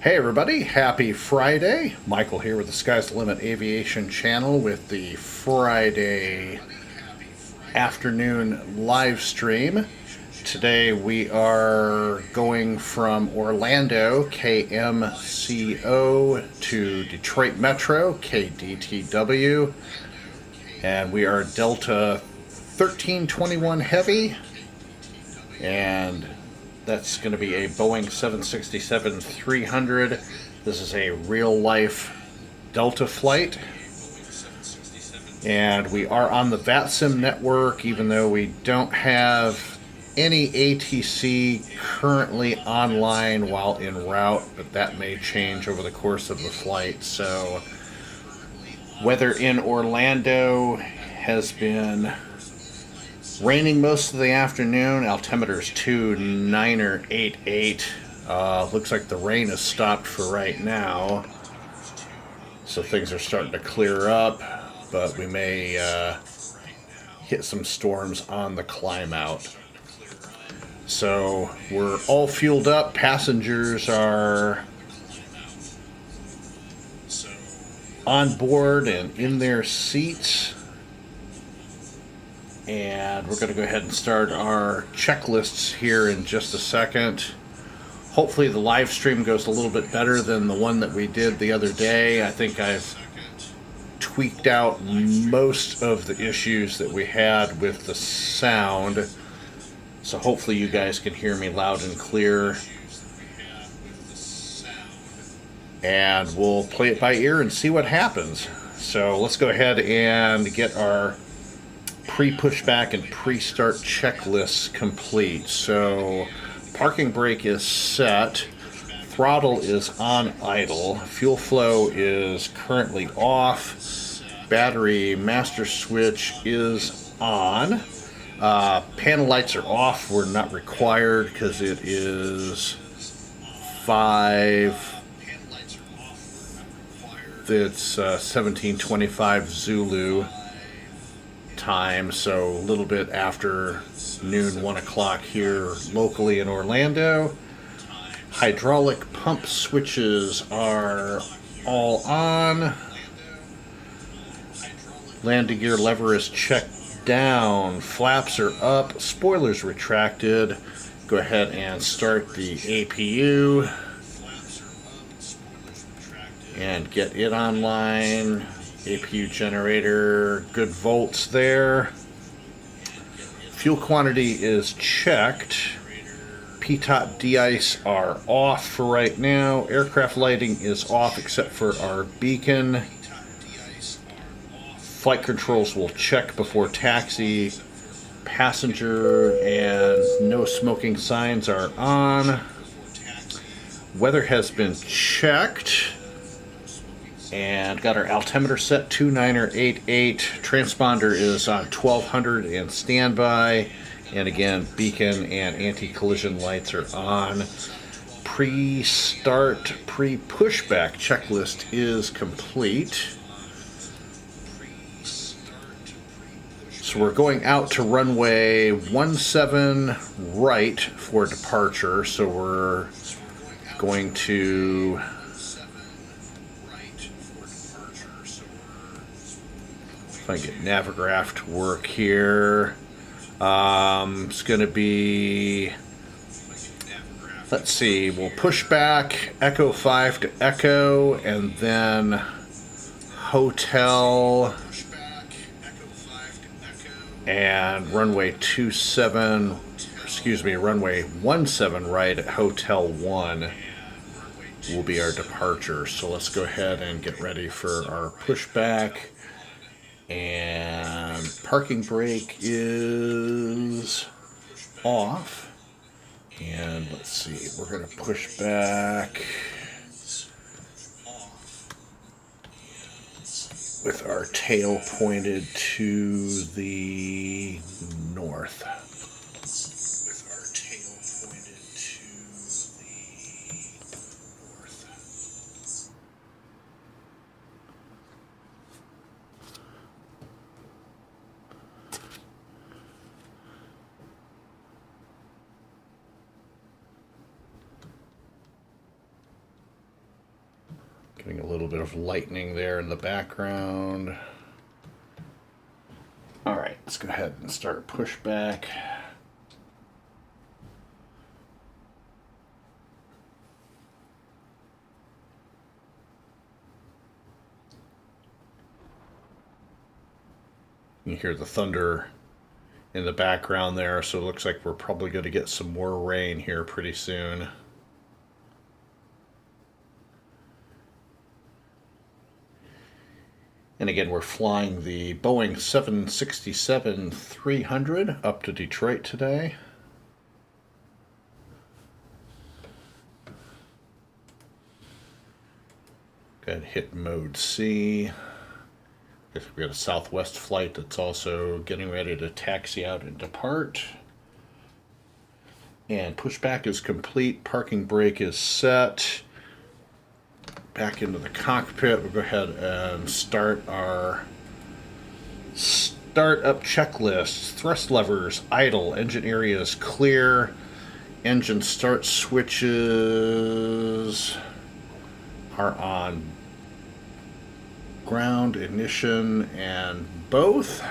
Hey everybody, happy Friday. Michael here with the SkzDaLimit Aviation Channel with the Friday afternoon live stream. Today we are going from Orlando, KMCO, to Detroit Metro, KDTW, and we are Delta 1321 Heavy, and that's going to be a Boeing 767-300. This is a real-life Delta flight. And we are on the VATSIM network, even though we don't have any ATC currently online while en route, but that may change over the course of the flight. So, weather in Orlando has been raining most of the afternoon. Altimeter's 2.988. Looks like the rain has stopped for right now, so things are starting to clear up, but we may hit some storms on the climb out. So we're all fueled up. Passengers are on board and in their seats. And we're going to go ahead and start our checklists here in just a second. Hopefully the live stream goes a little bit better than the one that we did the other day. I think I've tweaked out most of the issues that we had with the sound. So hopefully you guys can hear me loud and clear. And we'll play it by ear and see what happens. So let's go ahead and get our pre-pushback and pre-start checklists complete. So parking brake is set, throttle is on idle, fuel flow is currently off, battery master switch is on, panel lights are off. We're not required because it is 1725 Zulu time, so a little bit after noon, 1 o'clock here locally in Orlando. Hydraulic pump switches are all on. Landing gear lever is checked down. Flaps are up. Spoilers retracted. Go ahead and start the APU and get it online. APU generator, good volts there. Fuel quantity is checked. PTOP de-ice are off for right now. Aircraft lighting is off except for our beacon. Flight controls will check before taxi. Passenger and no smoking signs are on. Weather has been checked. And got our altimeter set 2.988. Transponder is on 1200 and standby. And again, beacon and anti-collision lights are on. Pre-start, pre-pushback checklist is complete. So we're going out to runway 17 right for departure. So we're going to if I get Navigraph to work here. It's going to be, let's see, we'll push back Echo 5 to Echo, and then Hotel and runway 17 right at Hotel 1 will be our departure. So let's go ahead and get ready for our pushback. And parking brake is off. And let's see, we're going to push back with our tail pointed to the north. Getting a little bit of lightning there in the background. All right, let's go ahead and start pushback. You hear the thunder in the background there, so it looks like we're probably going to get some more rain here pretty soon. And again, we're flying the Boeing 767-300 up to Detroit today. Go ahead and hit mode C. We got a Southwest flight that's also getting ready to taxi out and depart. And pushback is complete. Parking brake is set. Back into the cockpit. We'll go ahead and start our startup checklist. Thrust levers idle. Engine area is clear. Engine start switches are on ground, ignition, and both.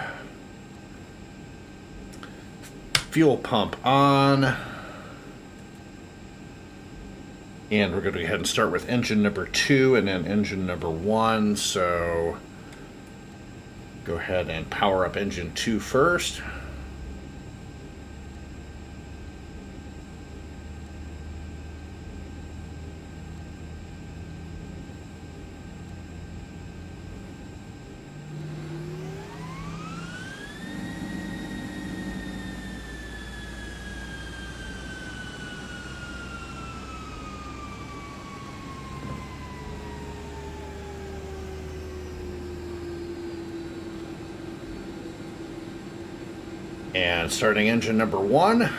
Fuel pump on. And we're going to go ahead and start with engine number 2 and then engine number 1. So go ahead and power up engine 2 first. And starting engine number 1. I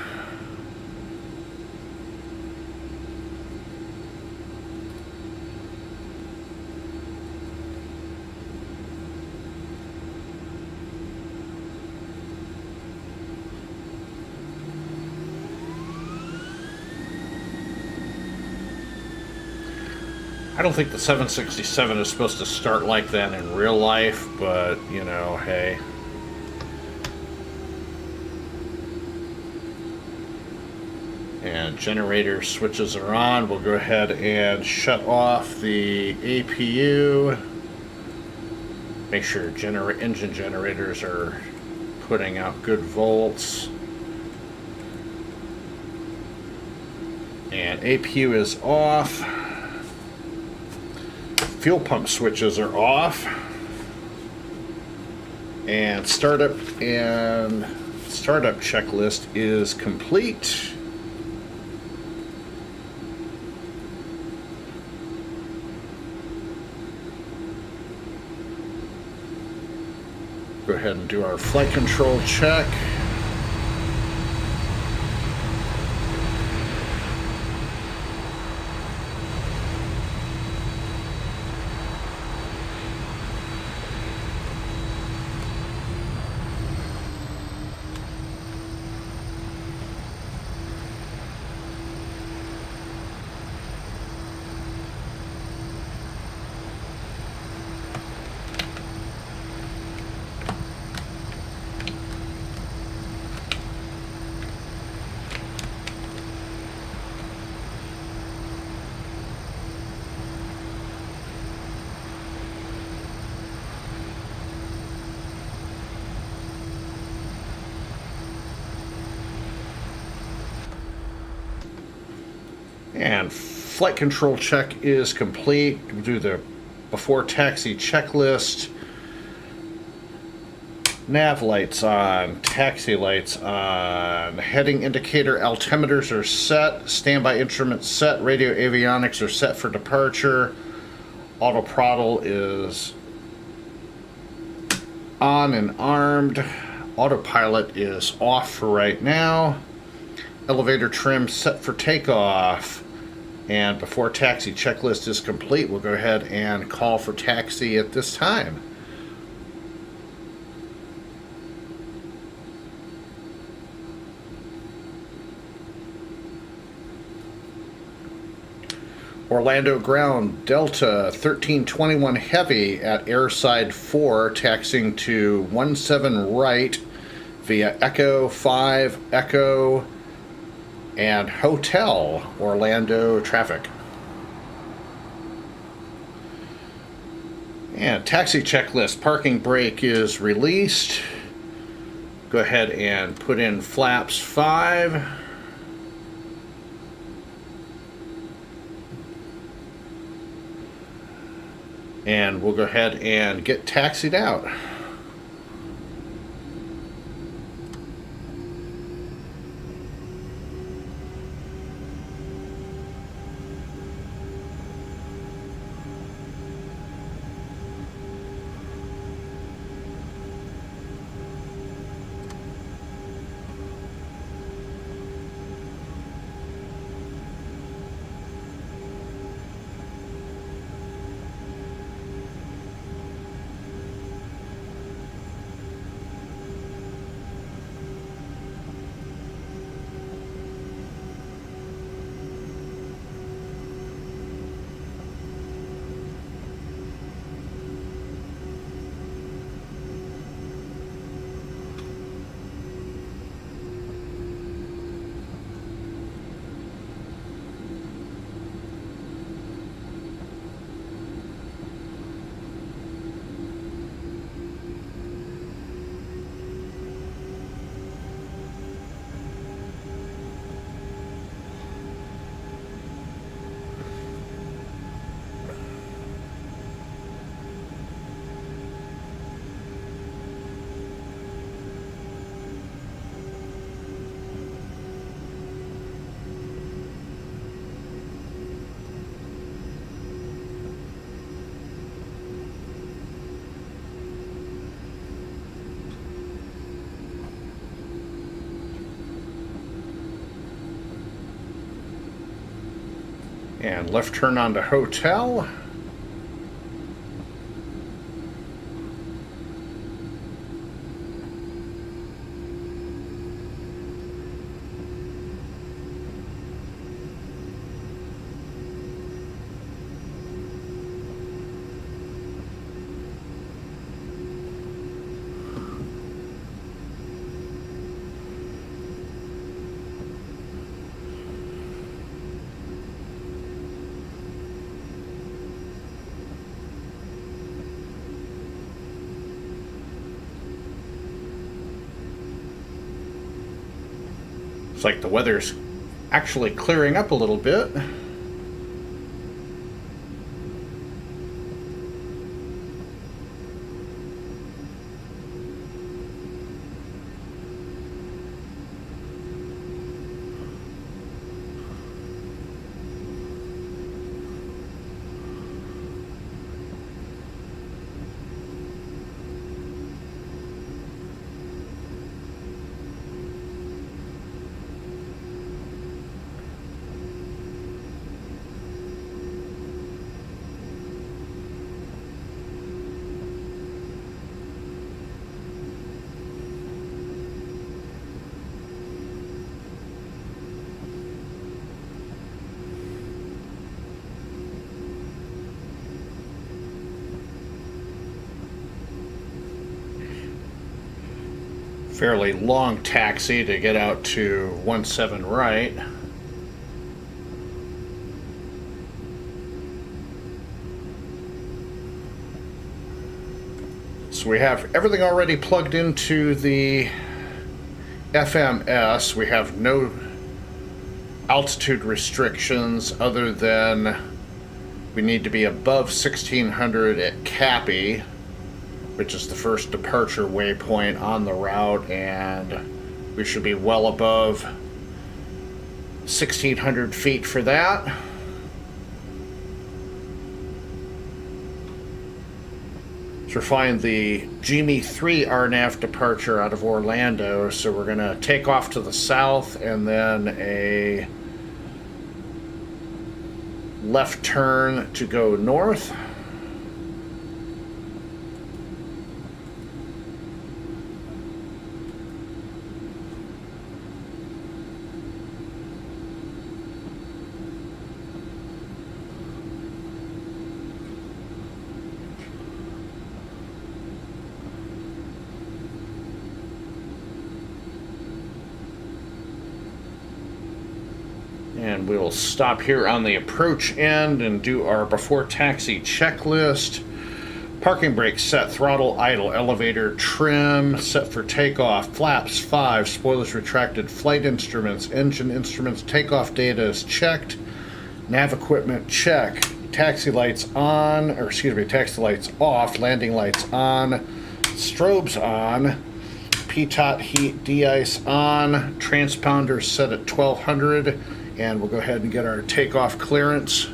don't think the 767 is supposed to start like that in real life, but, you know, hey. And generator switches are on. We'll go ahead and shut off the APU. Make sure engine generators are putting out good volts. And APU is off. Fuel pump switches are off. And startup checklist is complete. Go ahead and do our flight control check. And flight control check is complete. We'll do the before taxi checklist. Nav lights on, taxi lights on, heading indicator altimeters are set, standby instruments set, radio avionics are set for departure. Autothrottle is on and armed. Autopilot is off for right now. Elevator trim set for takeoff. And before taxi checklist is complete, we'll go ahead and call for taxi at this time. Orlando ground, Delta 1321 Heavy at airside 4, taxiing to 17 right via Echo 5 Echo and Hotel Orlando traffic. And taxi checklist, parking brake is released. Go ahead and put in flaps 5. And we'll go ahead and get taxied out. And left turn onto Hotel. It's like the weather's actually clearing up a little bit. Fairly long taxi to get out to 17 right. So we have everything already plugged into the FMS. We have no altitude restrictions other than we need to be above 1600 at Cappy, which is the first departure waypoint on the route, and we should be well above 1600 feet for that. So we're flying the Gimi 3 RNAV departure out of Orlando, so we're going to take off to the south and then a left turn to go north. And we'll stop here on the approach end and do our before taxi checklist. Parking brake set, throttle idle, elevator trim, set for takeoff, flaps 5, spoilers retracted, flight instruments, engine instruments, takeoff data is checked, nav equipment check, taxi lights on, or excuse me, taxi lights off, landing lights on, strobes on, pitot heat de-ice on, transponder set at 1200, and we'll go ahead and get our takeoff clearance.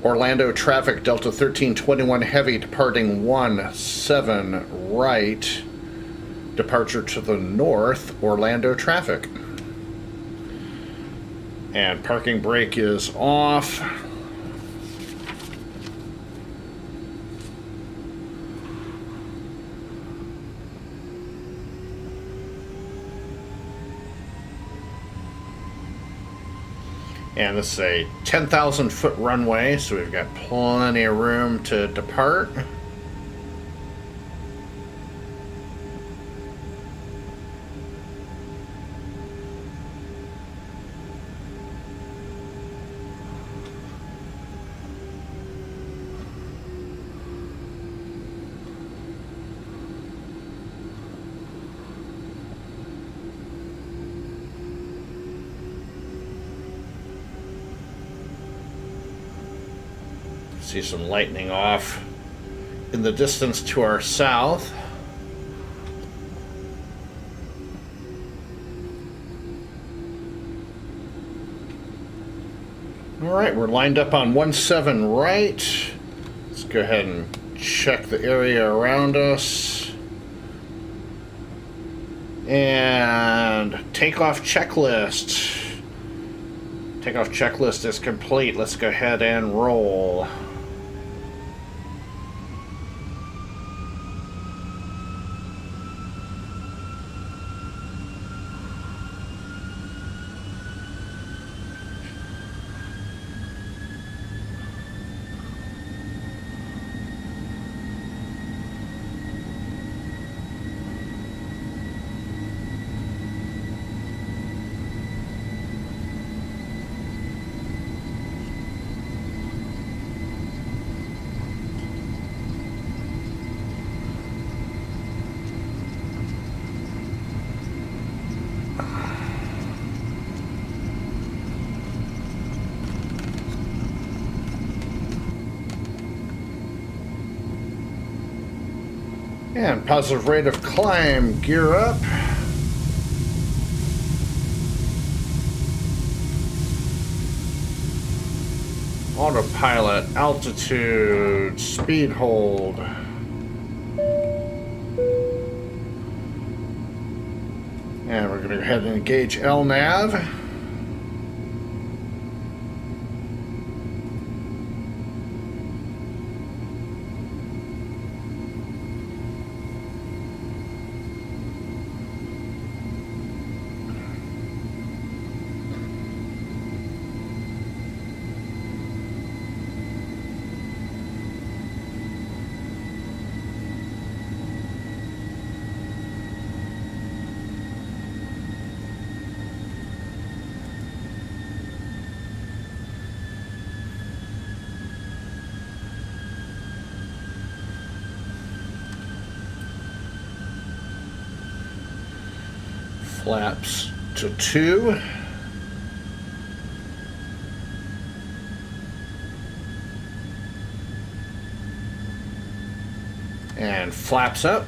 Orlando traffic, Delta 1321 heavy, departing 17 right. Departure to the north, Orlando traffic. And parking brake is off. And this is a 10,000 foot runway, so we've got plenty of room to depart. See some lightning off in the distance to our south. All right, we're lined up on 17 right. Let's go ahead and check the area around us. And takeoff checklist. Takeoff checklist is complete. Let's go ahead and roll. And positive rate of climb, gear up. Autopilot, altitude, speed hold. And we're going to go ahead and engage LNAV. Flaps to 2. And flaps up.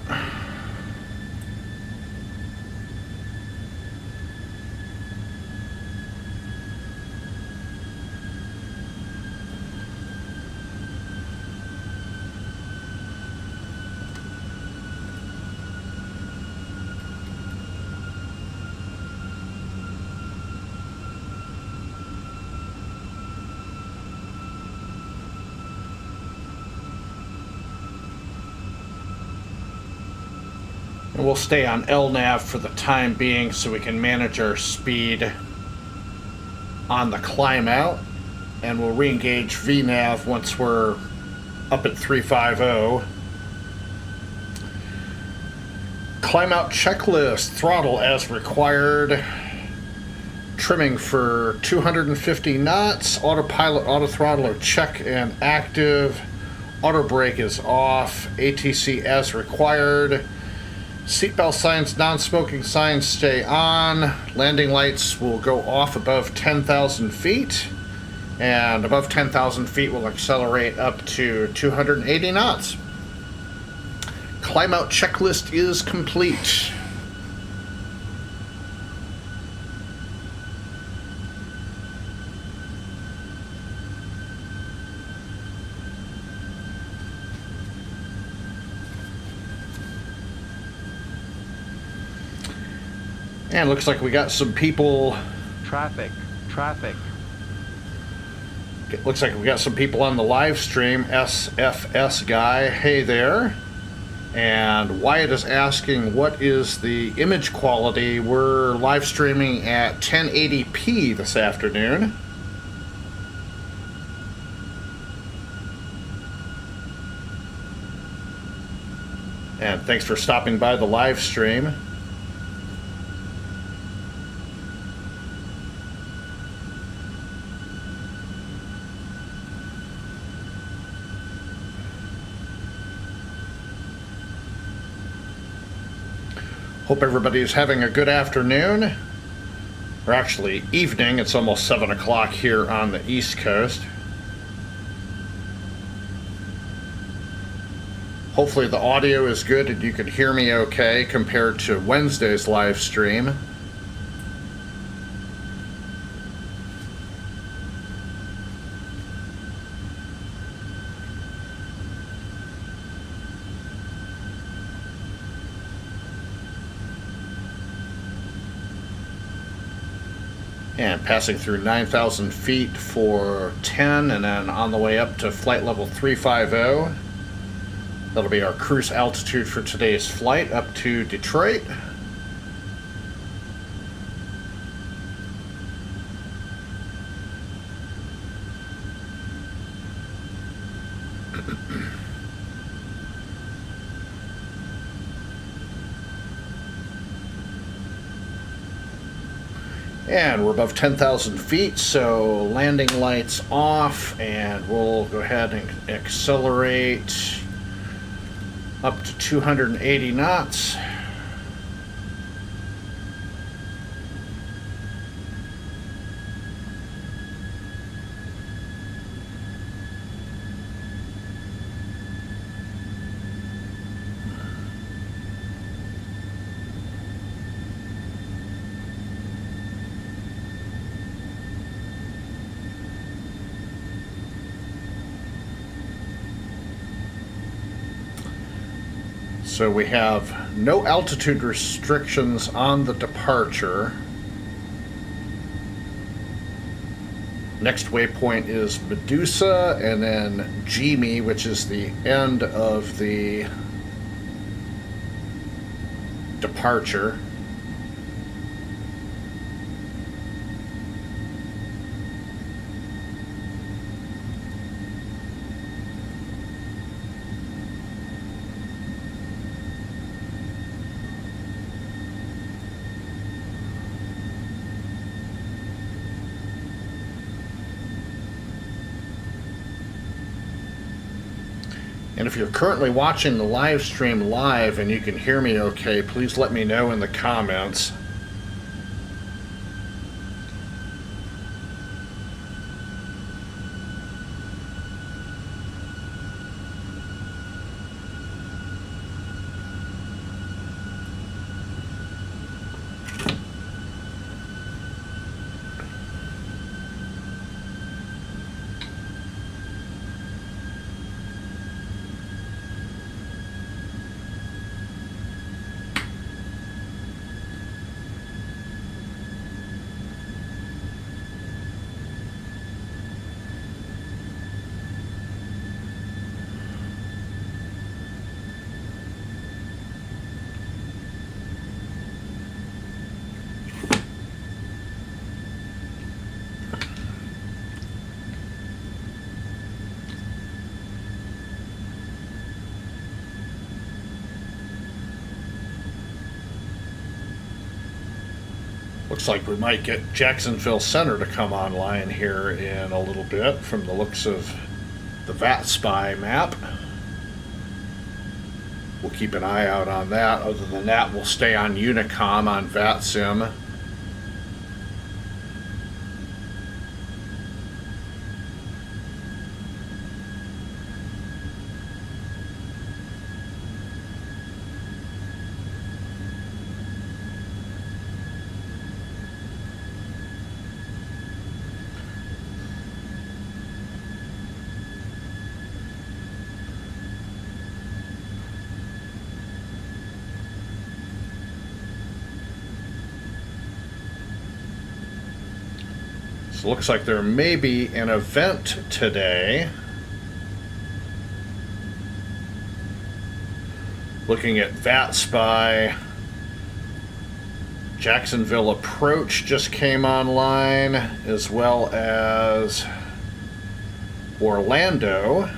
And we'll stay on LNAV for the time being so we can manage our speed on the climb out. and we'll re-engage VNAV once we're up at 350. Climb out checklist, throttle as required. Trimming for 250 knots. Autopilot, auto throttle are check and active. Auto brake is off. ATC as required. Seatbelt signs, non-smoking signs stay on. Landing lights will go off above 10,000 feet. And above 10,000 feet will accelerate up to 280 knots. Climb out checklist is complete. And looks like we got some people. Traffic. It looks like we got some people on the live stream. SFS guy, hey there. And Wyatt is asking, what is the image quality? We're live streaming at 1080p this afternoon. And thanks for stopping by the live stream. Hope everybody is having a good afternoon, or actually evening. It's almost 7 o'clock here on the East Coast. Hopefully the audio is good and you can hear me okay compared to Wednesday's live stream. And passing through 9,000 feet for 10, and then on the way up to flight level 350. That'll be our cruise altitude for today's flight up to Detroit. And we're above 10,000 feet, so landing lights off, and we'll go ahead and accelerate up to 280 knots. So we have no altitude restrictions on the departure. Next waypoint is Medusa, and then Jimmy, which is the end of the departure. And if you're currently watching the live stream live and you can hear me okay, please let me know in the comments. Looks like we might get Jacksonville Center to come online here in a little bit from the looks of the VATSIM map. We'll keep an eye out on that. Other than that, we'll stay on Unicom on VATSIM. Looks like there may be an event today. Looking at VATSIM, Jacksonville Approach just came online, as well as Orlando.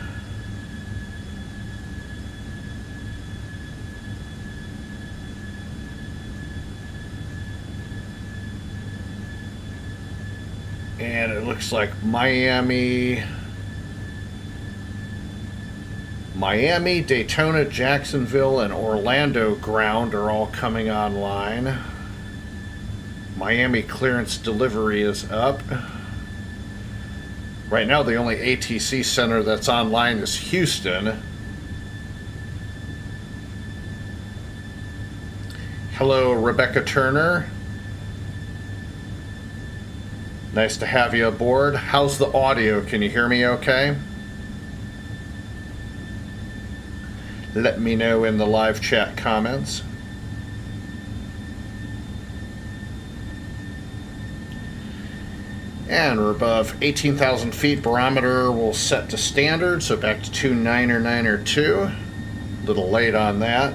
And it looks like Miami, Daytona, Jacksonville, and Orlando ground are all coming online. Miami clearance delivery is up. Right now, the only ATC center that's online is Houston. Hello, Rebecca Turner. Nice to have you aboard. How's the audio? Can you hear me okay? Let me know in the live chat comments. And we're above 18,000 feet. Barometer will set to standard, so back to 2.992. A little late on that.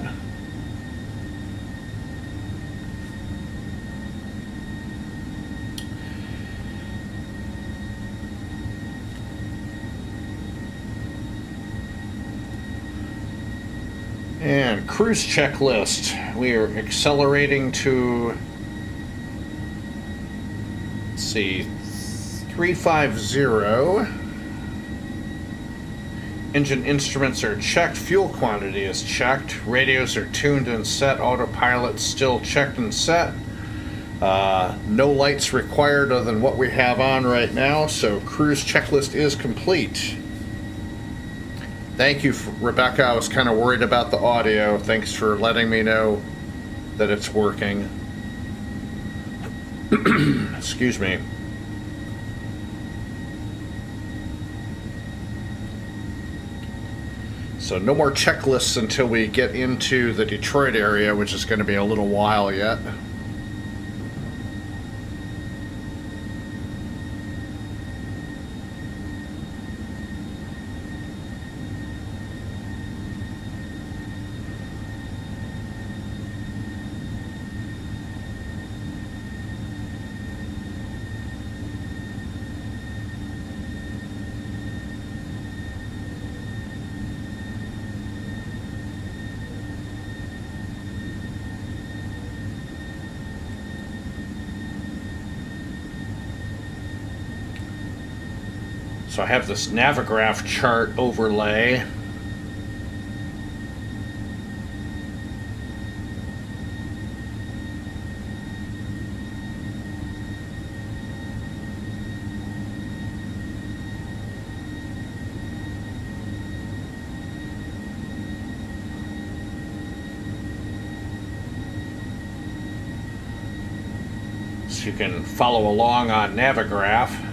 And cruise checklist. We are accelerating to, let's see, 350. Engine instruments are checked. Fuel quantity is checked. Radios are tuned and set. Autopilot still checked and set. No lights required other than what we have on right now. So cruise checklist is complete. Thank you, Rebecca. I was kind of worried about the audio. Thanks for letting me know that it's working. Excuse me. So no more checklists until we get into the Detroit area, which is going to be a little while yet. So I have this Navigraph chart overlay. So you can follow along on Navigraph.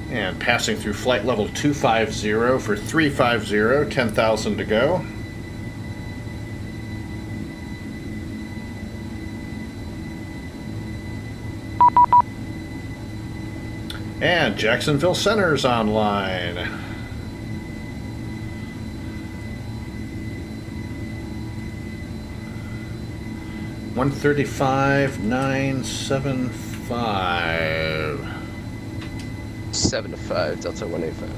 And passing through flight level 250 for 350, 10,000 to go. And Jacksonville Center's online. $135,975. 7 to 5, Delta 185.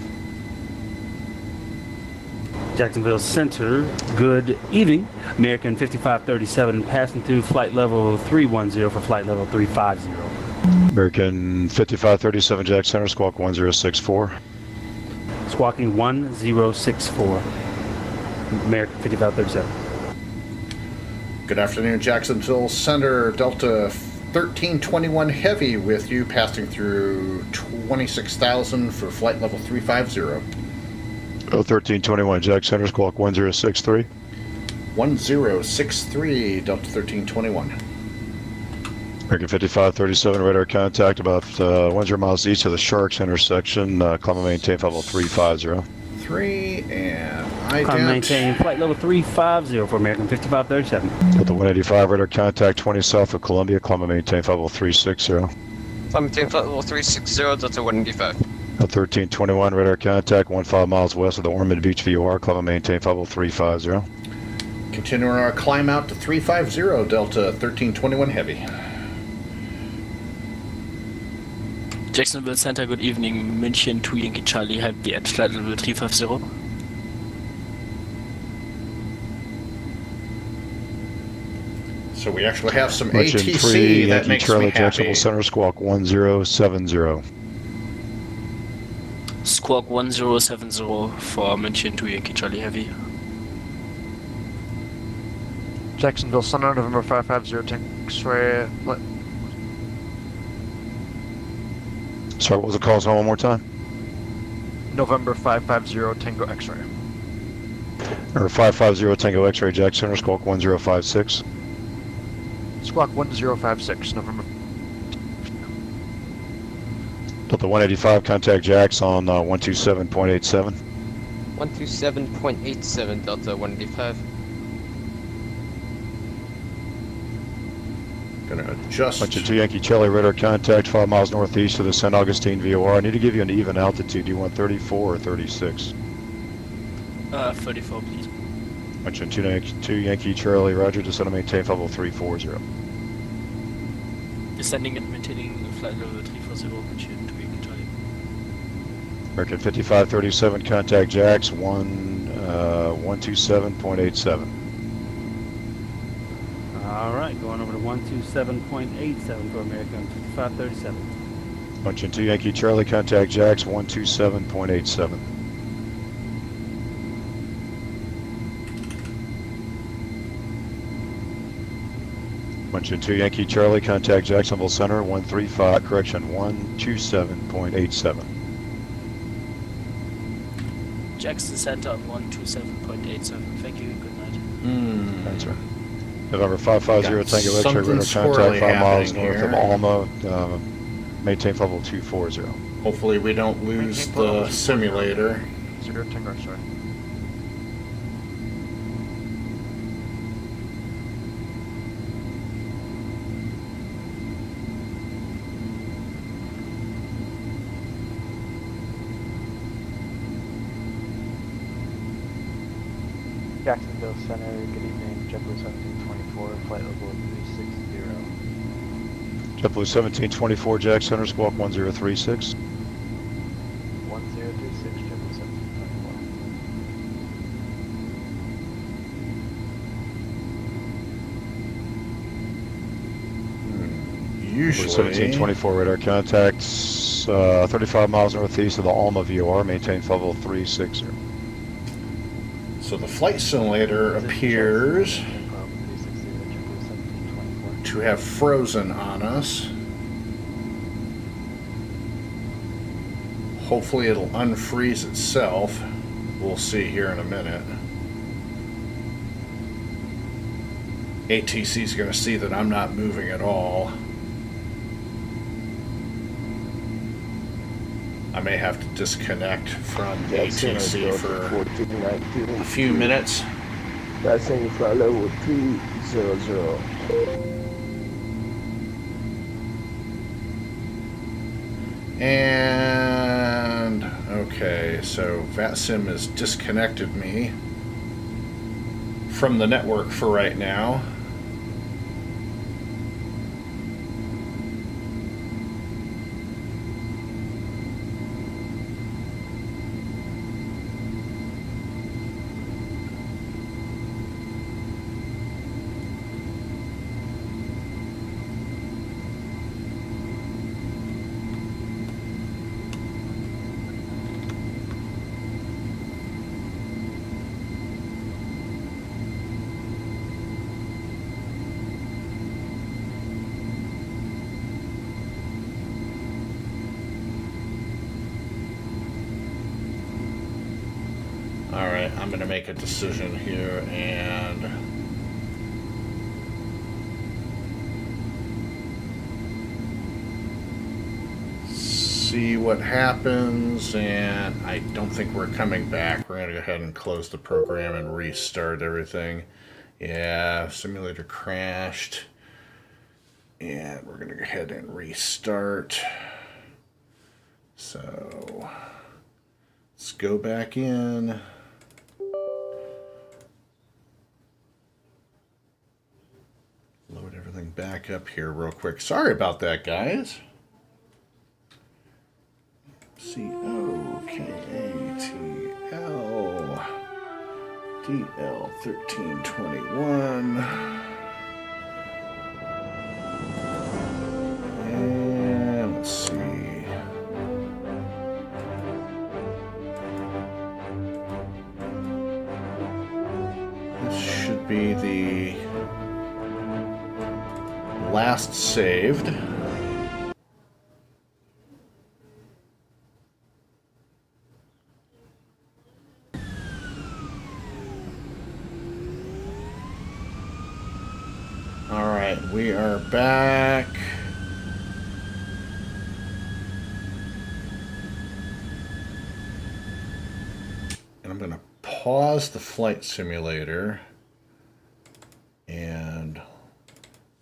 Jacksonville Center, good evening. American 5537 passing through flight level 310 for flight level 350. American 5537 Jack Center, squawk 1064. Squawking 1064. American 5537. Good afternoon, Jacksonville Center, Delta 1321 Heavy with you, passing through 26,000 for flight level 350. 1321 Jack Center, squawk 1063. 1063, Delta 1321. American 5537 radar contact about 10 miles east of the SHRKS intersection. Climb and maintain flight level 350. 3 and Climb and maintain flight level 350 for American 5537. Delta 185 radar contact 20 south of Columbia. Climb and maintain flight level 360. Climb and maintain flight level 360, Delta 185. 1321 radar contact 15 miles west of the Ormond Beach VOR. Climb and maintain flight level 350. continuing our climb out to 350, Delta 1321 Heavy. Jacksonville Center, good evening. München 2 Yankee Charlie, Heavy at flight level 350. So we actually have some München ATC 3 that Yankee makes Charlie me happy. Jacksonville Center, squawk 1070. Squawk 1070 for München 2 Yankee Charlie Heavy. Jacksonville Center, November 550, X-ray. Sorry, what was the call? One more time? November 550, Tango X-ray. Or 550 Tango X-ray Jack Center, squawk 1056. Squawk 1056, November. Delta 185, contact Jacks on 127.87. 127.87, Delta 185. Gonna adjust. Bunch of 2 Yankee Charlie radar contact 5 miles northeast of the St. Augustine VOR. I need to give you an even altitude. Do you want 34 or 36? 34 please. Bunch of 2 Yankee Charlie, roger, descend and maintain level 340. Descending and maintaining flight level 340, München 2 Yankee Charlie. American 5537, contact Jacks 127.87. All right, going over to 127.87 for American 5537. Bunch of 2 Yankee Charlie, contact Jacks 127.87. Bunch of 2 Yankee Charlie, contact Jacksonville Center 127.87. Jackson Center on 127.87. Thank you, good night. Answer. November 550 Got Tango X-ray something radar squirrely contact 5 miles happening north of here. Alma. Maintain level 240. Hopefully we don't lose the simulator. 0 Tango X-ray. Jacksonville Center, good evening. JetBlue 1724, flight level 360. JetBlue 1724 Jack Center, squawk 1036. 1036, JetBlue 1724. Usually, 1724 radar contacts 35 miles northeast of the Alma VOR, maintain level 360. so the flight simulator appears 360, to have frozen on us. Hopefully it'll unfreeze itself. We'll see here in a minute. ATC is going to see that I'm not moving at all. I may have to disconnect from ATC for a few minutes. That's in flight level 300. And okay, so VATSIM has disconnected me from the network for right now. Alright, I'm going to make a decision here and see what happens, and I don't think we're coming back. We're going to go ahead and close the program and restart everything. Yeah, simulator crashed. And we're going to go ahead and restart. So let's go back in. Load everything back up here real quick. Sorry about that, guys. KDTW DL1321. And let's see. This should be the last saved. All right, we are back. And I'm going to pause the flight simulator and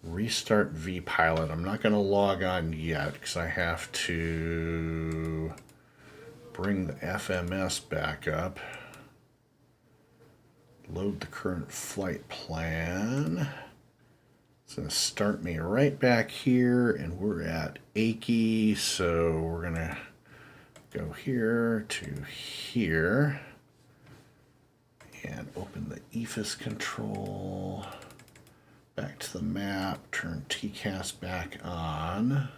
restart vPilot. I'm not going to log on yet because I have to bring the FMS back up. Load the current flight plan. It's going to start me right back here, and we're at Achy, so we're going to go here to here and open the EFIS control. Back to the map, turn TCAS back on.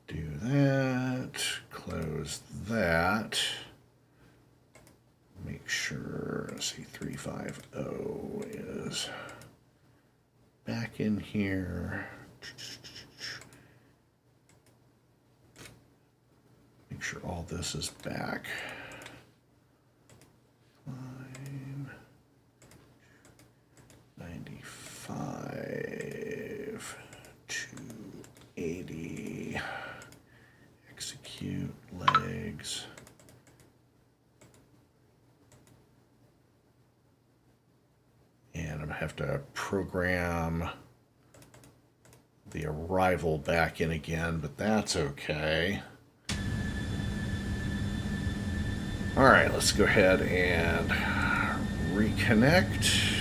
Do that, close that. Make sure C350 is back in here. Make sure all this is back. Line 95 280. Execute legs. And I'm going to have to program the arrival back in again, but that's okay. All right, let's go ahead and reconnect.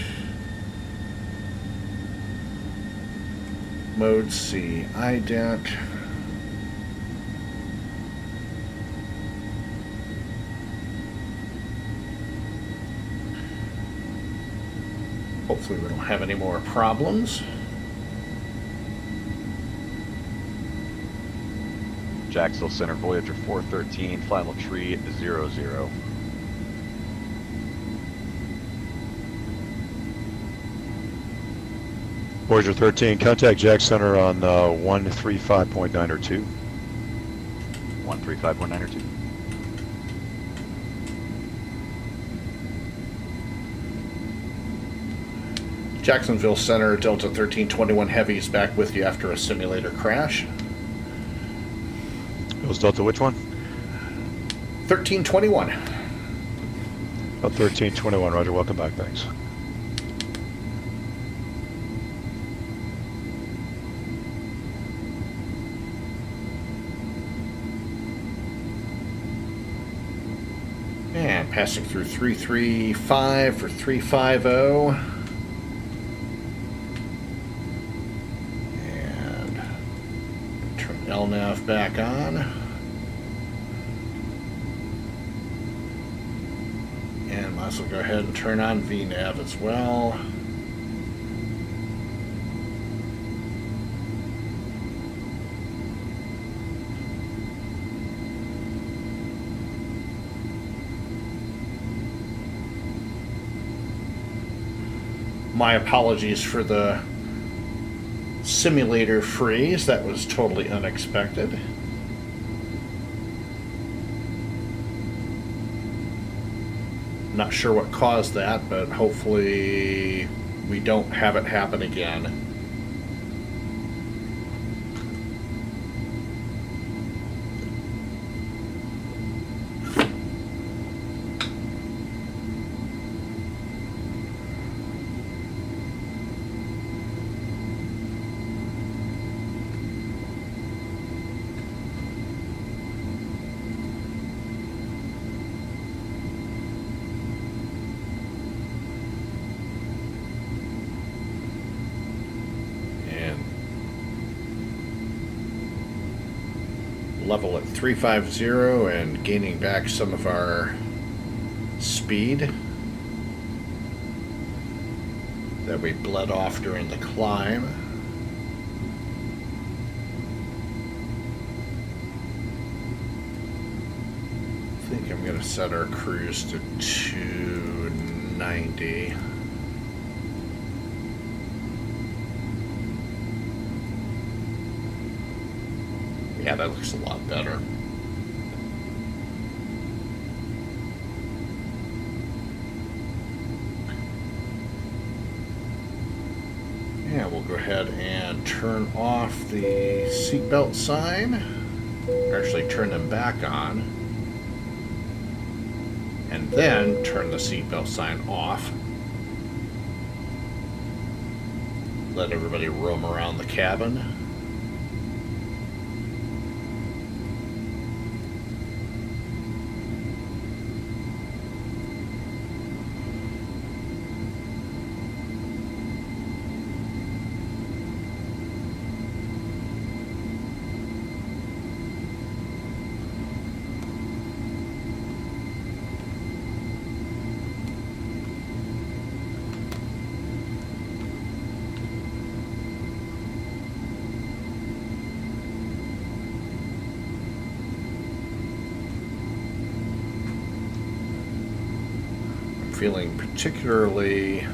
Mode C, ident. Hopefully we don't have any more problems. Jacksonville Center, Voyager 413, flight level tree 00. Voyager 13, contact Jack Center on 135.9 or 2. 135.9 or 2. Jacksonville Center, Delta 1321 Heavy is back with you after a simulator crash. It was Delta which one? 1321. 1321, roger, welcome back, thanks. Passing through 335 for 350. And turn LNAV back on. And might as well go ahead and turn on VNAV as well. My apologies for the simulator freeze. That was totally unexpected. Not sure what caused that, but hopefully we don't have it happen again. Level at 350 and gaining back some of our speed that we bled off during the climb. I think I'm going to set our cruise to 290. Yeah, that looks a lot better. Yeah, we'll go ahead and turn off the seatbelt sign. Actually, turn them back on. And then turn the seatbelt sign off. Let everybody roam around the cabin. Feeling particularly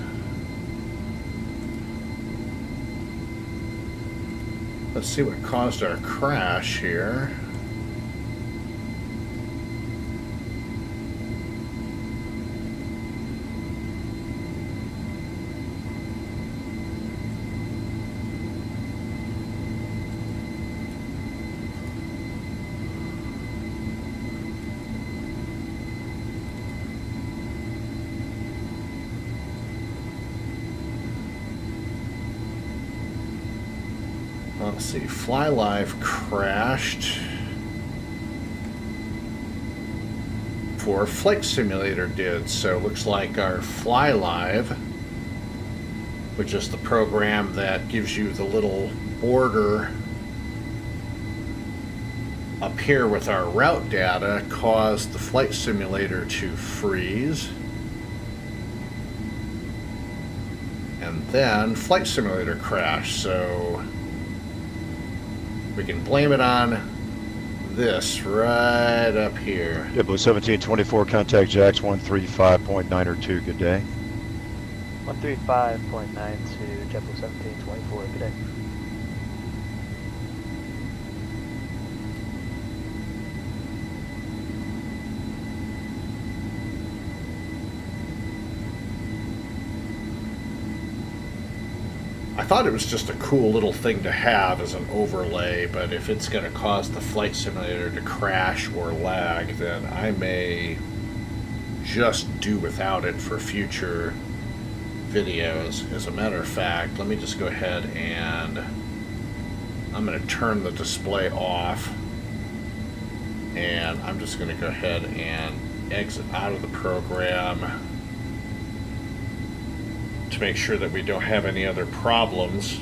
let's see what caused our crash here. Let's see, Fly Live crashed before Flight Simulator did, so it looks like our Fly Live, which is the program that gives you the little border up here with our route data, caused the Flight Simulator to freeze. And then Flight Simulator crashed, so we can blame it on this right up here. JetBlue 1724, contact Jax 135.902, good day. 135.92, JetBlue 1724, good day. I thought it was just a cool little thing to have as an overlay, but if it's going to cause the Flight Simulator to crash or lag, then I may just do without it for future videos. As a matter of fact, let me just go ahead and I'm going to turn the display off, and I'm just going to go ahead and exit out of the program to make sure that we don't have any other problems.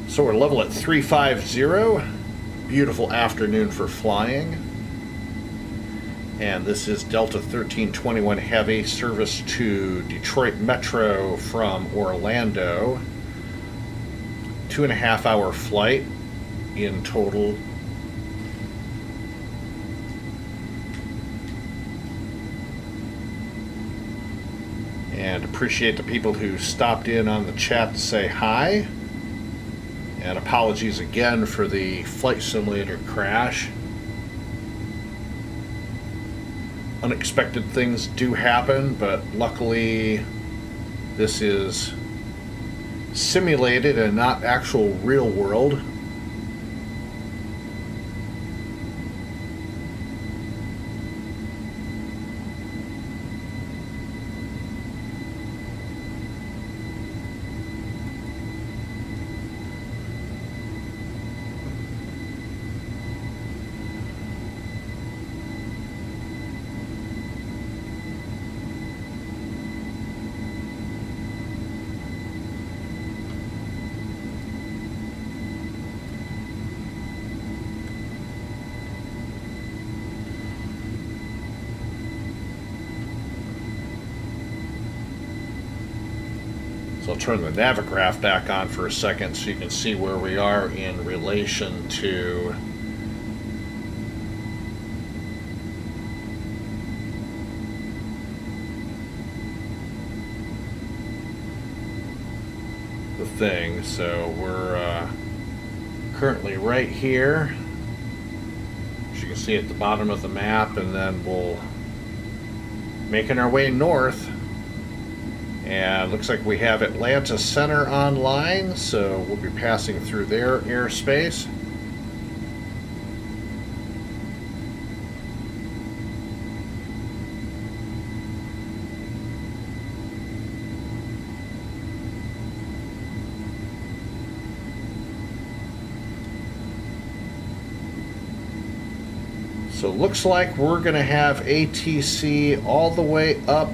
So we're level at 350. Beautiful afternoon for flying. And this is Delta 1321 Heavy, service to Detroit Metro from Orlando. 2.5 hour flight in total. And appreciate the people who stopped in on the chat to say hi. And apologies again for the flight simulator crash. Unexpected things do happen, but luckily this is simulated and not actual real world. So I'll turn the Navigraph back on for a second so you can see where we are in relation to the thing. So we're currently right here, as you can see at the bottom of the map, and then we'll making our way north. And looks like we have Atlanta Center online, so we'll be passing through their airspace. So looks like we're going to have ATC all the way up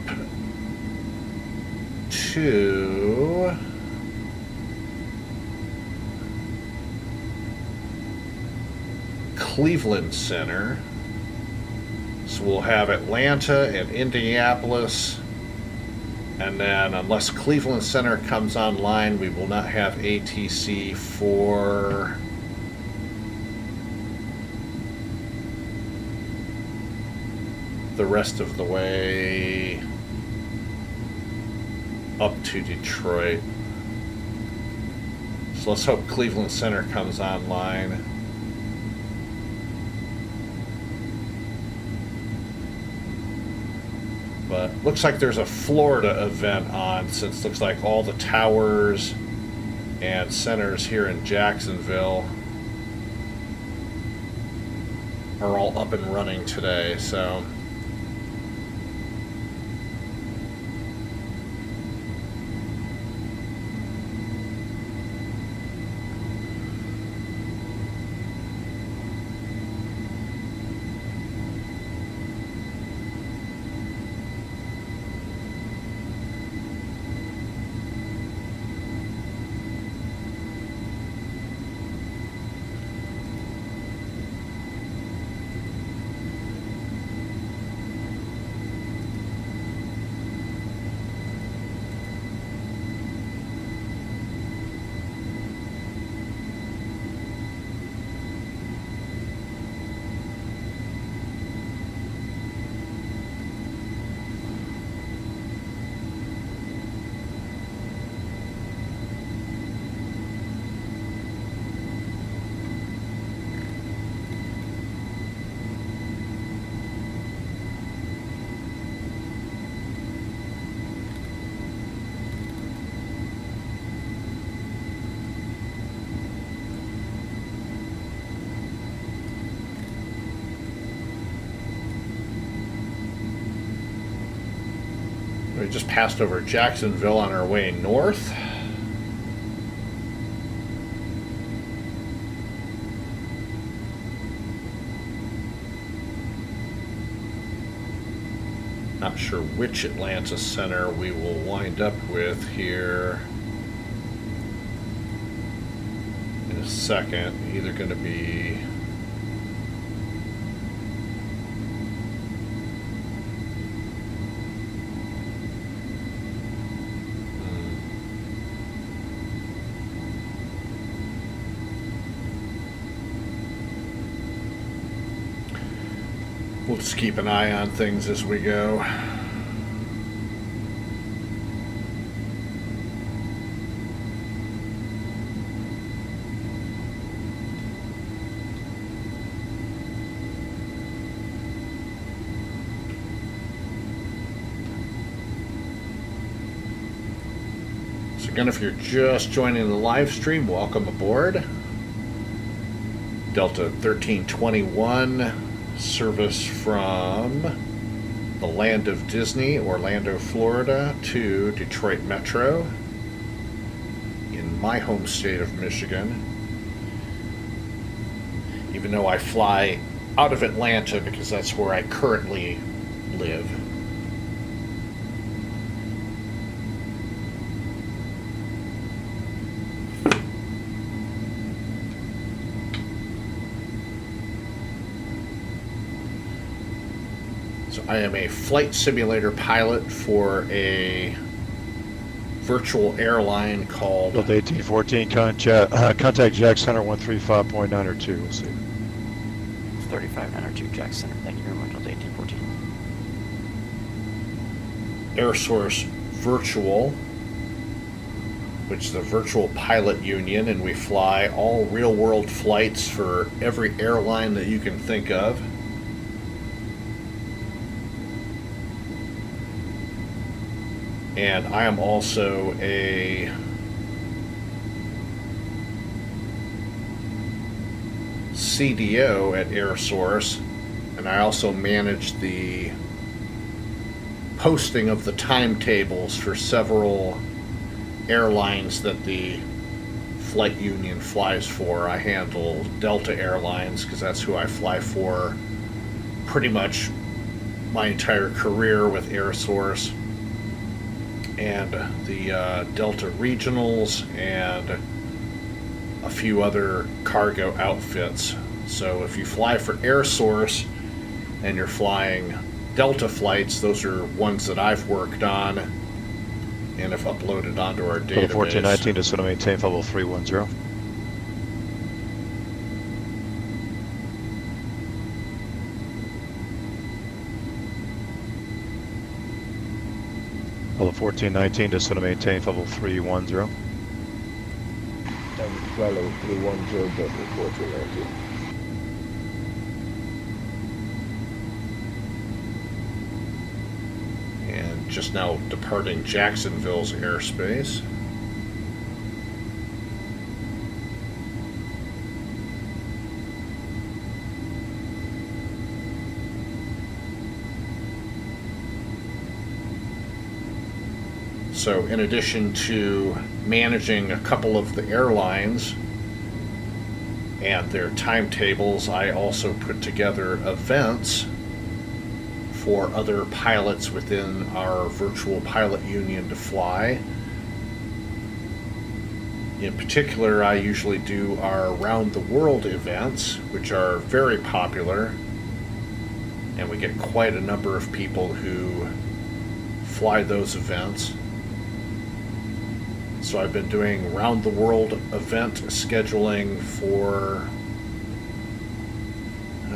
to Cleveland Center. So we'll have Atlanta and Indianapolis, and then unless Cleveland Center comes online, we will not have ATC for the rest of the way up to Detroit. So let's hope Cleveland Center comes online. But looks like there's a Florida event on, since it looks like all the towers and centers here in Jacksonville are all up and running today. So we just passed over Jacksonville on our way north. Not sure which Atlanta center we will wind up with here in a second. Either going to be we'll just keep an eye on things as we go. So again, if you're just joining the live stream, welcome aboard. Delta 1321. Service from the land of Disney, Orlando, Florida, to Detroit Metro in my home state of Michigan. Even though I fly out of Atlanta because that's where I currently live. I am a flight simulator pilot for a virtual airline called Delta 1814, contact Jack Center 135.902. We'll see. 3592 Jack Center. Thank you very much. Delta 1814. Air Source Virtual, which is a virtual pilot union, and we fly all real-world flights for every airline that you can think of. And I am also a CDO at Air Source, and I also manage the posting of the timetables for several airlines that the flight union flies for. I handle Delta Airlines because that's who I fly for pretty much my entire career with Air Source, and the Delta Regionals, and a few other cargo outfits. So if you fly for Air Source and you're flying Delta flights, those are ones that I've worked on and have uploaded onto our database. Delta 1419, just want to maintain level 310. Level 1419, just want to maintain level 310. Flight level 310, Delta 1419. And just now departing Jacksonville's airspace. So in addition to managing a couple of the airlines and their timetables, I also put together events for other pilots within our virtual pilot union to fly. In particular, I usually do our round the world events, which are very popular, and we get quite a number of people who fly those events. So I've been doing round the world event scheduling for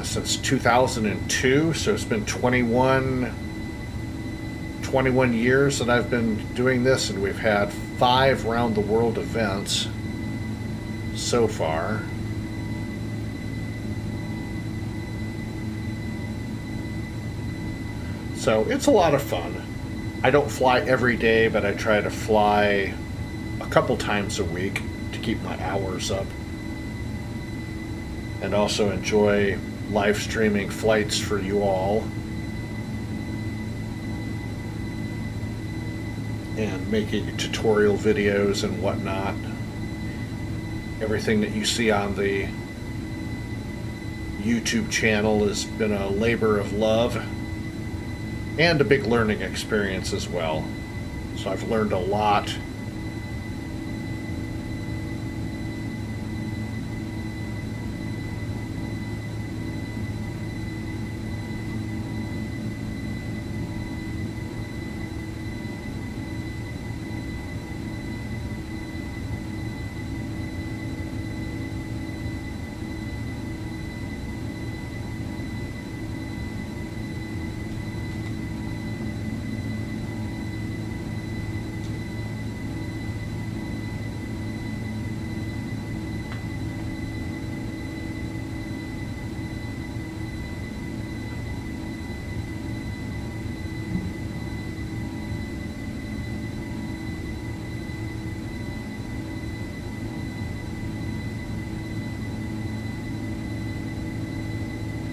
since 2002, so it's been 21 years that I've been doing this, and we've had 5 round the world events so far. So it's a lot of fun. I don't fly every day, but I try to fly a couple times a week to keep my hours up, and also enjoy live streaming flights for you all and making tutorial videos and whatnot. Everything that you see on the YouTube channel has been a labor of love, and a big learning experience as well. So I've learned a lot.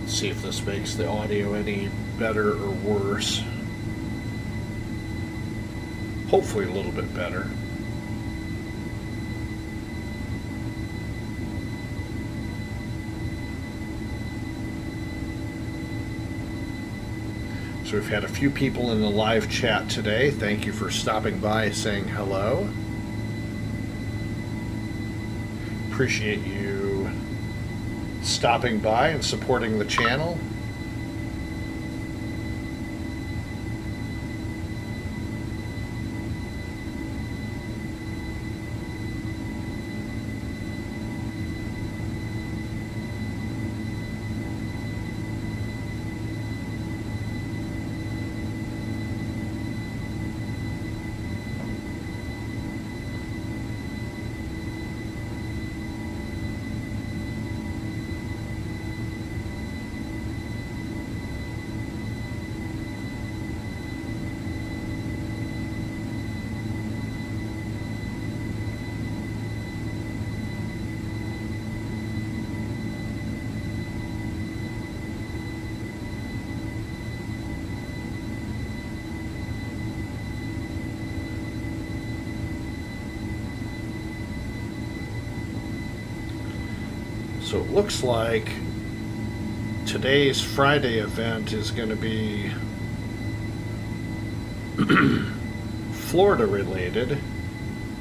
See if this makes the audio any better or worse. Hopefully a little bit better. So we've had a few people in the live chat today. Thank you for stopping by, saying hello. Appreciate you stopping by and supporting the channel. So it looks like today's Friday event is going to be Florida related.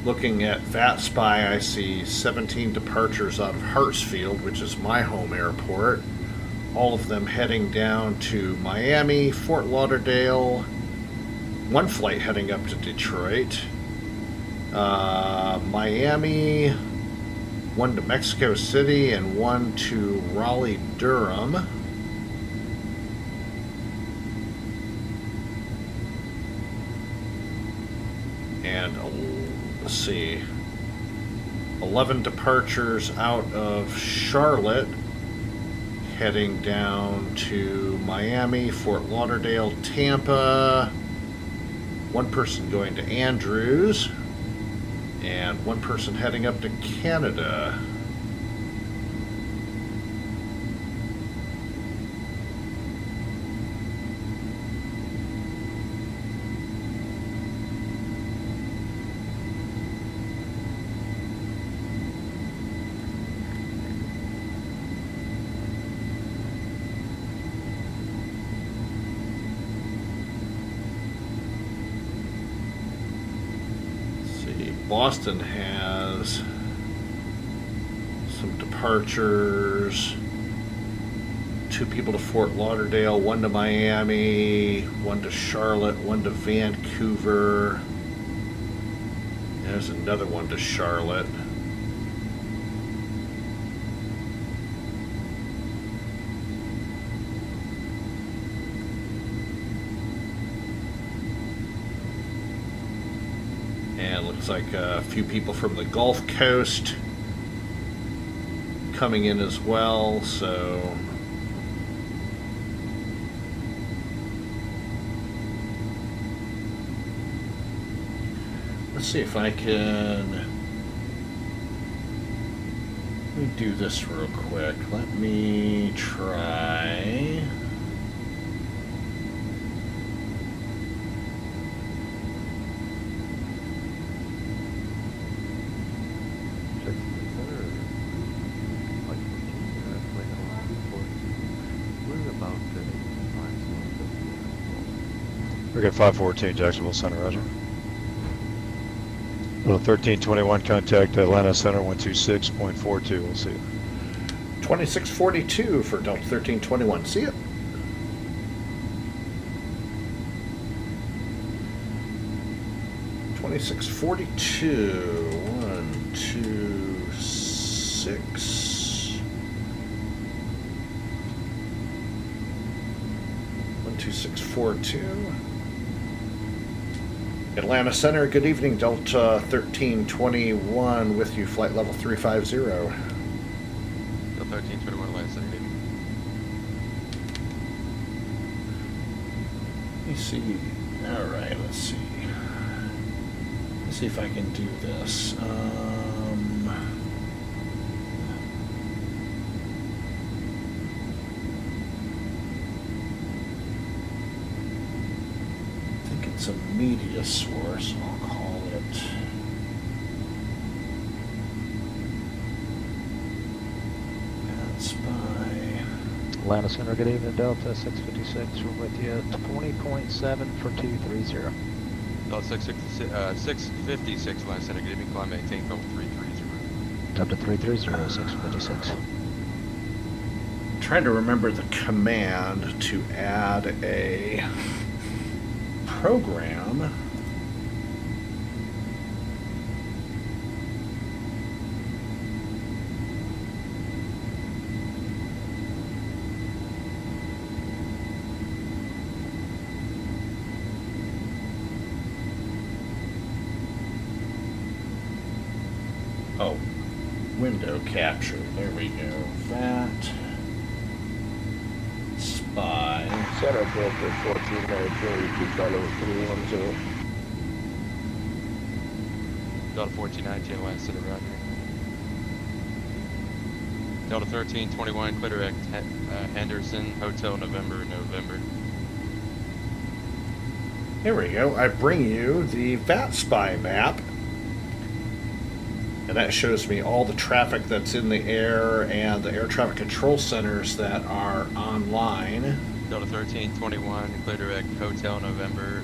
Looking at VATSIM, I see 17 departures out of Hartsfield, which is my home airport. All of them heading down to Miami, Fort Lauderdale, one flight heading up to Detroit, Miami, one to Mexico City, and one to Raleigh-Durham. And let's see, 11 departures out of Charlotte, heading down to Miami, Fort Lauderdale, Tampa. One person going to Andrews, and one person heading up to Canada. Boston has some departures. 2 people to Fort Lauderdale, 1 to Miami, 1 to Charlotte, 1 to Vancouver. There's another one to Charlotte. And looks like a few people from the Gulf Coast coming in as well, so let's see if I can, let me do this real quick. Let me try. Cricket 514, Jacksonville Center, roger. Well, 1321, contact Atlanta Center 126.42. We'll see you. 2642 for Delta 1321. See it. $26.42. 126. 12642. Atlanta Center, good evening. Delta 1321 with you, flight level 350. Delta 1321 Atlanta Center. Let me see. All right, let's see. Let's see if I can do this. I think it's a media source. I'll call it. That's by. Atlanta Center, good evening, Delta 656. We're with you at 20.7 for 230. Delta 656 Atlanta Center, good evening, climb maintain level 330. Up to 330, 656. Trying to remember the command to add a program. Oh, window capture. There we go. That. Spy. Center Delta 1419, keep level 310. Delta 1419 Atlanta Center, roger. Delta 1321, clear direct Henderson, Hotel November. Here we go. I bring you the VATSPY map. And that shows me all the traffic that's in the air and the air traffic control centers that are online. Delta 1321, clear direct Hotel November.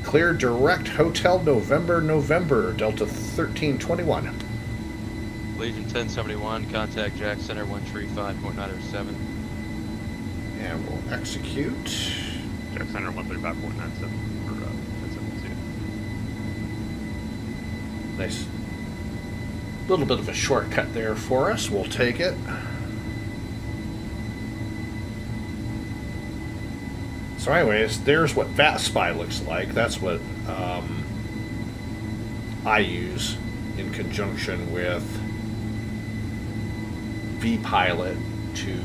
Clear direct Hotel November, Delta 1321. Legion 1071, contact Jack Center 135.907. And we'll execute. Jack Center 135.97 for 1072. Nice. Little bit of a shortcut there for us. We'll take it. So anyways, there's what VATSPY looks like. That's what I use in conjunction with vPilot to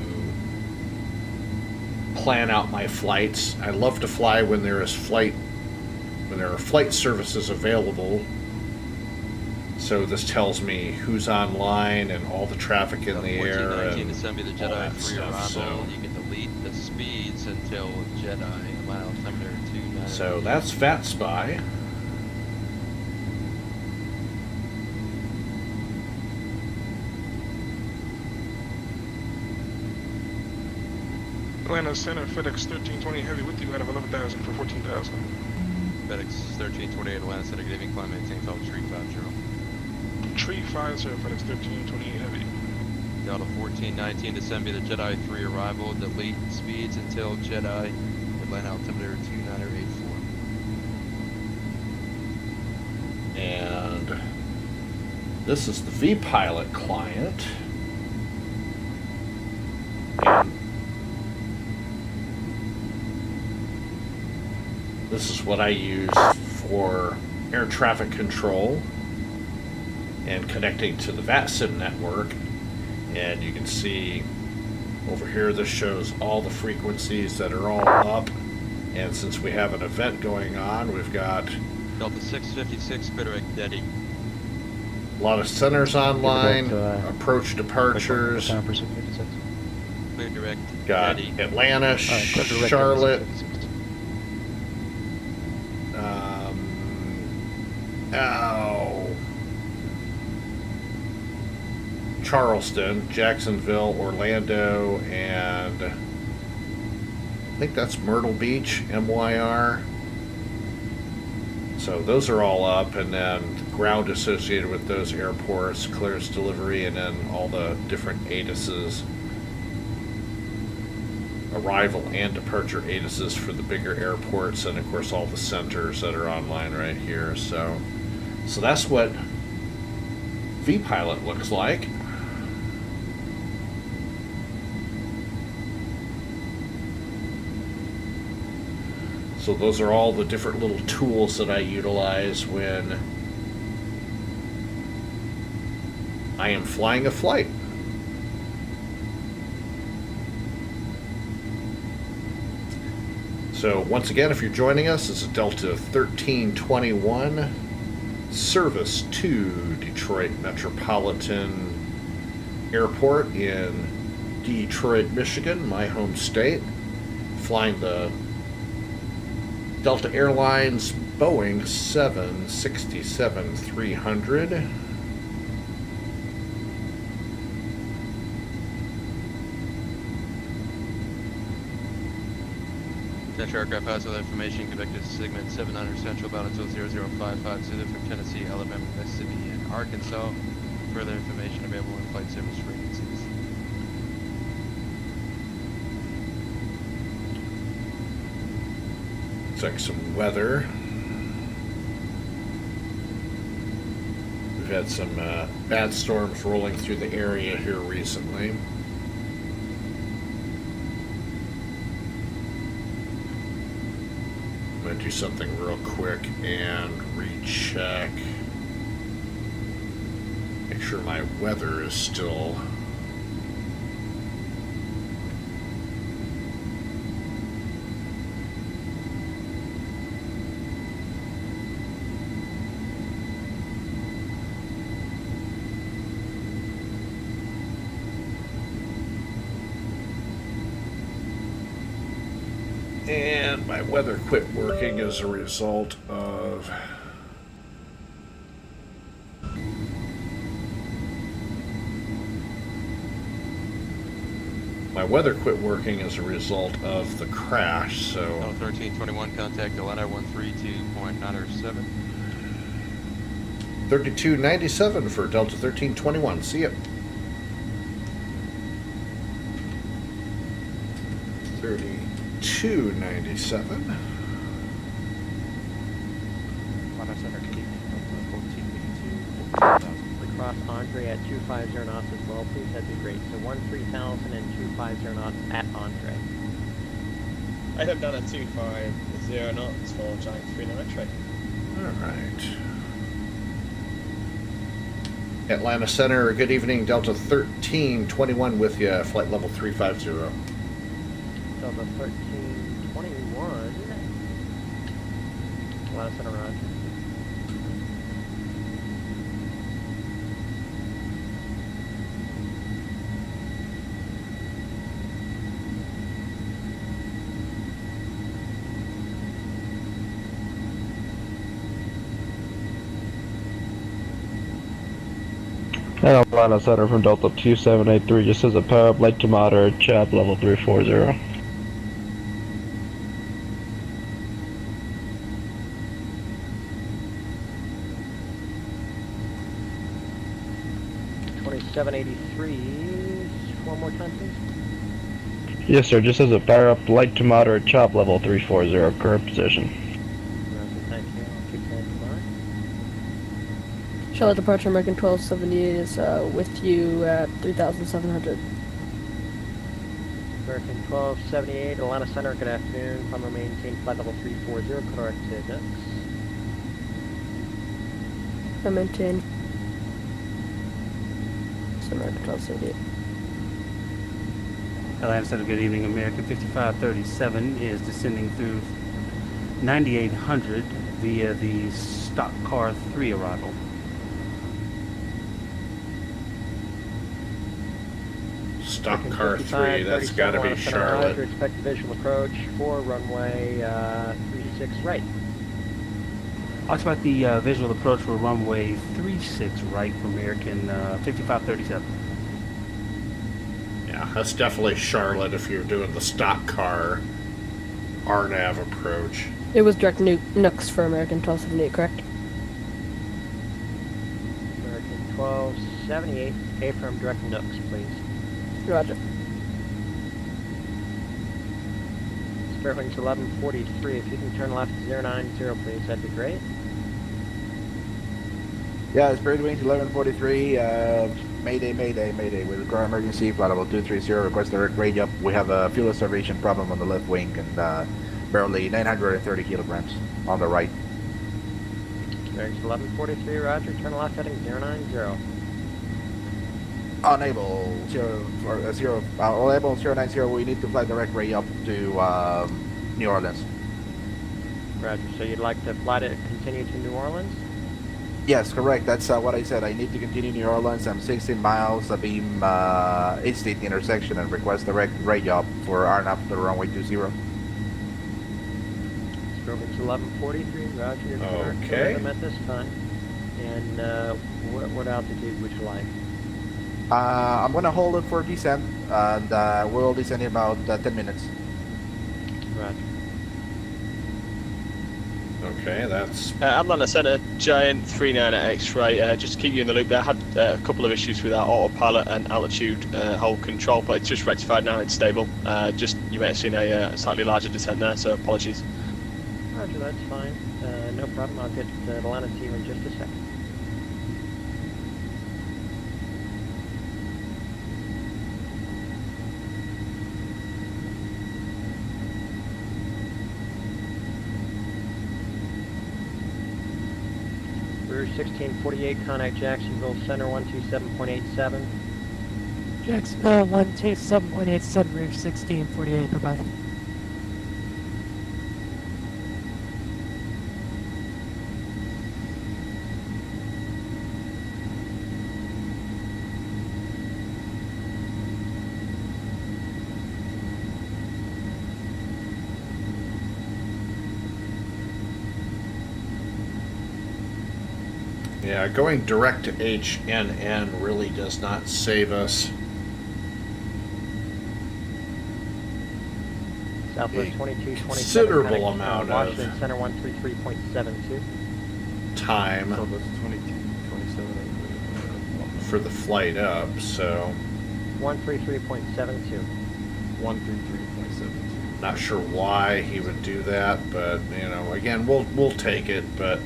plan out my flights. I love to fly when there are flight services available. So this tells me who's online and all the traffic in the air. 1419 to send me the all Jedi that free stuff, arrival. so- You can delete the speeds until Jedi allow altimeter 29. So that's VATSPY. Atlanta Center, FedEx 1320 Heavy with you out of 11,000 for 14,000. FedEx 1328 Atlanta Center, good evening, climb maintain level 350. Tree 50, FedEx 1328 Heavy. Delta 1419 to send me the Jedi 3 arrival. Delete speeds until Jedi Atlanta altimeter 2984. And this is the vPilot client. And this is what I use for air traffic control and connecting to the VATSIM network. And you can see over here, this shows all the frequencies that are all up. And since we have an event going on, we've got Delta 656, clear direct Deddy. a lot of centers online, Direct, approach departures. Time for 656. Clear direct Got Deddy. Atlanta, Clear direct Charlotte, 656. Charleston, Jacksonville, Orlando, and I think that's Myrtle Beach, MYR. So those are all up, and then ground associated with those airports, clears delivery, and then all the different ATISs, arrival and departure ATISs for the bigger airports, and of course all the centers that are online right here. So that's what vPilot looks like. So those are all the different little tools that I utilize when I am flying a flight. So once again, if you're joining us, it's a Delta 1321 service to Detroit Metropolitan Airport in Detroit, Michigan, my home state, flying the Delta Airlines Boeing 767-300. Central aircraft has other information connected to segment 700 Central bound until 0055 Zulu from Tennessee, Alabama, Mississippi, and Arkansas. Further information available in flight service frequencies. Check some weather. We've had some bad storms rolling through the area here recently. I'm going to do something real quick and recheck. Make sure my weather is still and my weather quit working as a result of the crash. So Delta 1321, contact Atlanta 132.907. 3297 for Delta 1321. See ya. 3297. Cross Andre at 250 knots as well, please. That'd be great. So 13,000 and 250 knots at Andre. I have done at 250 knots for Giant 39 All right. Atlanta Center, good evening. Delta 1321 with you, flight level 350. Delta 1321. Atlanta Center, roger. And Atlanta Center from Delta 2783 just says a power up light to moderate, chap level 340. One more time, please. Yes, sir. Just says a power up light to moderate, chop level 340, current position. Thank you. I'll keep that in mind. Charlotte departure American 1278 is with you at 3,700. American 1278, Atlanta Center, good afternoon. Climb and maintain flight level 340, correct next. I maintain. American 1278. Atlanta Center, good evening. American 5537 is descending through 9800 via the stock car 3 arrival. Stock car 3, that's got to be Charlotte. Expect visual approach for runway 36 right. I'll expect the visual approach for runway 36 right for American 5537. Yeah, that's definitely Charlotte if you're doing the stock car RNAV approach. It was direct nukes for American 1278, correct? American 1278, affirm direct nukes, please. Roger. Spirit wings 1143, if you can turn left 090, please, that'd be great. Yeah, Spirit Wings 1143, Mayday, Mayday, Mayday. With require emergency, flight level 230, request direct radio up. We have a fuel starvation problem on the left wing and barely 930 kilograms on the right. Spirit Wings 1143, roger, turn left heading 090. Unable, unable 090, we need to fly direct radio up to New Orleans. Roger, so you'd like to fly to continue to New Orleans? Yes, correct. That's what I said. I need to continue New Orleans. I'm 16 miles beam State intersection and request direct radio up for RNAV to the runway 20. Spirit Wings 1143, roger, you're correct for them at this time. And what altitude would you like? I'm going to hold it for descent, and we'll descend in about 10 minutes. Roger. Okay, that's... Atlanta Center, Giant 39 at X-ray, just to keep you in the loop there, I had a couple of issues with our autopilot and altitude hold control, but it's just rectified now, it's stable. Just, you may have seen a slightly larger descent there, so apologies. Roger, that's fine. No problem, I'll get Atlanta to you in just a second. Route 1648, contact Jacksonville Center 127.87. Jacksonville 127.87, Route 1648, bye-bye. Yeah, going direct to HNN really does not save us. Southwest 2227. Considerable amount of Washington Center 133.72. time So that's 2227 for the flight up, so 133.72. 133.72. not sure why he would do that, but you know, again, we'll take it, but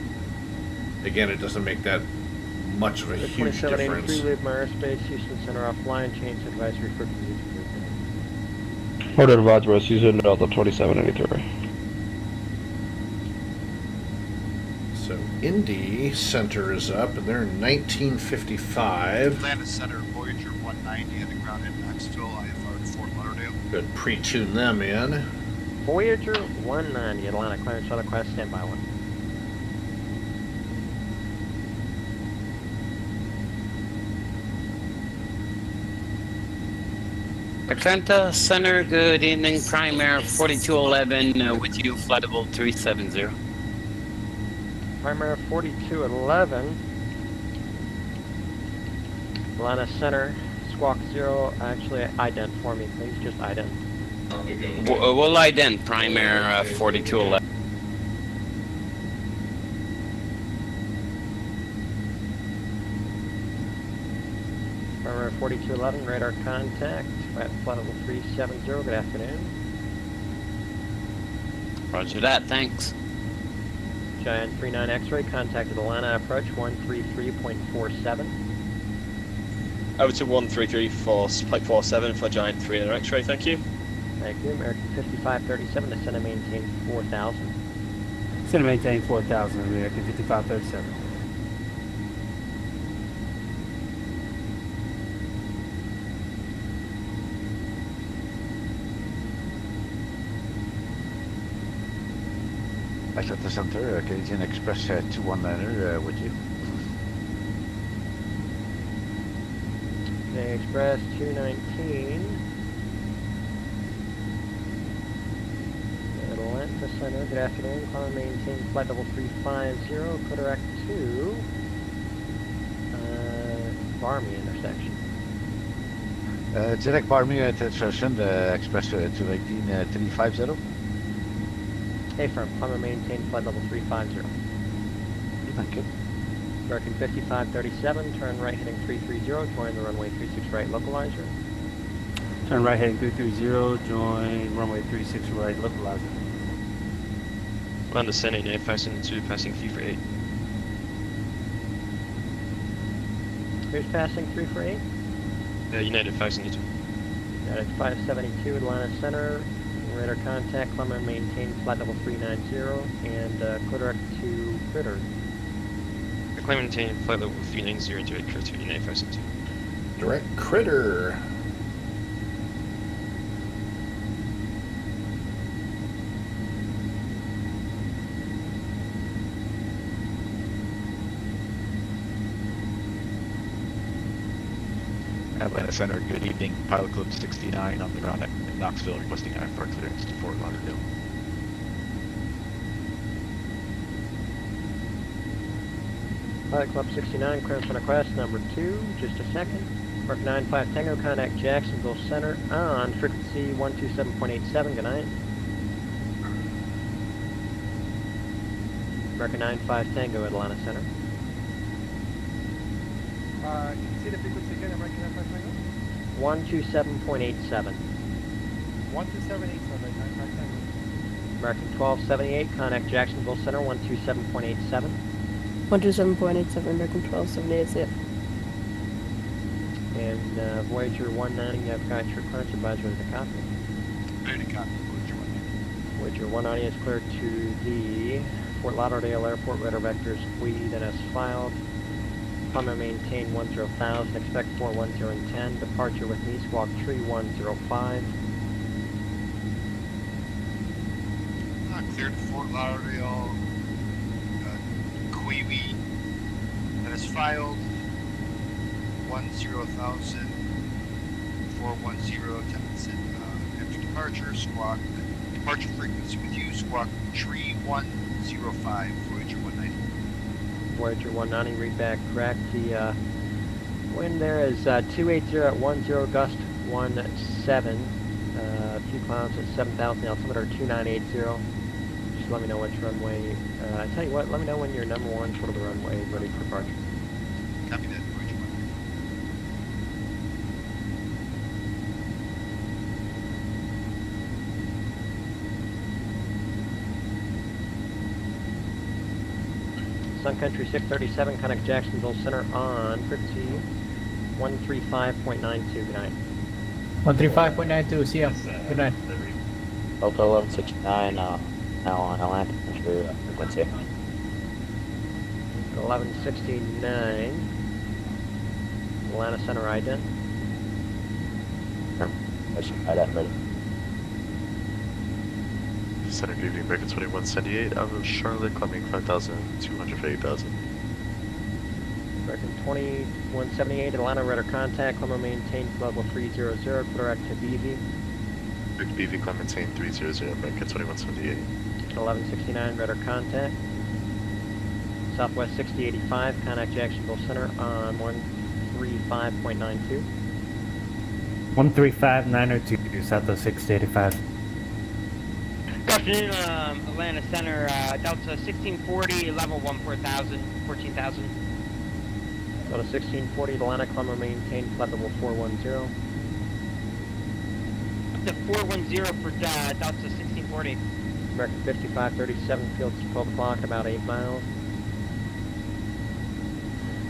again, it doesn't make that much of a huge difference. 2783, leave my airspace, Houston Center offline, change advisory for cruise. Order advised was using Delta 2783. So Indy Center is up, and they're 1955. Atlanta Center, Voyager 190 at the ground in Knoxville, IFR to Fort Lauderdale. Good, pre-tune them in. Voyager 190, Atlanta, clearance other class, standby one. Atlanta Center, good evening. Prime Air 4211 with you, flight level 370. Prime Air 4211. Atlanta Center, squawk 0. Actually, ident for me, please. Just ident. We'll ident Prime Air 4211. Prime Air 4211, radar contact. At flight level 370, good afternoon. Roger that, thanks. Giant 39 X-ray, contacted Atlanta, approach 133.47. Over to 133 for Flight 47 for Giant 39 X-ray, thank you. Thank you, American 5537, descend and maintain 4,000. Descend and maintain 4,000, American 5537. Atlanta Center, Canadian Express 219er with you. Canadian Express 219. Atlanta Center, good afternoon. Climb maintain flight level 350, Codirect 2. Barmy intersection. Direct Barmere at Station, Express 218-350. Affirm, climb and maintain flight level 350. Thank you. American 5537, turn right heading 330, join the runway 36 right localizer. Turn right heading 330, join runway 36 right localizer. Land descending 8002, passing 348. Who's passing 348? United 572. United 572, Atlanta Center. Radar contact, climb and maintain flight level 390, and clear direct to Critter. Climb and maintain flight level 390 into Critter to United 572. Direct Critter. Atlanta Center, good evening. Pilot Club 69 on the ground at Knoxville, requesting IFR clearance to Fort Lauderdale. Pilot Club 69, clearance on request number 2, just a second. Mark 95 Tango, contact Jacksonville Center on frequency 127.87, good night. American 95 Tango, Atlanta Center. Can you see the frequency again? American 95 Tango? 127.87. 12787, 95 Tango. American 1278, contact Jacksonville Center, 127.87. 127.87, American 1278, see it. And Voyager 190, you have got your clearance advisor to the copy. Ready to copy, Voyager 190. Voyager 190 is cleared to the Fort Lauderdale Airport radar vectors fleet and as filed. Climb and maintain 10,000, expect 410 and 10. Departure with me, squawk 3105. Cleared to Fort Lauderdale, Queewee, that is filed 10,000, 410, 10%. After departure, squawk, departure frequency with you, squawk 3105, Voyager 190. Voyager 190, read back correct. The wind there is 280 at 10, gust 17. Few clouds at 7,000, altimeter 2980. Just let me know which runway. I tell you what, let me know when you're number 1 short of the runway, ready for departure. Copy that, Voyager 190. Sun Country 637, contact Jacksonville Center on frequency 135.92. Good night. 135.92, see ya. Good night. Delta 1169, now on Atlanta Country frequency. 1169, Atlanta Center ident. Ident ready. Center, good evening, American 2178, out of Charlotte, climbing 5,200 for 8,000. American 2178, Atlanta radar contact, climb and maintain level 300, clear direct to BV. Direct BV, climb maintain 300, American 2178. 1169, radar contact. Southwest 6085, contact Jacksonville Center on 135.92. 135.902, Southwest 685. Good afternoon, Atlanta Center, Delta 1640, level 14,000, 14,000. Delta 1640, Atlanta, climb and maintain flight level 410. Up to 410 for Delta 1640. American 5537, field's 12 o'clock, about 8 miles.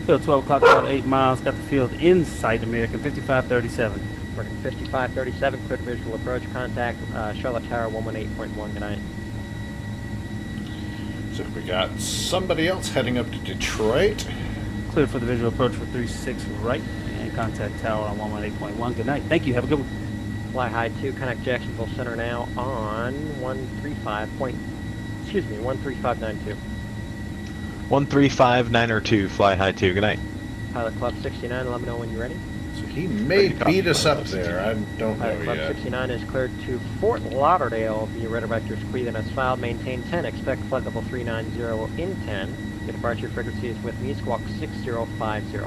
Field 12 o'clock, about 8 miles. Got the field in sight, American 5537. American 5537, cleared visual approach, contact Charlotte Tower 118.1, good night. So we got somebody else heading up to Detroit. Cleared for the visual approach for 36 right, and contact tower on 118.1. Good night. Thank you. Have a good one. Fly high 2, contact Jacksonville Center now on 135.92. 135.902, fly high 2, good night. Pilot Club 69, let me know when you're ready. So he may beat us up there, I don't know Pilot Club yet. 69 is cleared to Fort Lauderdale via radar vector squeeze and has filed, maintain 10, expect flight level 390 in 10. Your departure frequency is with me, squawk 6050.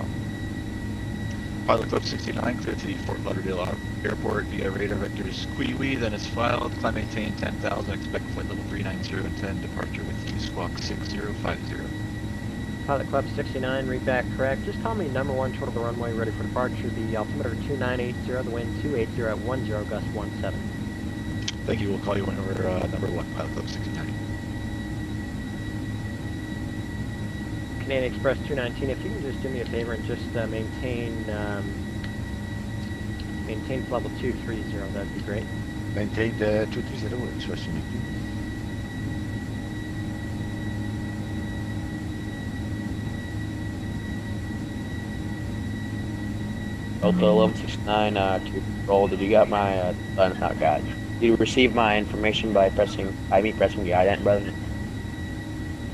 Pilot Club 69, clear to the Fort Lauderdale Airport via radar vectors QIWI, then is filed. Climb maintain 10,000, expect flight level 390 and 10, departure with you, squawk 6050. Pilot Club 69, read back correct. Just call me number 1 short of the runway, ready for departure. The altimeter 2980, the wind 280 at 10, gust 17. Thank you, we'll call you whenever number 1, Pilot Club 69. Canadian Express 219, if you can just do me a favor and just maintain level 230, that'd be great. Maintain 230, Express Unity. Delta 1169 to control. Did you get my not got? Did you receive my information by me pressing the ident button?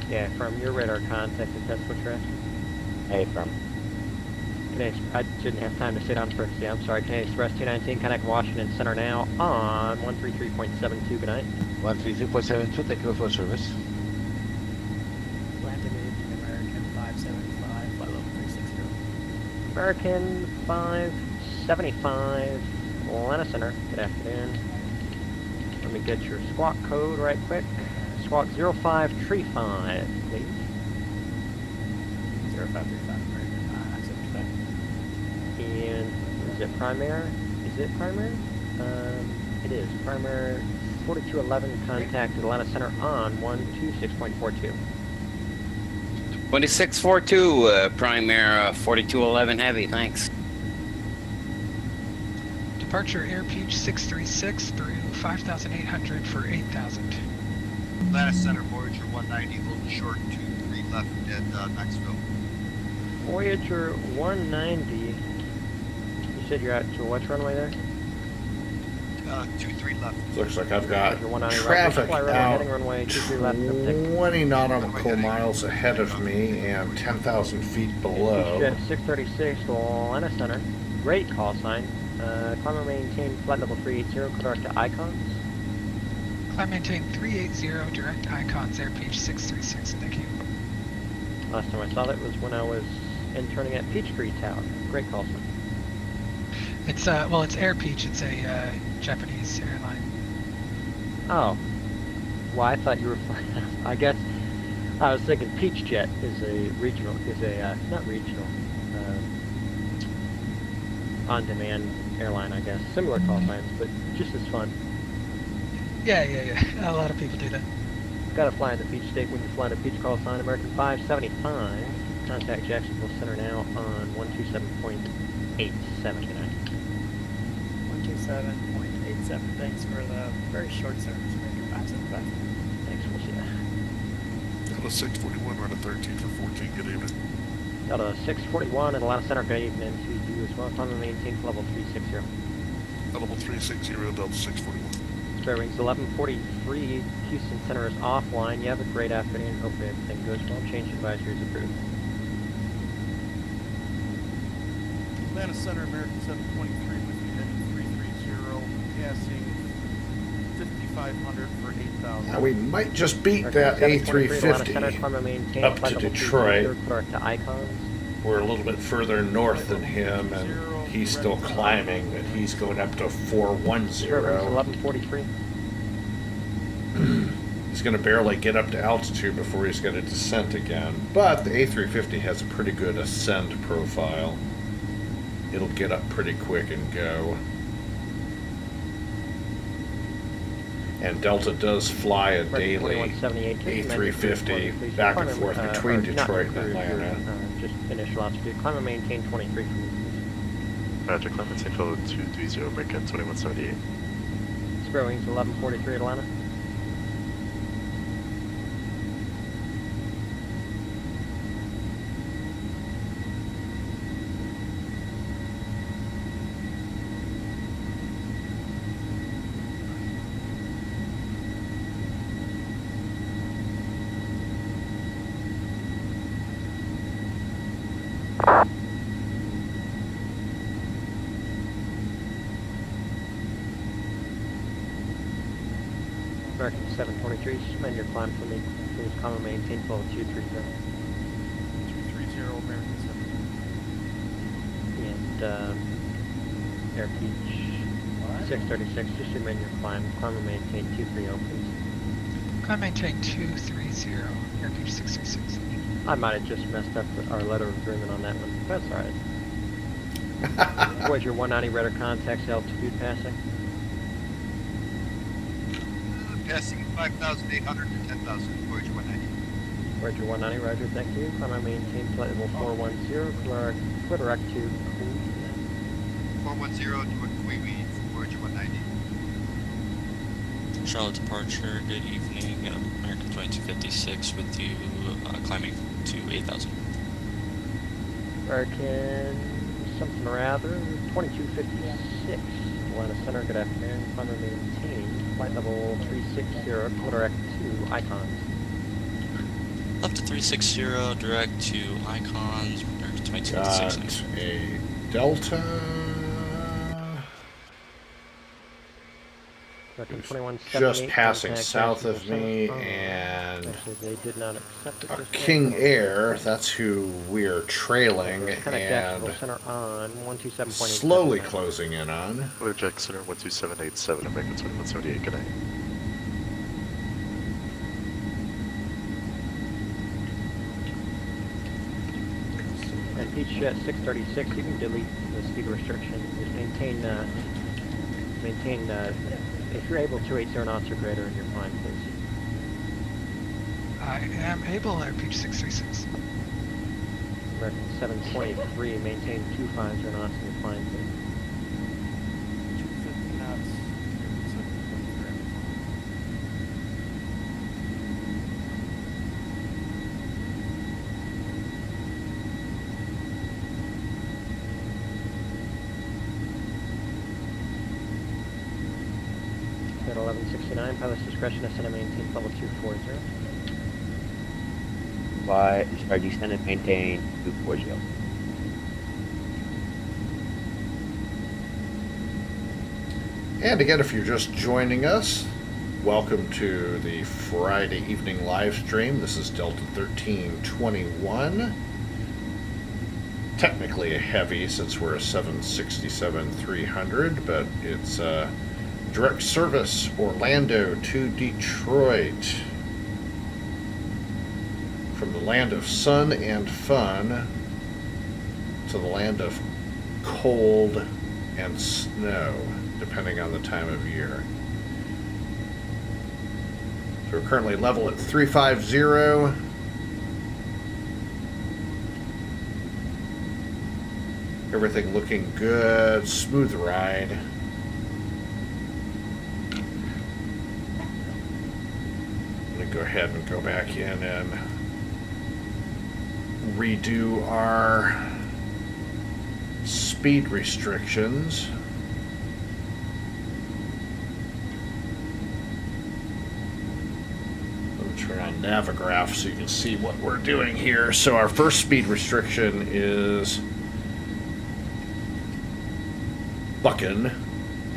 Yeah, from your radar contact, if that's what you're asking. Hey, from. I didn't have time to sit down first. Yeah, I'm sorry. Canadian Express 219, connect Washington Center now on 133.72. Good night. 133.72, thank you for service. Landing American 575, flight level 360. American 575, Atlanta Center. Good afternoon. Let me get your squawk code right quick. Squawk 0535, please. 0535, American 75. And is it Primary? Is it Primary? It is. Primary 4211, contact Atlanta Center on 126.42. 2642, Primary 4211 Heavy, thanks. Departure AirPeach 636 through 5,800 for 8,000. Atlanta Center, Voyager 190, a little short, 23 left at Knoxville. Voyager 190. You said you're out to what runway there? 23 left. Looks like I've got traffic out heading runway 23 left. 20 nautical miles ahead of me and 10,000 feet below. 636 Atlanta Center. Great call sign. Climb and maintain flight level 380, correct to icons. Climb maintain 380, direct icons, AirPeach 636, thank you. Last time I saw that was when I was interning at Peachtree Tower. Great call sign. It's well, it's AirPeach. It's a Japanese airline. Oh, well, I thought you were flying. I guess I was thinking Peach Jet is a regional, not regional, on-demand airline. I guess similar call signs, but just as fun. Yeah. A lot of people do that. Gotta fly in the Peach State when you fly in the Peach call sign. American 575. Contact Jacksonville Center now on 127.87. Good night. 127.87. Thanks for the very short service, American 575. Thanks, we'll see that. Delta 641, run a 13 for 14, good evening. Delta 641 at Atlanta Center, good evening to you as well. Climb and maintain level 360. Level 360, Delta 641. Square wings 1143, Houston Center is offline. You have a great afternoon. Hopefully everything goes well. Change advisory is approved. Atlanta Center, American 723 with you, heading 330, passing 5,500 for 8,000. Now we might just beat that A350 up to Detroit. To icons. We're a little bit further north than him, and he's still climbing, but he's going up to 410. 1143. He's going to barely get up to altitude before he's going to descent again. But the A350 has a pretty good ascend profile. It'll get up pretty quick and go. And Delta does fly a daily A350 back and forth between Detroit and Atlanta. Just initial altitude. Climb and maintain 23 from you. Roger, climb maintain level 230, American 2178. Square wings 1143 Atlanta. American 723, suspend your climb for me. Please climb and maintain level 230. 230, American 7. Yeah. Air Peach 636, just remain your climb. Climb and maintain 230, please. Climb maintain 230, Air Peach 636. I might have just messed up our letter of agreement on that one. That's alright. Voyager 190, radar contacts, altitude passing. Passing 5,800 to 10,000, Voyager 190. Voyager 190, roger, thank you. Climb and maintain flight level 410, clear direct to 410 to a Kiwi, Voyager 190. Charlotte departure, good evening. American 2256 with you, climbing to 8,000. American something or other, 2256. Atlanta Center, good afternoon. Climb and maintain flight level 360, clear direct to Icons. Left to 360, direct to Icons, American 2256. Got a Delta. Just passing south of me, and they did not accept it. a King Air, that's who we're trailing, and slowly closing in on. Blue Jack Center 12787, American 2178, good night. And Peach 636, you can delete the speed restriction. Just maintain, if you're able, 280 knots or greater in your climb, please. I am able, Air Peach 636. American 723, maintain 250 knots in your climb, please. 250 knots. At 1169, pilot's discretion, ascend and maintain level 240. Why? Sorry, descend and maintain 240. And again, if you're just joining us, welcome to the Friday evening live stream. This is Delta 1321. Technically a heavy since we're a 767-300, but it's direct service Orlando to Detroit. From the land of sun and fun to the land of cold and snow, depending on the time of year. So we're currently level at 350. Everything looking good, smooth ride. I'm going to go ahead and go back in and redo our speed restrictions. Let me turn on Navigraph so you can see what we're doing here. So our first speed restriction is bucking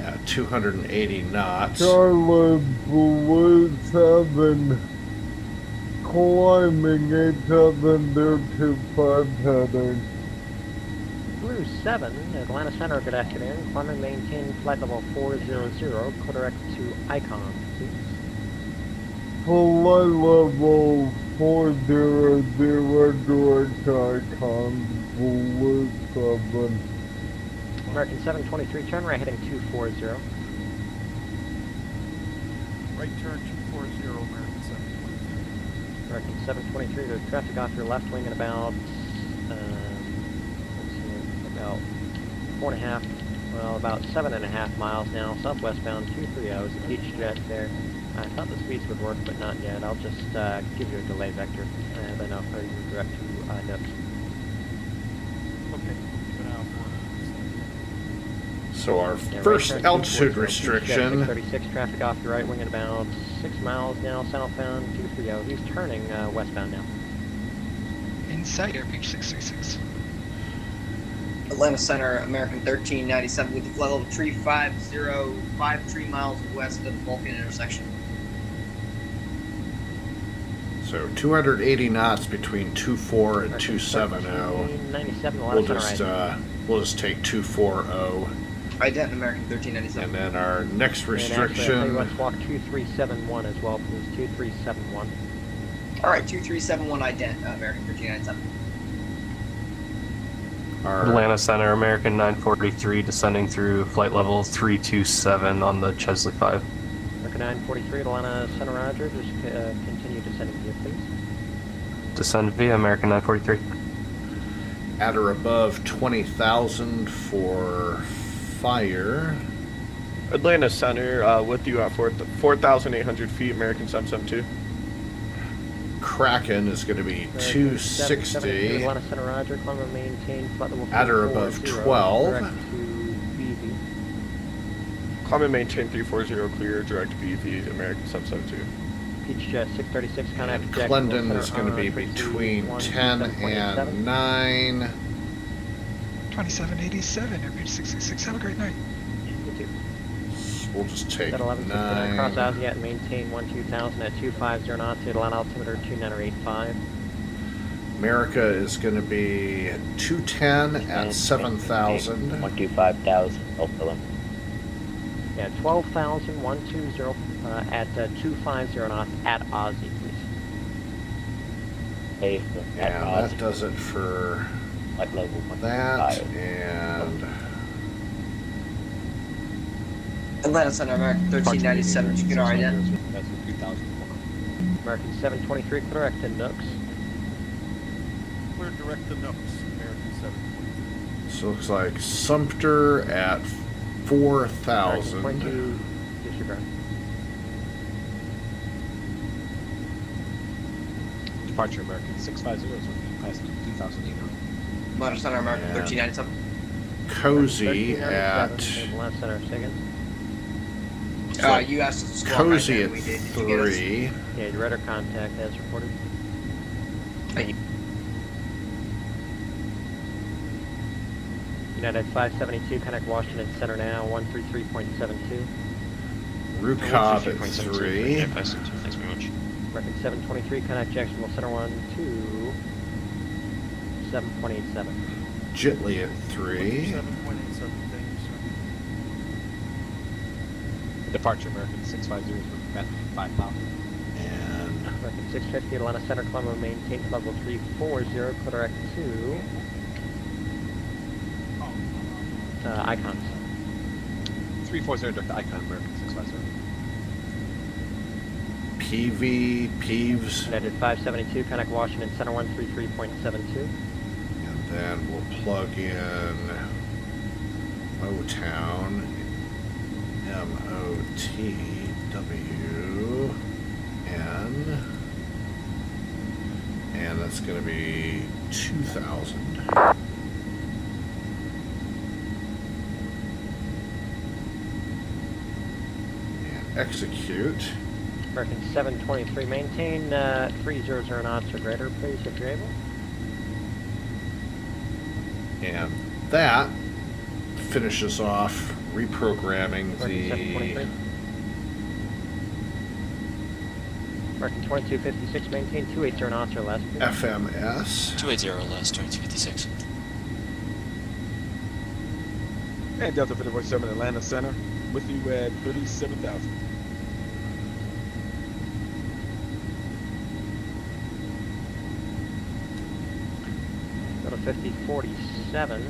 at 280 knots. Charlotte Blue 7 climbing 8,025 heading. Blue 7, Atlanta Center, good afternoon. Climb and maintain flight level 400, clear direct to Icon, please. Flight level 400 direct Icon, Blue 7. American 723, turn right heading 240. Right turn 240, American 723. American 723, there's traffic off your left wing at about, about 7.5 miles now, southwestbound 230 is a Peach jet there. I thought the speeds would work, but not yet. I'll just give you a delay vector, and then I'll hurry you direct to Nuts. Okay, keep an eye out for it. So our first altitude restriction. 636, traffic off your right wing at about 6 miles now, southbound 230. He's turning westbound now. Inside Air Peach 636. Atlanta Center, American 1397 with the flight level 350, 3 miles west of the Vulcan intersection. So 280 knots between 24 and 270. 97, We'll We'll just take 240. Ident American 1397. And then our next And actually, I'll tell you restriction. what, squawk 2371 as well, please. 2371. All right, 2371 ident American 1397. Atlanta Center, American 943, descending through flight level 327 on the Chesley 5. American 943, Atlanta Center, Roger. Just continue descending via, please. Descend via American 943. At or above 20,000 for fire. Atlanta Center, with you at 4,800 feet, American 772. Kraken is going to be 260. Atlanta Center, Roger. Climb and maintain flight level At or above 340, 12. direct to BV. Climb and maintain 340, clear, direct BV, American 772. Peach Jet 636, contact And Jacksonville Clendon Center is going to be on between 321, 10 and 9. 2787, airpage 666. Have a great night. You too. We'll just take 11, cross 9. Asiat and maintain 12,000 at 250 knots, Atlanta altimeter 2985. America is going to be 210 at 7,000. 125,000, Delta Limit. Yeah, 12,000, 120 at 250 knots at Aussie, please. Hey, at And Aussie. that does it for Flight level that. 125. And Atlanta Center American 1397. Did you get our ident? American 723, correct to Nooks. Clear direct to Nooks, American 723. so it looks like Sumter at 4,000. 22, disregard. Departure American 650 is looking past 2,800. Atlanta Center American And 1397. Cozy 1397, at Atlanta Center, second. You asked us to squawk Cozy ident, at we did. Did you get us? 3. Yeah, you read our contact as reported. Thank you. United 572, connect Washington Center now, 133.72. Rukab at 3. Yeah, thanks very much. American 723, connect Jacksonville Center 7.87. Jitley at 3. 7.87, thank you, sir. Departure American 650 is looking past 5,000. And American 650, Atlanta Center, climb and maintain level 340, correct to Icons. 340 direct to Icon American 650. PV, Peeves. United 572, connect Washington Center 133.72. And then we'll plug in Motown. MOTWN. And that's going to be 2,000. And execute. American 723, maintain 300 knots or greater, please, if you're able. And that finishes off reprogramming American the 723. American 2256, maintain 280 knots or less, please. FMS. 280 or less, 2256. And Delta 547 Atlanta Center, with you at 37,000. Go to 5047.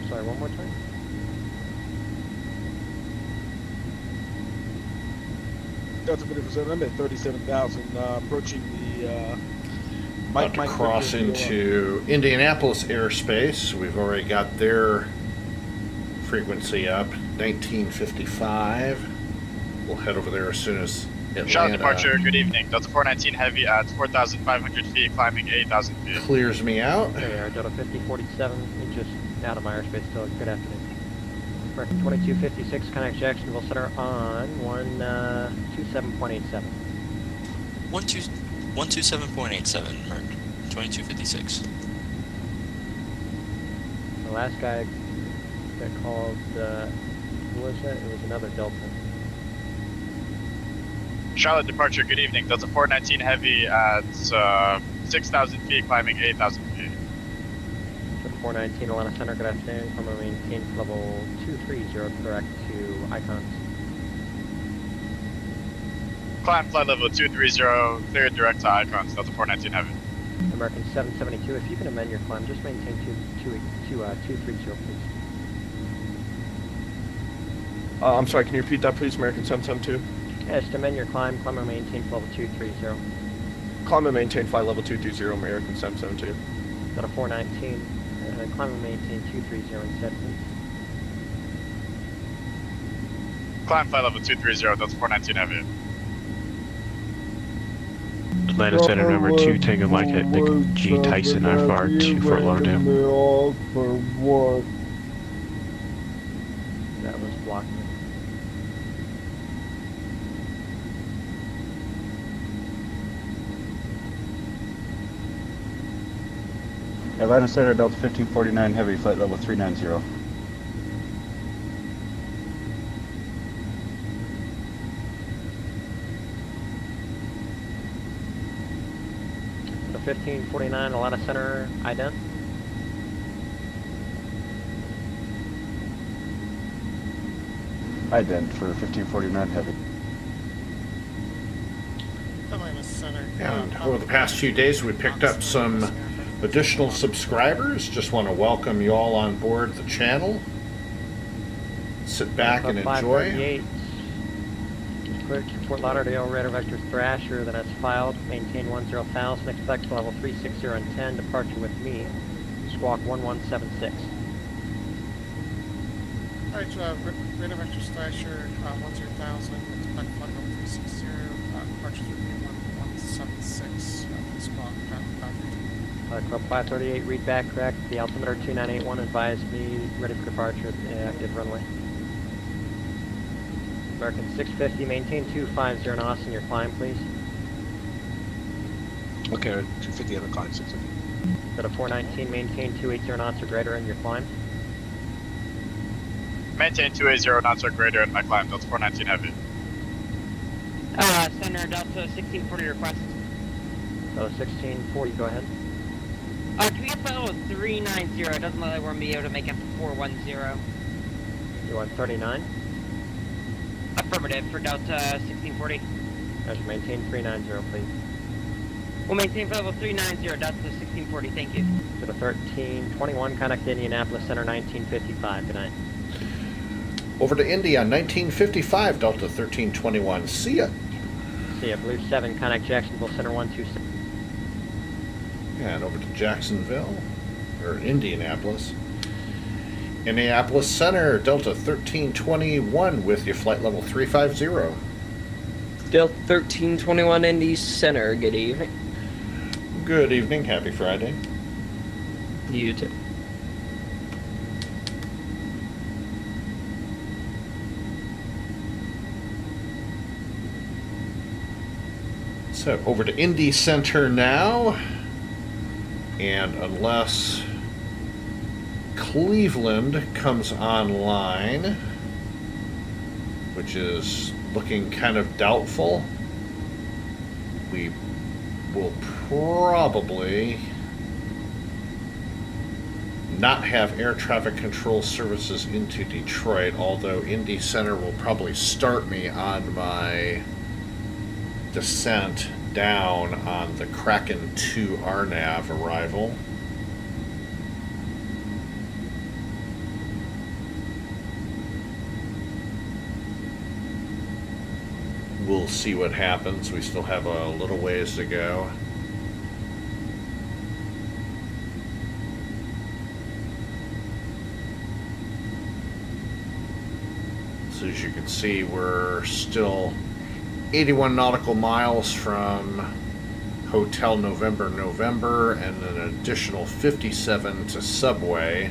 Sorry, one more time. Delta 547, I'm at 37,000, approaching the About to cross into Indianapolis airspace. We've already got their frequency up, 1955. We'll head over there as soon as Atlanta Charlotte departure, good evening. Delta 419 Heavy at 4,500 feet, climbing 8,000 feet. clears me out. There we are, Delta 5047, just out of my airspace still. Good afternoon. American 2256, connect Jacksonville Center on 127.87. 127.87, Merc. 2256. The last guy that called, who was that? It was another Delta. Charlotte departure, good evening. Delta 419 Heavy at 6,000 feet, climbing 8,000 feet. 419 Atlanta Center, good afternoon. Climb and maintain level 230, correct to icons. Climb flight level 230, cleared direct to icons, Delta 419 Heavy. American 772, if you can amend your climb, just maintain 230, please. I'm sorry, can you repeat that, please, American 772? Yeah, just amend your climb and maintain level 230. Climb and maintain flight level 230, American 772. Got a 419, climb and maintain 230 instead, please. Climb flight level 230, Delta 419 Heavy. Atlanta Center number 2, Tango Mike at Nick G. Tyson, IFR to Fort Lauderdale. For what? That was blocking. Atlanta Center, Delta 1549 Heavy, flight level 390. The 1549 Atlanta Center, ident. Ident for 1549 Heavy. Atlanta Center. And over the past few days, we picked up some additional subscribers. Just want to welcome you all on board the channel. Sit back and enjoy. Cleared to Fort Lauderdale, Radar Vector Thrasher, then it's filed. Maintain 10,000, expect level 360 and 10, departure with me. Squawk 1176. Alright, Radar Vector Thrasher, 10,000, expect flight level 360, departure with me 1176, squawk, Club 538, read back correct. The altimeter 2981 advised me ready for departure at the active runway. American 650, maintain 250 in Austin, your climb, please. Okay, 250 on the climb, 650. Got a 419, maintain 280 knots or greater in your climb. Maintain 280 knots or greater in my climb, Delta 419 Heavy. Center, Delta 1640 request. Delta 1640, go ahead. Can we get flight level 390? It doesn't look like we're going to be able to make it for 410. You want 39? Affirmative for Delta 1640. Roger, maintain 390, please. We'll maintain flight level 390, Delta 1640, thank you. To the 1321, contact Indianapolis Center 1955, good night. Over to India, 1955, Delta 1321. See ya. See ya, Blue 7, contact Jacksonville Center 126. And over to Jacksonville, or Indianapolis. Indianapolis Center, Delta 1321 with you, flight level 350. Delta 1321 Indy Center, good evening. Good evening, happy Friday. You too. So over to Indy Center now. And unless Cleveland comes online, which is looking kind of doubtful, we will probably not have air traffic control services into Detroit, although Indy Center will probably start me on my descent down on the Kraken 2 RNAV arrival. We'll see what happens. We still have a little ways to go. So as you can see, we're still 81 nautical miles from Hotel November, and an additional 57 to Subway,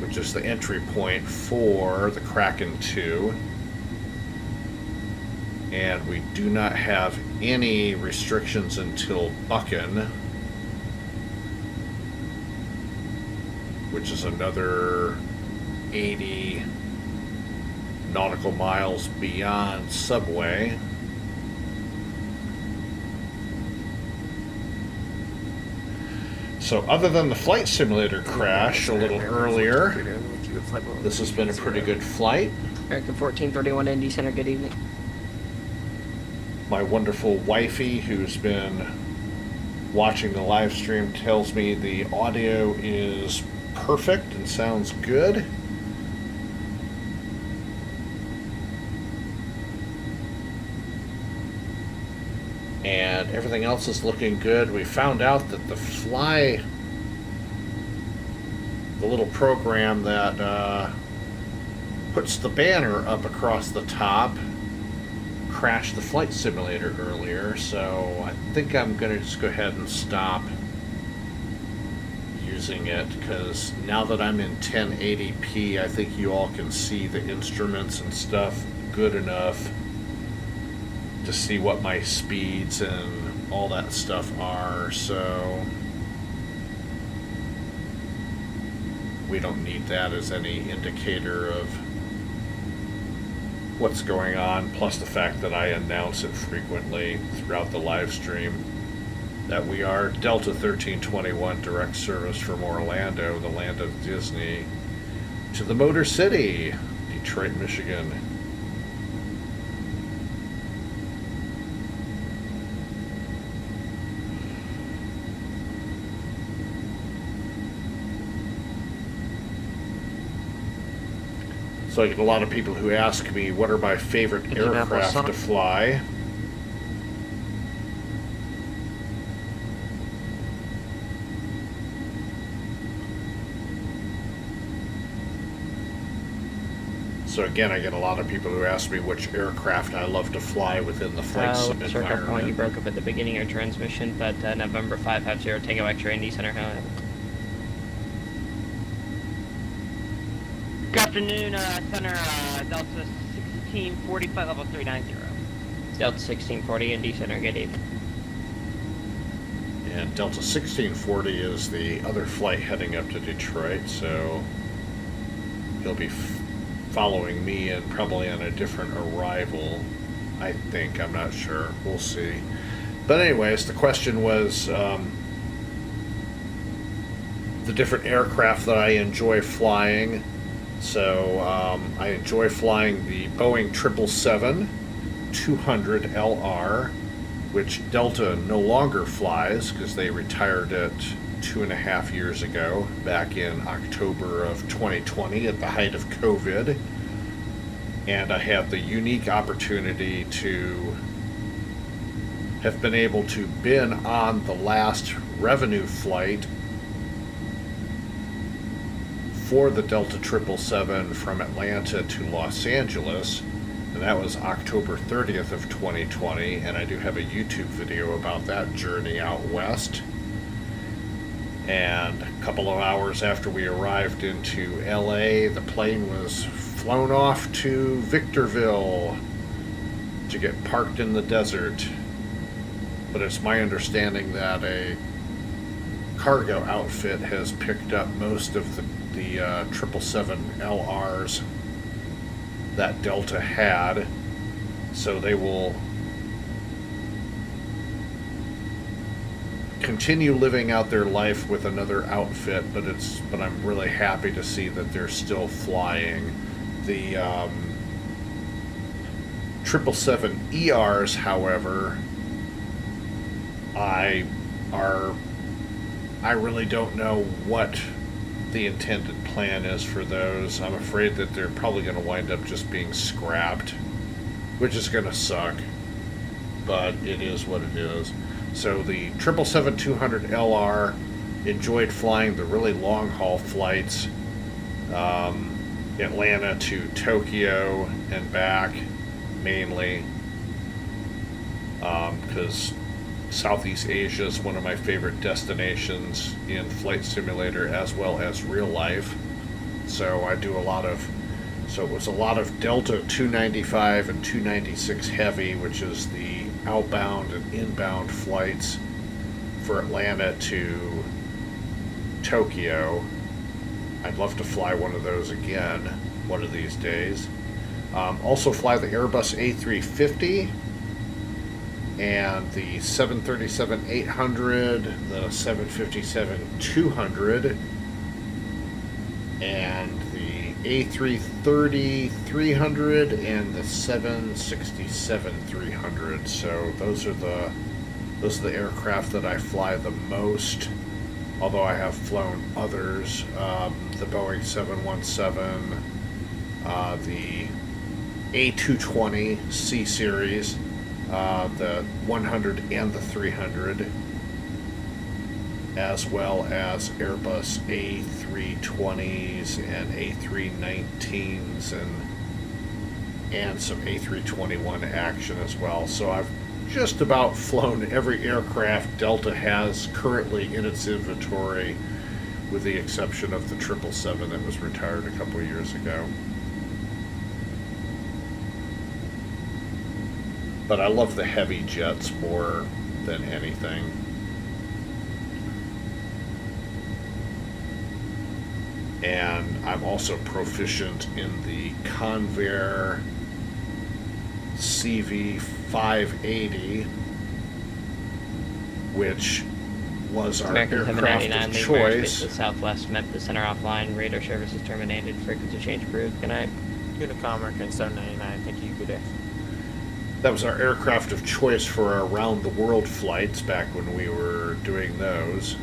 which is the entry point for the Kraken 2. And we do not have any restrictions until Buchan, which is another 80 nautical miles beyond Subway. So other than the flight simulator crash a little earlier, this has been a pretty good flight. American 1431 Indy Center, good evening. My wonderful wifey, who's been watching the live stream, tells me the audio is perfect and sounds good. And everything else is looking good. We found out that the little program that puts the banner up across the top crashed the flight simulator earlier, so I think I'm going to just go ahead and stop using it, because now that I'm in 1080p, I think you all can see the instruments and stuff good enough to see what my speeds and all that stuff are, so we don't need that as any indicator of what's going on, plus the fact that I announce it frequently throughout the live stream that we are Delta 1321 direct service from Orlando, the land of Disney, to the Motor City, Detroit, Michigan. So I get a lot of people who ask me, what are my favorite aircraft to fly? So again, I get a lot of people who ask me which aircraft I love to fly within the flight sim Circle point, you environment. broke up at the beginning of your transmission, but November 550 Tango X-ray Indy Center, how Good afternoon, Center, Delta 1640, flight level 390. Delta 1640 Indy Center, good evening. And Delta 1640 is the other flight heading up to Detroit, so he'll be following me and probably on a different arrival, I think. I'm not sure. We'll see. But anyways, the question was the different aircraft that I enjoy flying. So I enjoy flying the Boeing 777-200 LR, which Delta no longer flies because they retired it 2.5 years ago, back in October of 2020 at the height of COVID. And I had the unique opportunity to have been able to been on the last revenue flight for the Delta 777 from Atlanta to Los Angeles, and that was October 30th of 2020, and I do have a YouTube video about that journey out west. And a couple of hours after we arrived into LA, the plane was flown off to Victorville to get parked in the desert. But it's my understanding that a cargo outfit has picked up most of the 777 LRs that Delta had, so they will continue living out their life with another outfit, but I'm really happy to see that they're still flying. The 777 ERs, however, I really don't know what the intended plan is for those. I'm afraid that they're probably going to wind up just being scrapped, which is going to suck, but it is what it is. So the 777-200 LR, enjoyed flying the really long haul flights, Atlanta to Tokyo and back, mainly, because Southeast Asia is one of my favorite destinations in Flight Simulator as well as real life. So I do so it was a lot of Delta 295 and 296 Heavy, which is the outbound and inbound flights for Atlanta to Tokyo. I'd love to fly one of those again one of these days. Also fly the Airbus A350 and the 737-800, the 757-200, and the A330-300, and the 767-300. So those are the aircraft that I fly the most. Although I have flown others, the Boeing 717, the A220 C series, the 100 and the 300, as well as Airbus A320s and A319s and some A321 action as well. So I've just about flown every aircraft Delta has currently in its inventory, with the exception of the 777 that was retired a couple of years ago. But I love the heavy jets more than anything. And I'm also proficient in the Convair CV580, which was our American aircraft 799 of leaving choice. airspace to Southwest Memphis Center offline. Radar services terminated. Frequency change approved. Good night. Unicom American 799. Thank you. Good day. That was our aircraft of choice for our around-the-world flights back when we were doing those.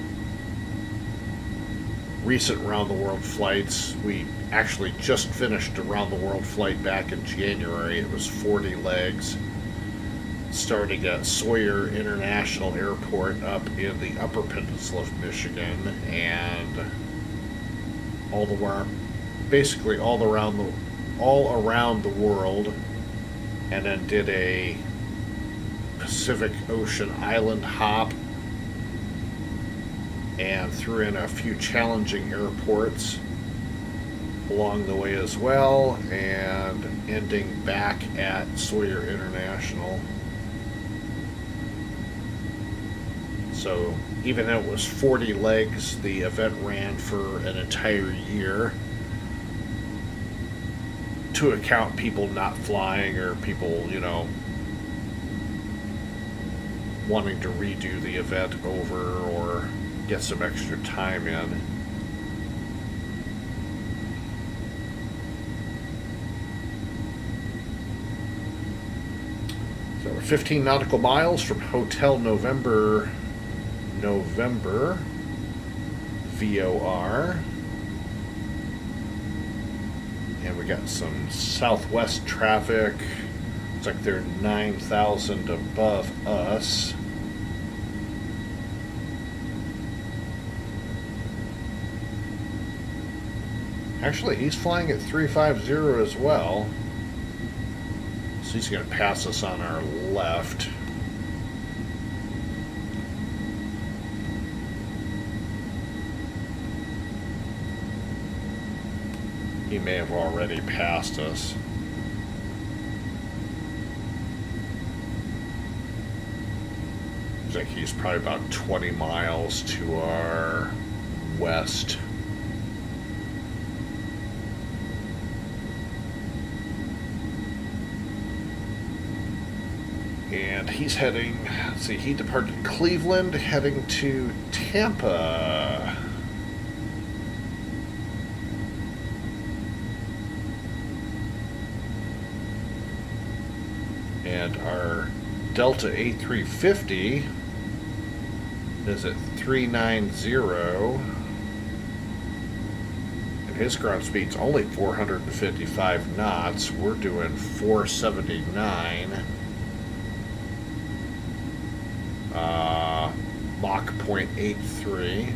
Recent round-the-world flights, we actually just finished a round-the-world flight back in January. It was 40 legs, starting at Sawyer International Airport up in the Upper Peninsula of Michigan, and basically all around the world, and then did a Pacific Ocean island hop, and threw in a few challenging airports along the way as well, and ending back at Sawyer International. So even though it was 40 legs, the event ran for an entire year to account people not flying, or people, wanting to redo the event over or get some extra time in. So we're 15 nautical miles from Hotel November, VOR. And we got some southwest traffic. Looks like they're 9,000 above us. Actually, he's flying at 350 as well. So he's going to pass us on our left. He may have already passed us. Looks like he's probably about 20 miles to our west. And he's heading, let's see, he departed Cleveland, heading to Tampa. And our Delta A350 is at 390. And his ground speed's only 455 knots. We're doing 479. Mach 0.83.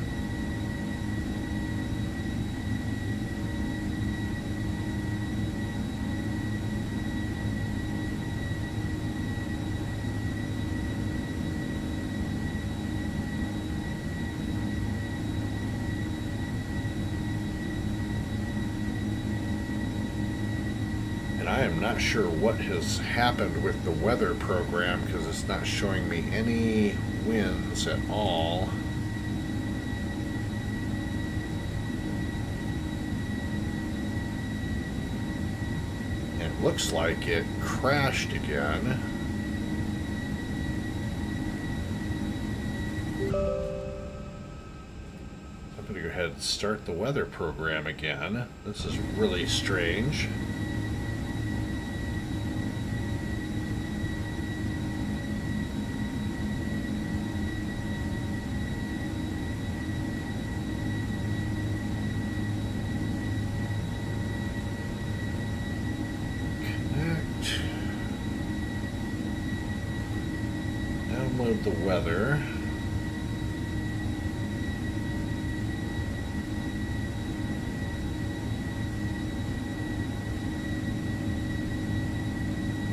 And I am not sure what has happened with the weather program, because it's not showing me any winds at all. And it looks like it crashed again. I'm going to go ahead and start the weather program again. This is really strange. Download the weather.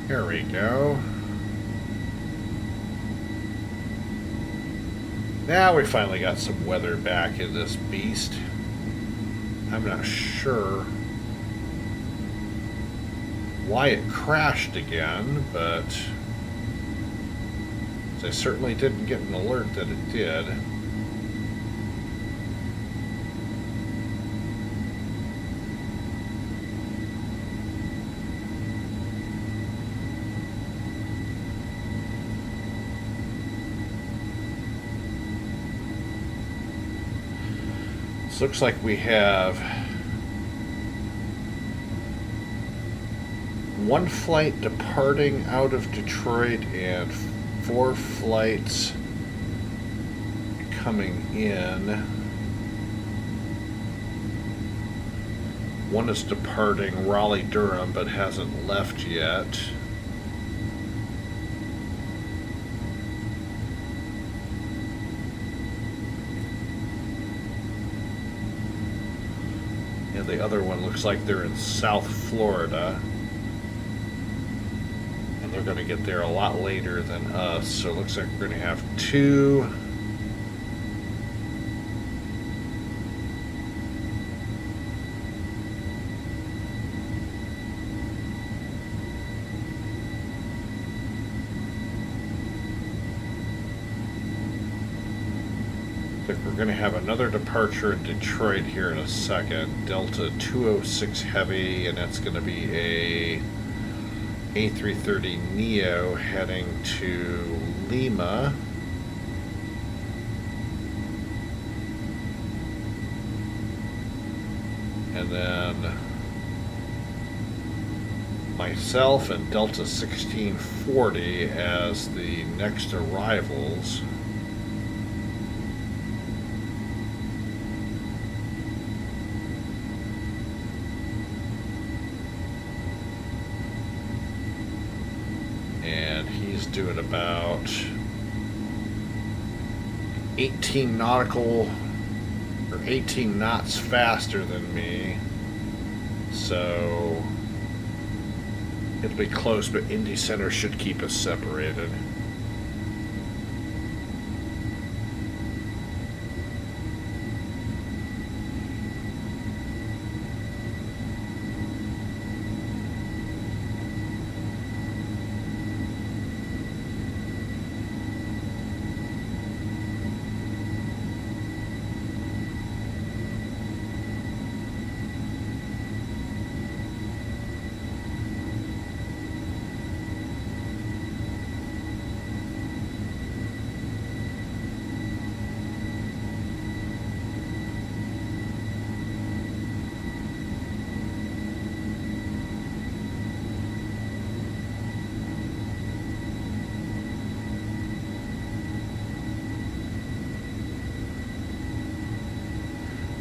Here we go. Now we finally got some weather back in this beast. I'm not sure why it crashed again, but I certainly didn't get an alert that it did. Looks like we have one flight departing out of Detroit and 4 flights coming in. One is departing Raleigh-Durham but hasn't left yet. The other one looks like they're in South Florida, and they're going to get there a lot later than us, so it looks like we're going to have 2 we're going to have another departure in Detroit here in a second. Delta 206 Heavy, and that's going to be a A330neo heading to Lima. And then myself and Delta 1640 as the next arrivals. Doing about 18 nautical or 18 knots faster than me, so it'll be close, but Indy Center should keep us separated.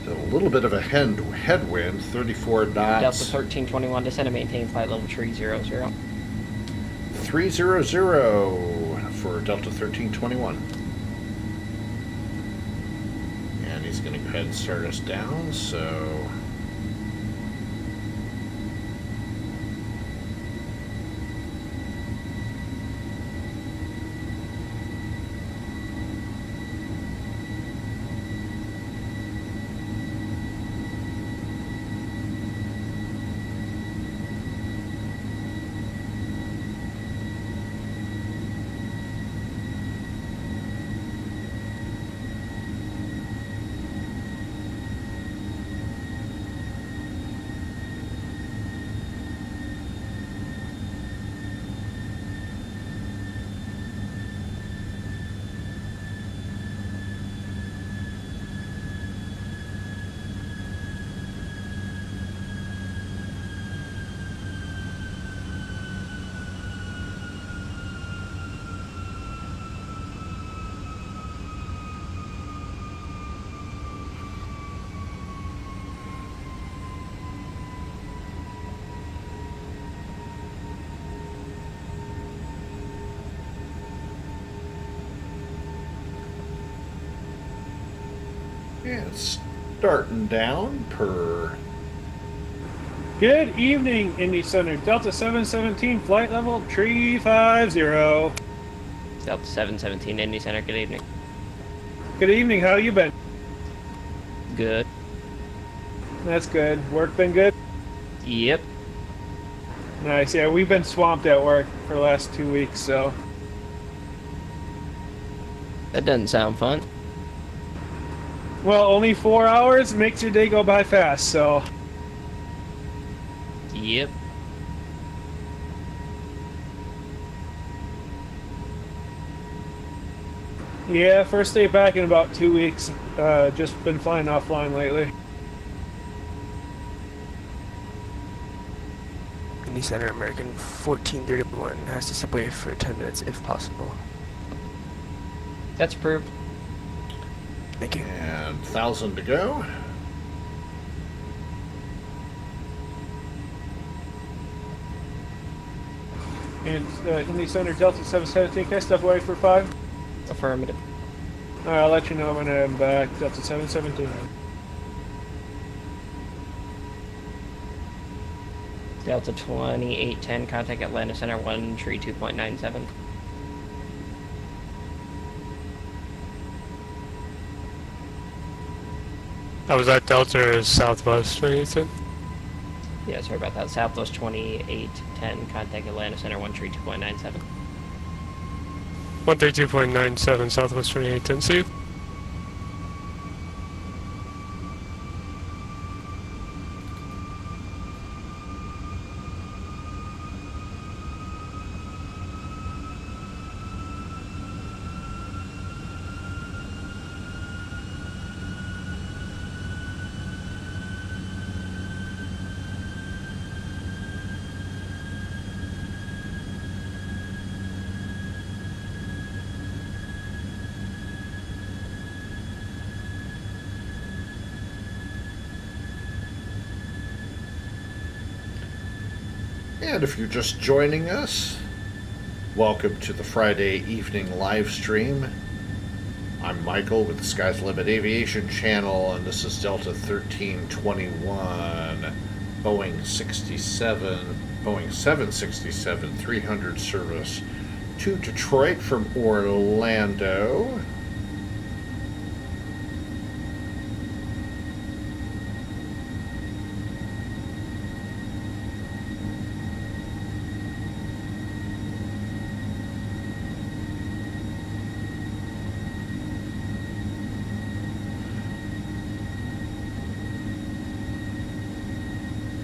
A little bit of a headwind, 34 knots. Delta 1321, descend and maintain flight level 300. 300 for Delta 1321. And he's going to go ahead and start us down, so... And starting down per... Good evening, Indy Center. Delta 717, flight level 350. Delta 717, Indy Center, good evening. Good evening, how you been? Good. That's good. Work been good? Yep. Nice, yeah, we've been swamped at work for the last 2 weeks, so... That doesn't sound fun. Well, only 4 hours makes your day go by fast, so... Yep. Yeah, first day back in about 2 weeks. Just been flying offline lately. Indy Center, American 1431 has to subway for 10 minutes if possible. That's approved. Thank you. And 1,000 to go. And Indy Center, Delta 717, can I step away for 5? Affirmative. Alright, I'll let you know when I'm back. Delta 717. Delta 2810, contact Atlanta Center 132.97. Was that Delta or Southwest, what you said? Yeah, sorry about that. Southwest 2810, contact Atlanta Center 132.97. 132.97, Southwest 2810, see you. And if you're just joining us, welcome to the Friday evening live stream. I'm Michael with the SkzDaLimit Aviation Channel, and this is Delta 1321, Boeing 767 300 service to Detroit from Orlando.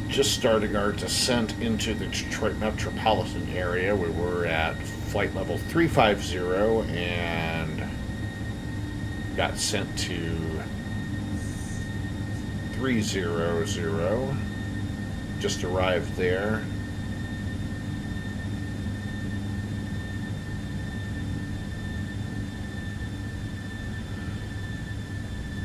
Just starting our descent into the Detroit metropolitan area. We were at flight level 350 and got sent to 300. Just arrived there.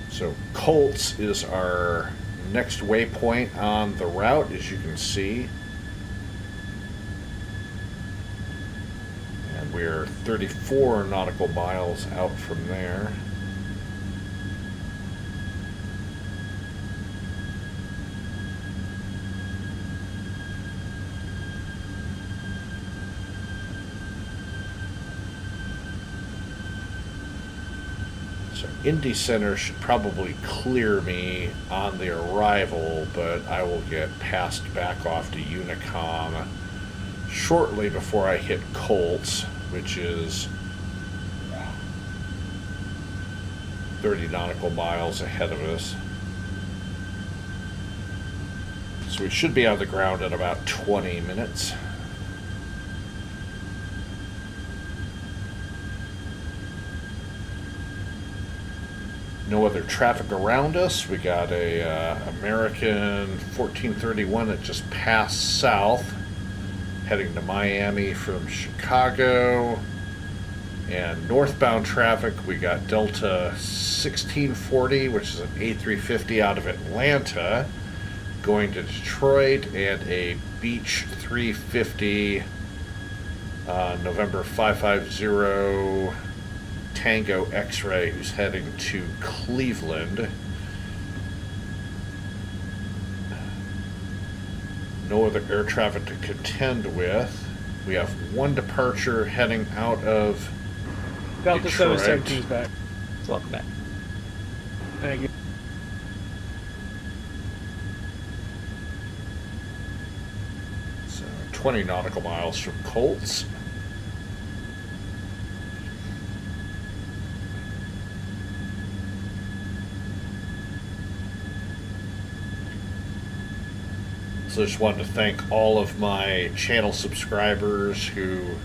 So Colts is our next waypoint on the route, as you can see. And we're 34 nautical miles out from there. So Indy Center should probably clear me on the arrival, but I will get passed back off to Unicom shortly before I hit Colts, which is 30 nautical miles ahead of us. So we should be on the ground in about 20 minutes. No other traffic around us. We got a American 1431 that just passed south, heading to Miami from Chicago. And northbound traffic, we got Delta 1640, which is an A350 out of Atlanta, going to Detroit, and a Beach 350 November 550 Tango X-Ray, who's heading to Cleveland. No other air traffic to contend with. We have one departure heading out of Delta Detroit. 717 is back. Welcome back. Thank you. So 20 nautical miles from Colts. So I just wanted to thank all of my channel subscribers who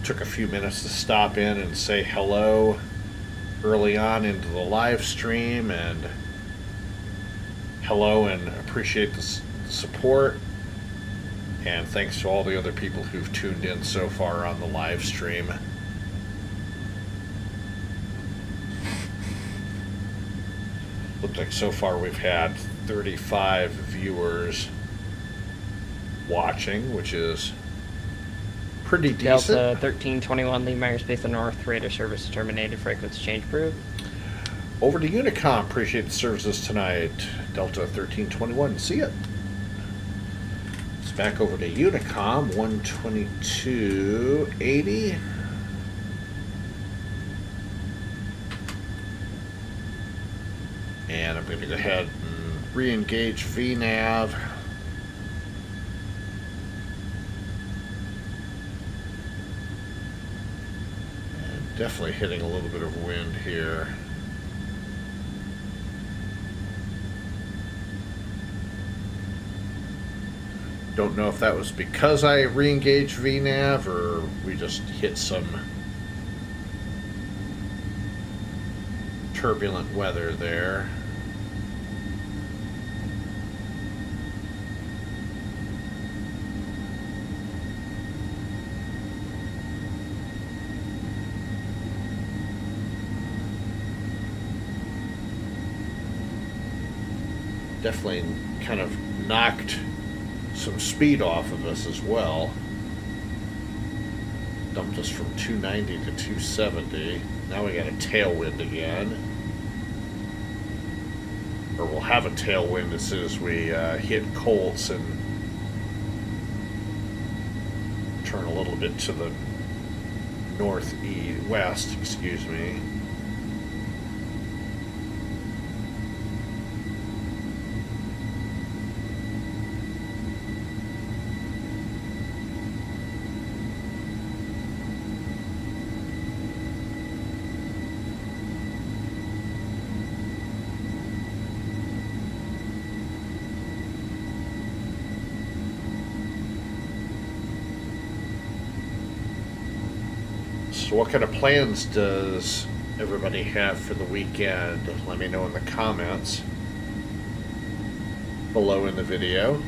took a few minutes to stop in and say hello early on into the live stream, and hello and appreciate the support, and thanks to all the other people who've tuned in so far on the live stream. Looks like so far we've had 35 viewers watching, which is pretty decent. Delta 1321, Lee Myers Base the North, radar service terminated, frequency change approved. Over to Unicom, appreciate the services tonight. Delta 1321, see ya. It's back over to Unicom, 122.80. And I'm going to go ahead and re-engage VNav. And definitely hitting a little bit of wind here. Don't know if that was because I re-engaged VNav or we just hit some turbulent weather there. Definitely kind of knocked some speed off of us as well. Dumped us from 290 to 270. Now we got a tailwind again. Or we'll have a tailwind as soon as we hit Colts and turn a little bit to the northwest, excuse me. So what kind of plans does everybody have for the weekend? Let me know in the comments below in the video.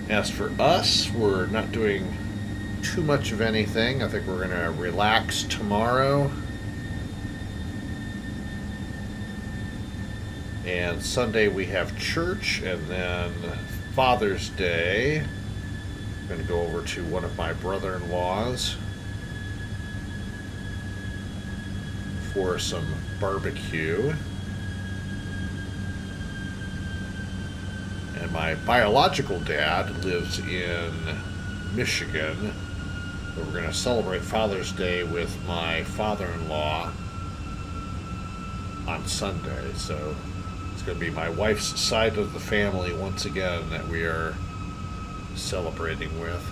As for us, we're not doing too much of anything. I think we're going to relax tomorrow. And Sunday we have church, and then Father's Day. I'm going to go over to one of my brother-in-laws for some barbecue. And my biological dad lives in Michigan. So we're going to celebrate Father's Day with my father-in-law on Sunday. So it's going to be my wife's side of the family once again that we are celebrating with.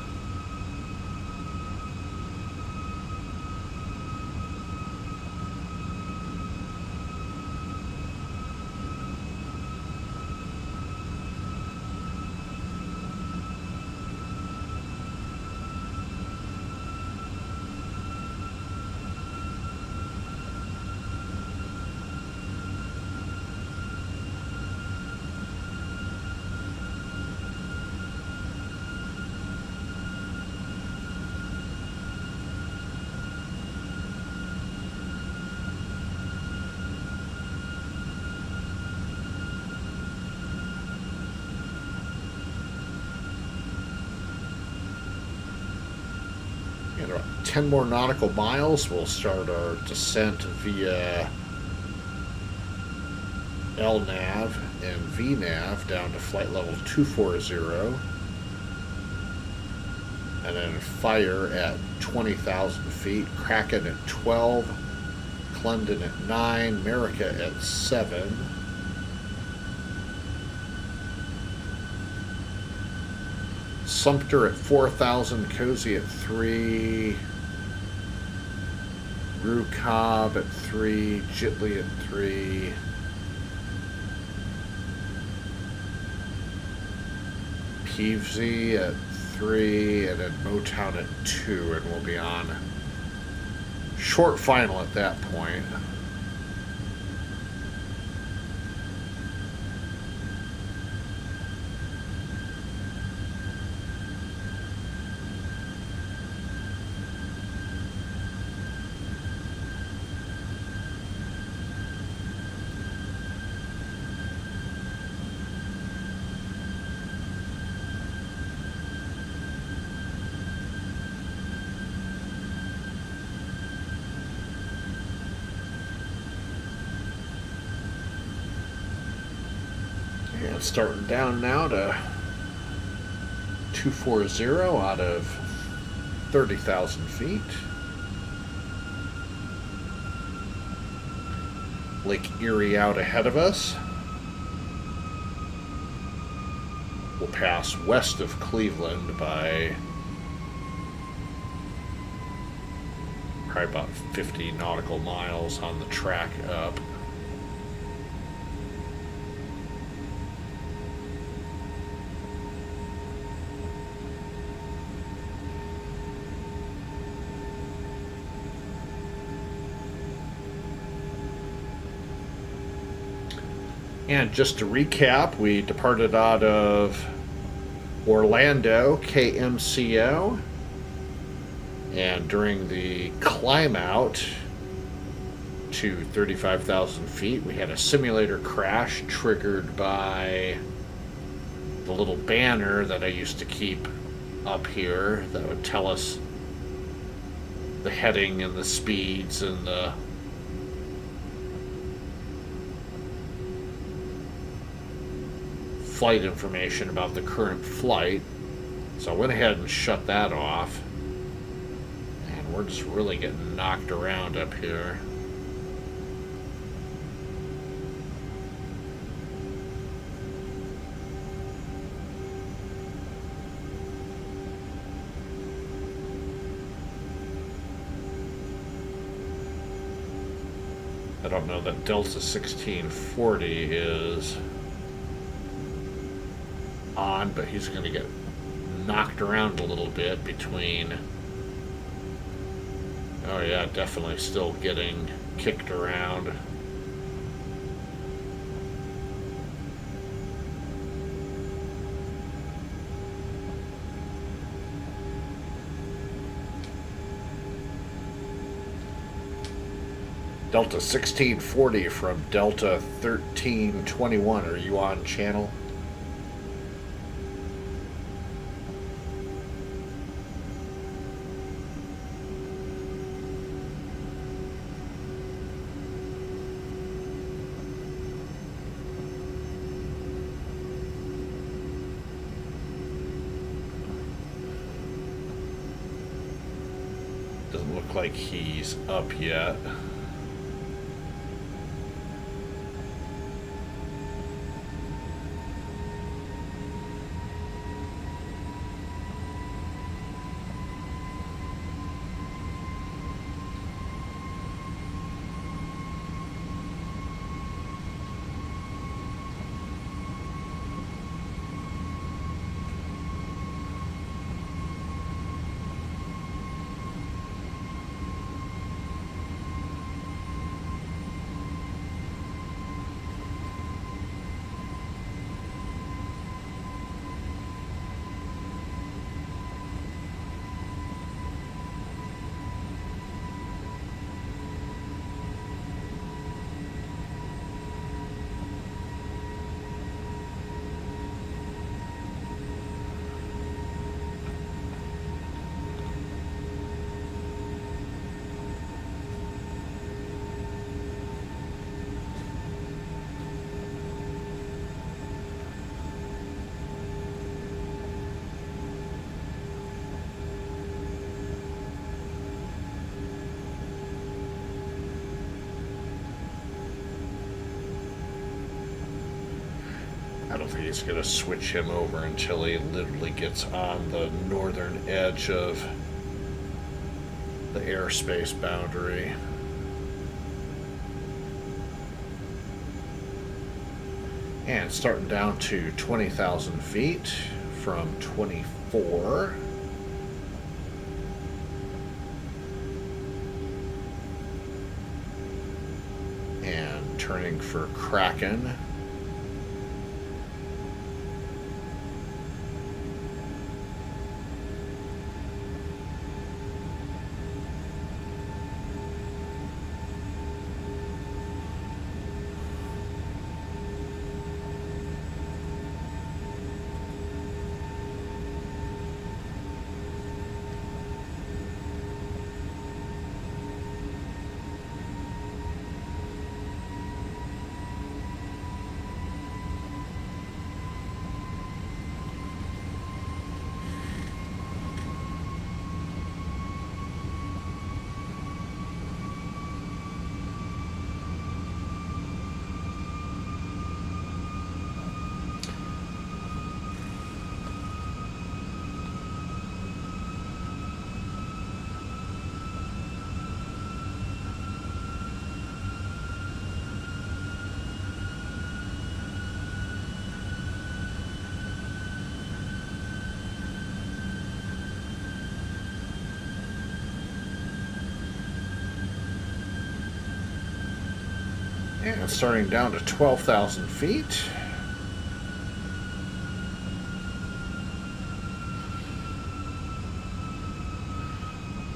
In about 10 more nautical miles, we'll start our descent via LNAV. and VNAV down to flight level 240. And then fire at 20,000 feet, Kraken at 12, Clendon at 9, America at 7. Sumter at 4,000, Cozy at 3, Rue Cobb at 3, Jitley at 3, Peavesy at 3, and then Motown at 2, and we'll be on short final at that point. And starting down now to 240 out of 30,000 feet. Lake Erie out ahead of us. We'll pass west of Cleveland by probably about 50 nautical miles on the track up. And just to recap, we departed out of Orlando, KMCO, and during the climb out to 35,000 feet, we had a simulator crash triggered by the little banner that I used to keep up here that would tell us the heading and the speeds and the flight information about the current flight. So I went ahead and shut that off, and we're just really getting knocked around up here. I don't know that Delta 1640 is on, but he's going to get knocked around a little bit between. Oh yeah, definitely still getting kicked around. Delta 1640 from Delta 1321. Are you on channel? Doesn't look like he's up yet. don't think he's going to switch him over until he literally gets on the northern edge of the airspace boundary. And starting down to 20,000 feet from 24. And turning for Kraken. And starting down to 12,000 feet.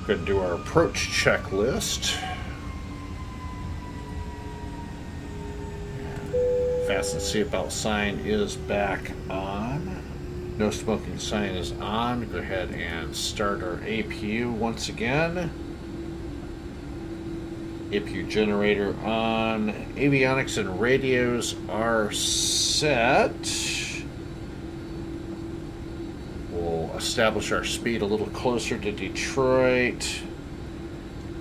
Going to do our approach checklist. Fasten seatbelt sign is back on. No smoking sign is on. Go ahead and start our APU once again. APU generator on. Avionics and radios are set. We'll establish our speed a little closer to Detroit.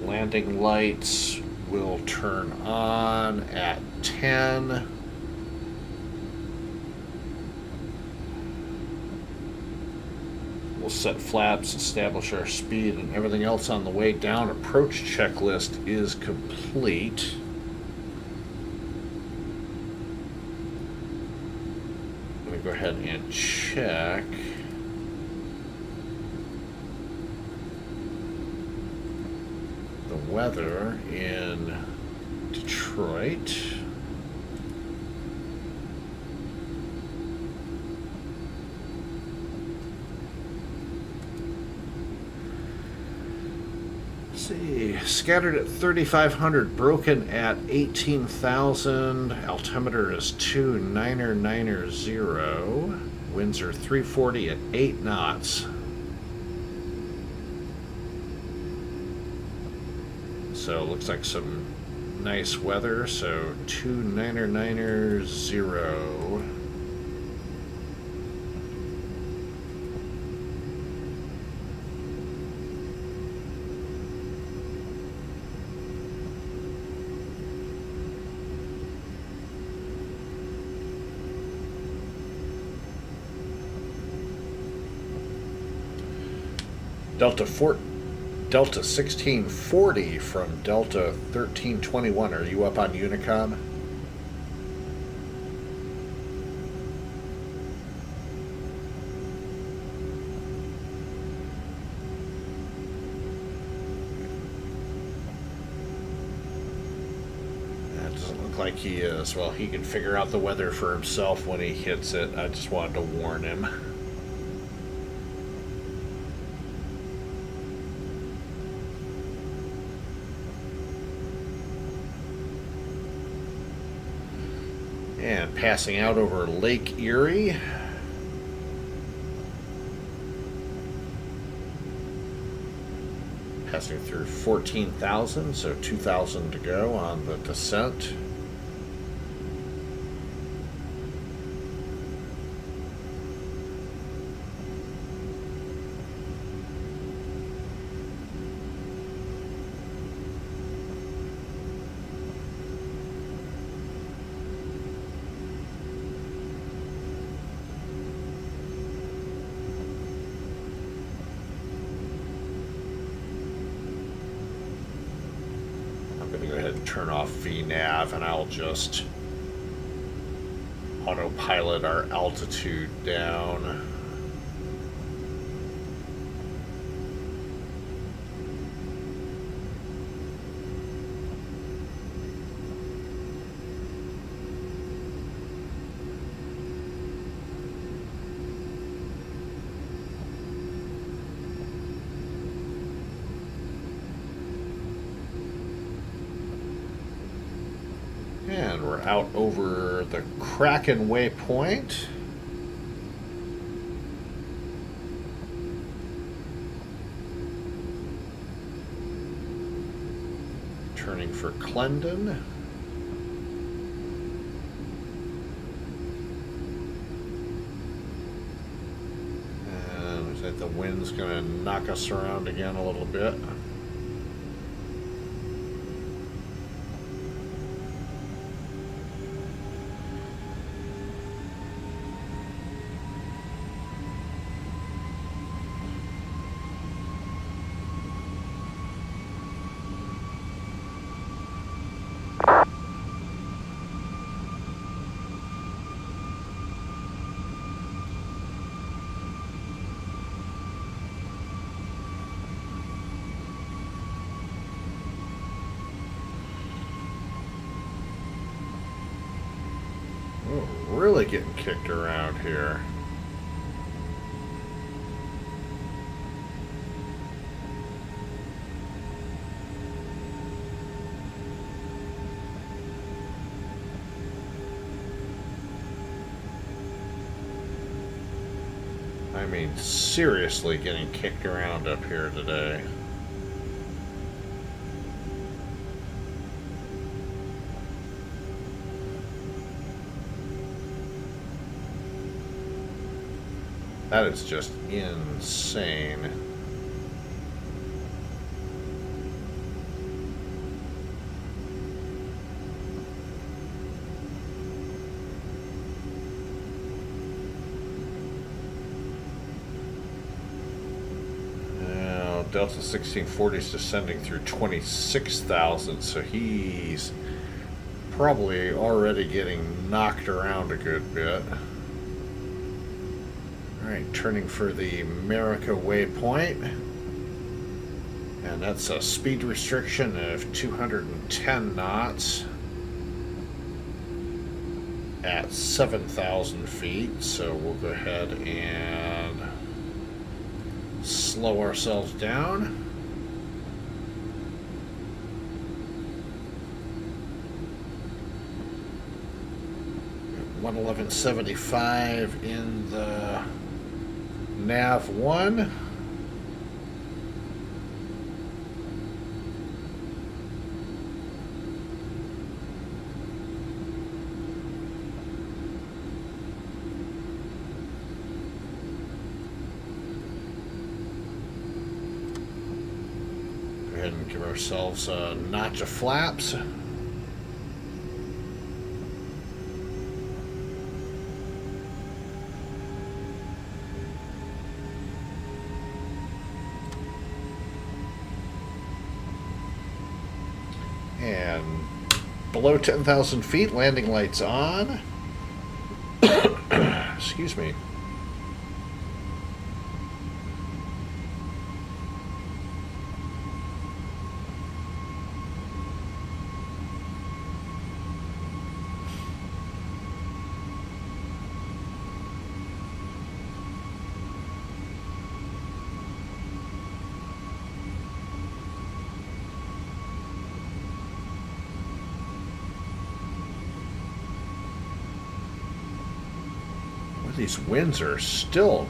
Landing lights will turn on at 10. We'll set flaps, establish our speed, and everything else on the way down. Approach checklist is complete. I'm going to go ahead and check the weather in Detroit. See, scattered at 3,500, broken at 18,000. Altimeter is 2990. Winds are 340 at 8 knots. So looks like some nice weather. So 2990. Delta 1640 from Delta 1321. Are you up on Unicom? That doesn't look like he is. Well, he can figure out the weather for himself when he hits it. I just wanted to warn him. And passing out over Lake Erie. Passing through 14,000, so 2,000 to go on the descent. turn off VNav and I'll just autopilot our altitude down. And we're out over the Kraken waypoint. Turning for Clendon. And looks like the wind's going to knock us around again a little bit. Really getting kicked around here. I mean, seriously getting kicked around up here today. That is just insane. Now, Delta 1640 is descending through 26,000, so he's probably already getting knocked around a good bit. Alright, turning for the America waypoint. And that's a speed restriction of 210 knots at 7,000 feet. So we'll go ahead and slow ourselves down. At 111.75 in the Nav 1. Go ahead and give ourselves a notch of flaps. And below 10,000 feet, landing lights on. Excuse me. These winds are still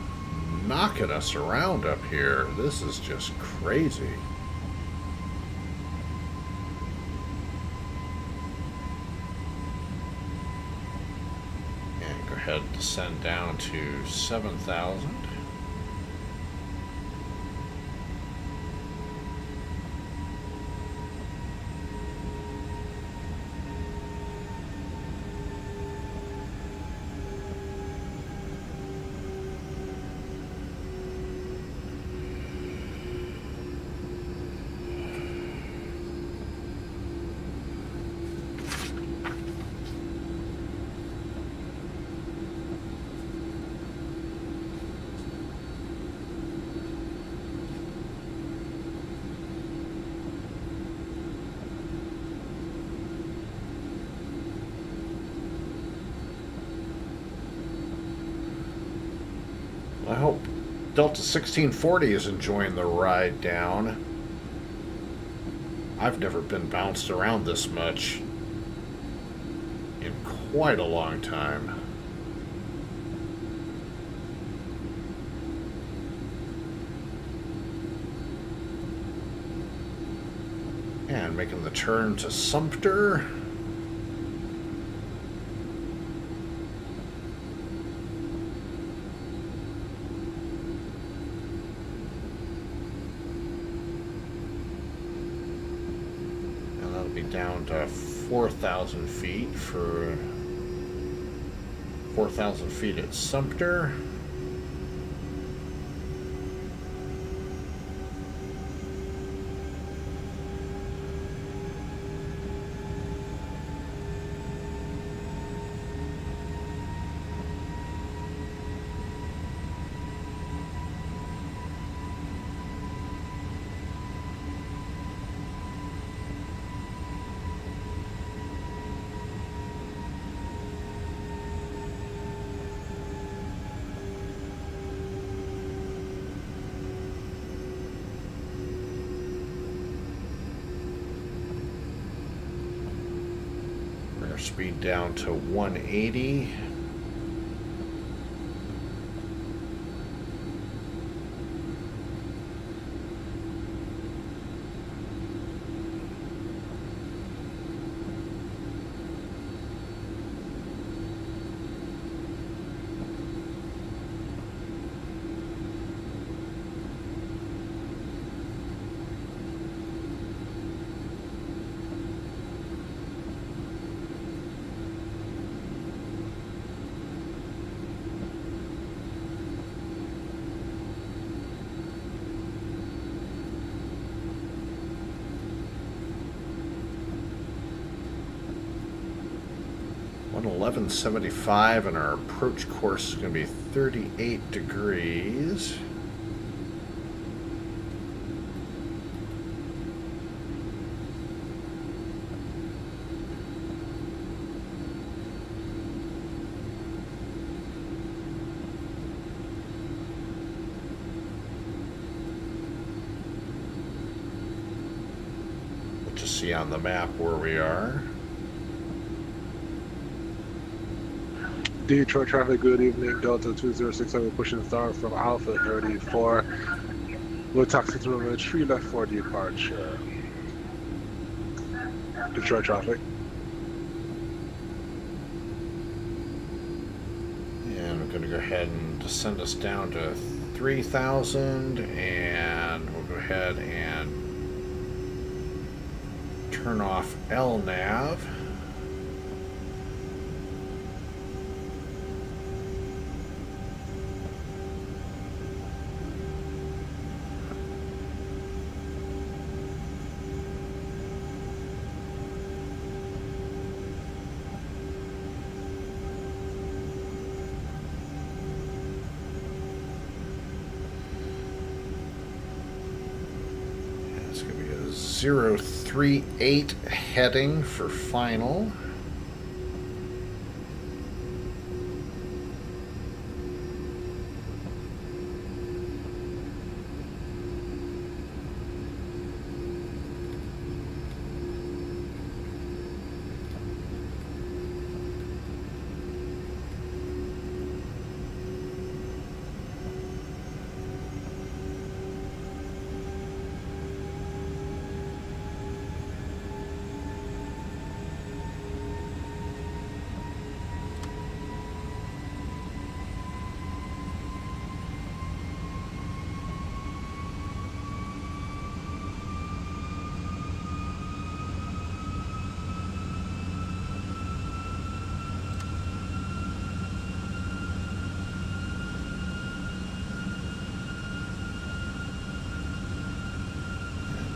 knocking us around up here. This is just crazy. And go ahead and descend down to 7,000. I hope Delta 1640 is enjoying the ride down. I've never been bounced around this much in quite a long time. And making the turn to Sumter. And that'll be down to 4,000 feet for 4,000 feet at Sumter. Speed down to 180. One 1175, and our approach course is going to be 38 degrees. We'll just see on the map where we are. Detroit traffic, good evening. Delta 2067 pushing star from Alpha 34. We'll taxi to runway 3 left for departure. Detroit traffic. And we're going to go ahead and descend us down to 3,000, and we'll go ahead and turn off LNAV. It's going to be a 038 heading for final.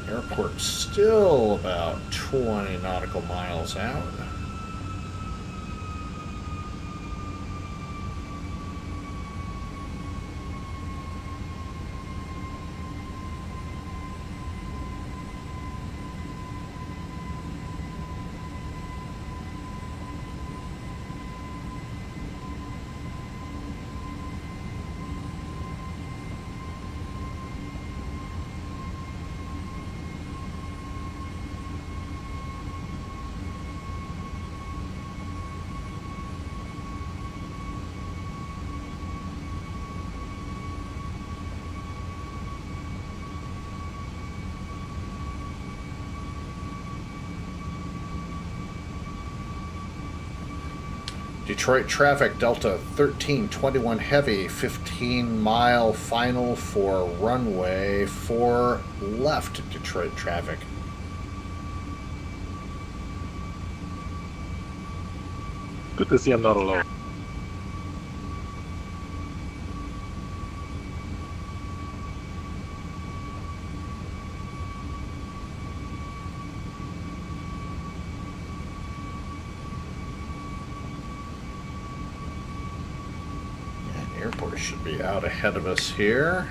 Airport's still about 20 nautical miles out. Detroit traffic, Delta 1321 Heavy, 15-mile final for runway 4 left, Detroit traffic. Good to see I'm not alone. Airport should be out ahead of us here.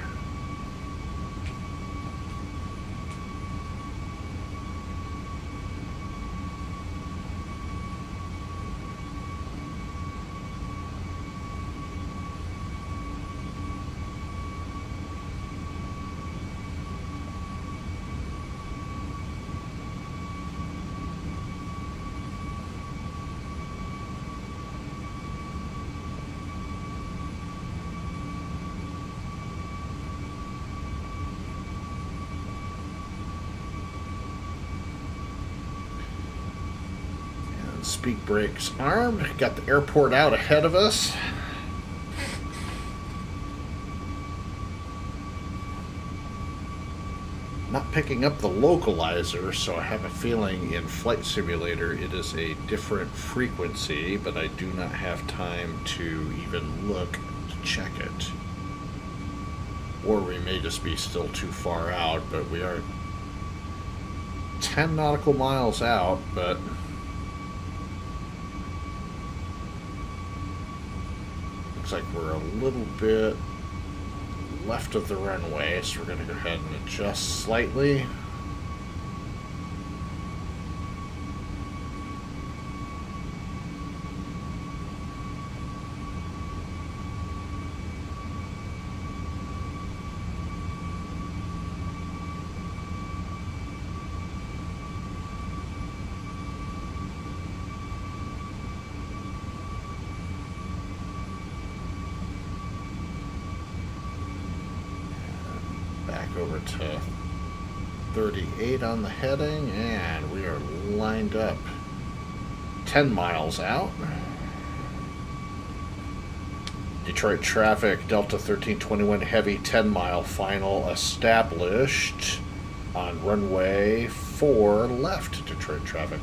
Speed brakes armed. Got the airport out ahead of us. Not picking up the localizer, so I have a feeling in Flight Simulator it is a different frequency, but I do not have time to even look to check it. Or we may just be still too far out, but we are 10 nautical miles out, but looks like we're a little bit left of the runway, so we're going to go ahead and adjust slightly. Over to 38 on the heading, and we are lined up 10 miles out. Detroit traffic, Delta 1321 Heavy, 10-mile final established on runway 4 left, Detroit traffic.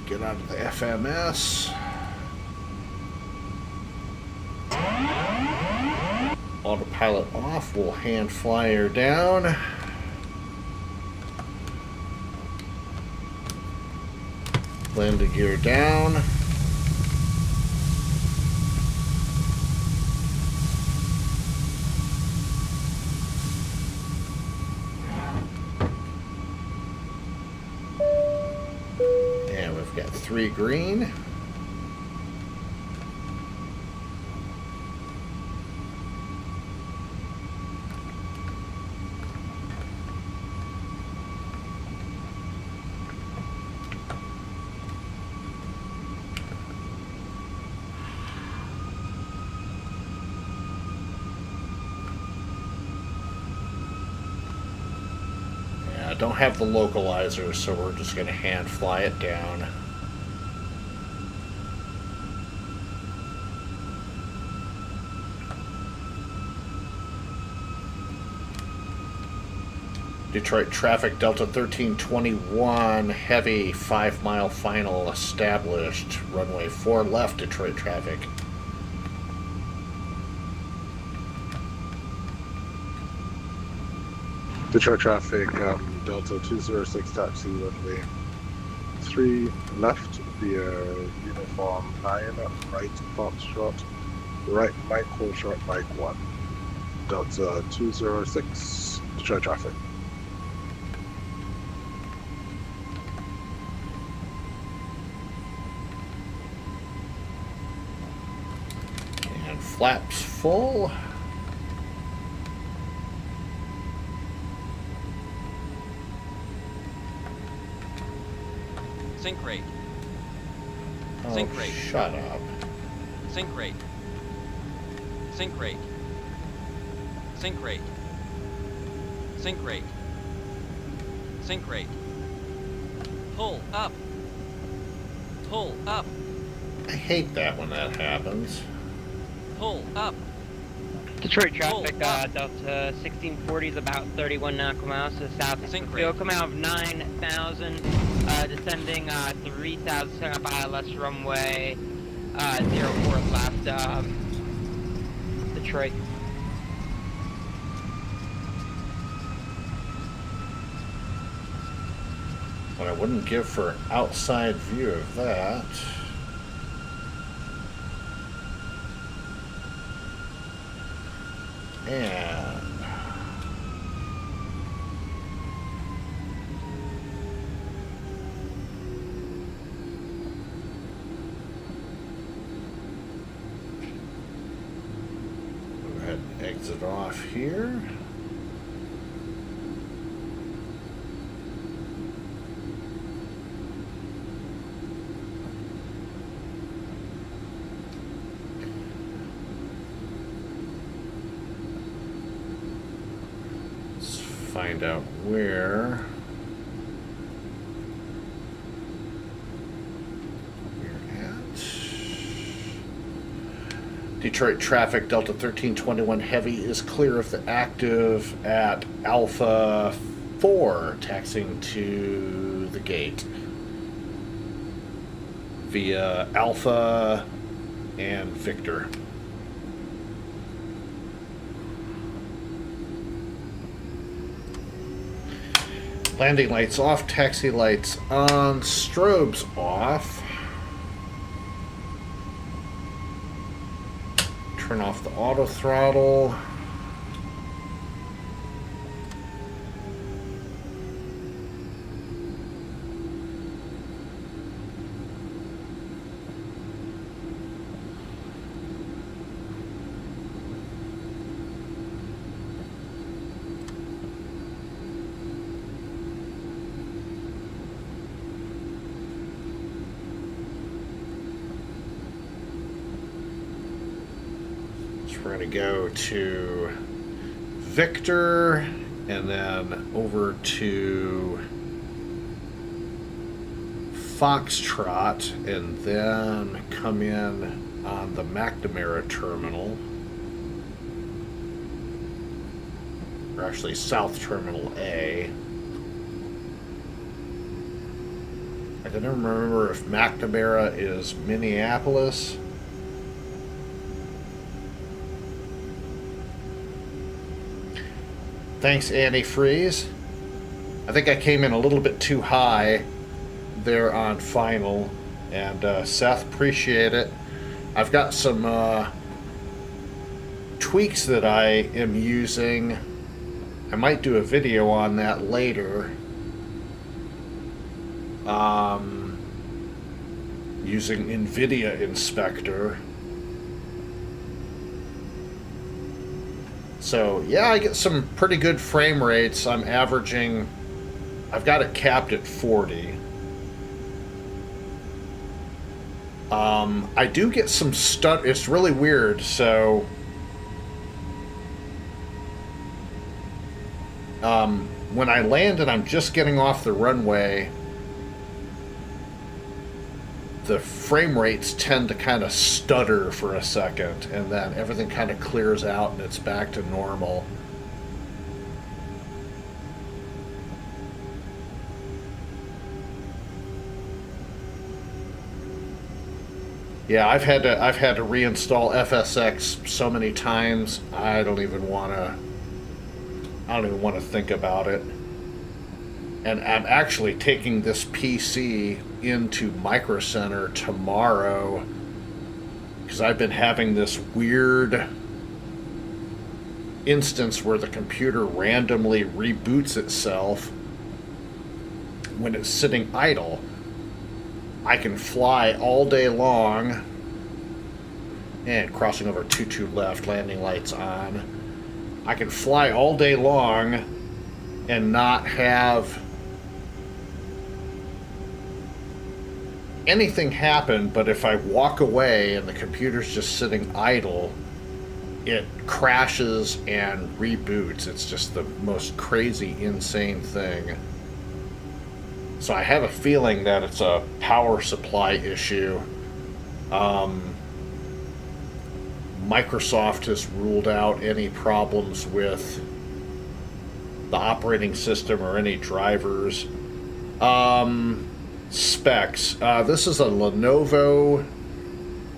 Get out of the FMS. Autopilot off. We'll hand flyer down. Landing gear down. Got 3 green. Yeah, I don't have the localizer, so we're just going to hand fly it down. Detroit traffic, Delta 1321 Heavy, 5-mile final established. Runway 4 left, Detroit traffic. Detroit traffic, Delta 206 taxi, runway 3 left via uniform 9, right Foxtrot, right Mike, hold short Mike 1. Delta 206, Detroit traffic. Flaps full. Sink rate. Oh, Sink rate. shut up. Sink rate. Sink rate. Sink rate. Sink rate. Sink rate. Pull up. Pull up. I hate that when that happens. Pull up. Detroit traffic, Delta 1640 is about 31 nautical miles to the south. Fuel coming out of 9,000, descending 3,000, setting up ILS runway 04 left, Detroit. What I wouldn't give for an outside view of that. And go ahead and exit off here. Find out where we're at. Detroit traffic, Delta 1321 Heavy is clear of the active at Alpha 4, taxiing to the gate via Alpha and Victor. Landing lights off, taxi lights on, strobes off. Turn off the auto throttle. We're going to go to Victor and then over to Foxtrot and then come in on the McNamara terminal. Or actually South Terminal A. I can never remember if McNamara is Minneapolis. Thanks, Antifreeze. I think I came in a little bit too high there on final. And Seth, appreciate it. I've got some tweaks that I am using. I might do a video on that later. Using NVIDIA Inspector. So, yeah, I get some pretty good frame rates. I'm averaging, I've got it capped at 40. I do get some stutter. It's really weird. So, when I land and I'm just getting off the runway, the frame rates tend to kind of stutter for a second, and then everything kind of clears out and it's back to normal. Yeah, I've had to reinstall FSX so many times. I don't even want to think about it. And I'm actually taking this PC into Micro Center tomorrow because I've been having this weird instance where the computer randomly reboots itself when it's sitting idle. I can fly all day long, and crossing over 22 left, landing lights on. I can fly all day long and not have anything happen, but if I walk away and the computer's just sitting idle, it crashes and reboots. It's just the most crazy, insane thing. So I have a feeling that it's a power supply issue. Microsoft has ruled out any problems with the operating system or any drivers. Specs. This is a Lenovo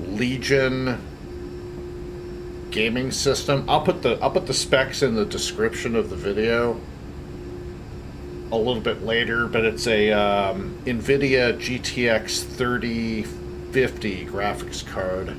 Legion gaming system. I'll put the specs in the description of the video a little bit later, but it's a NVIDIA GTX 3050 graphics card.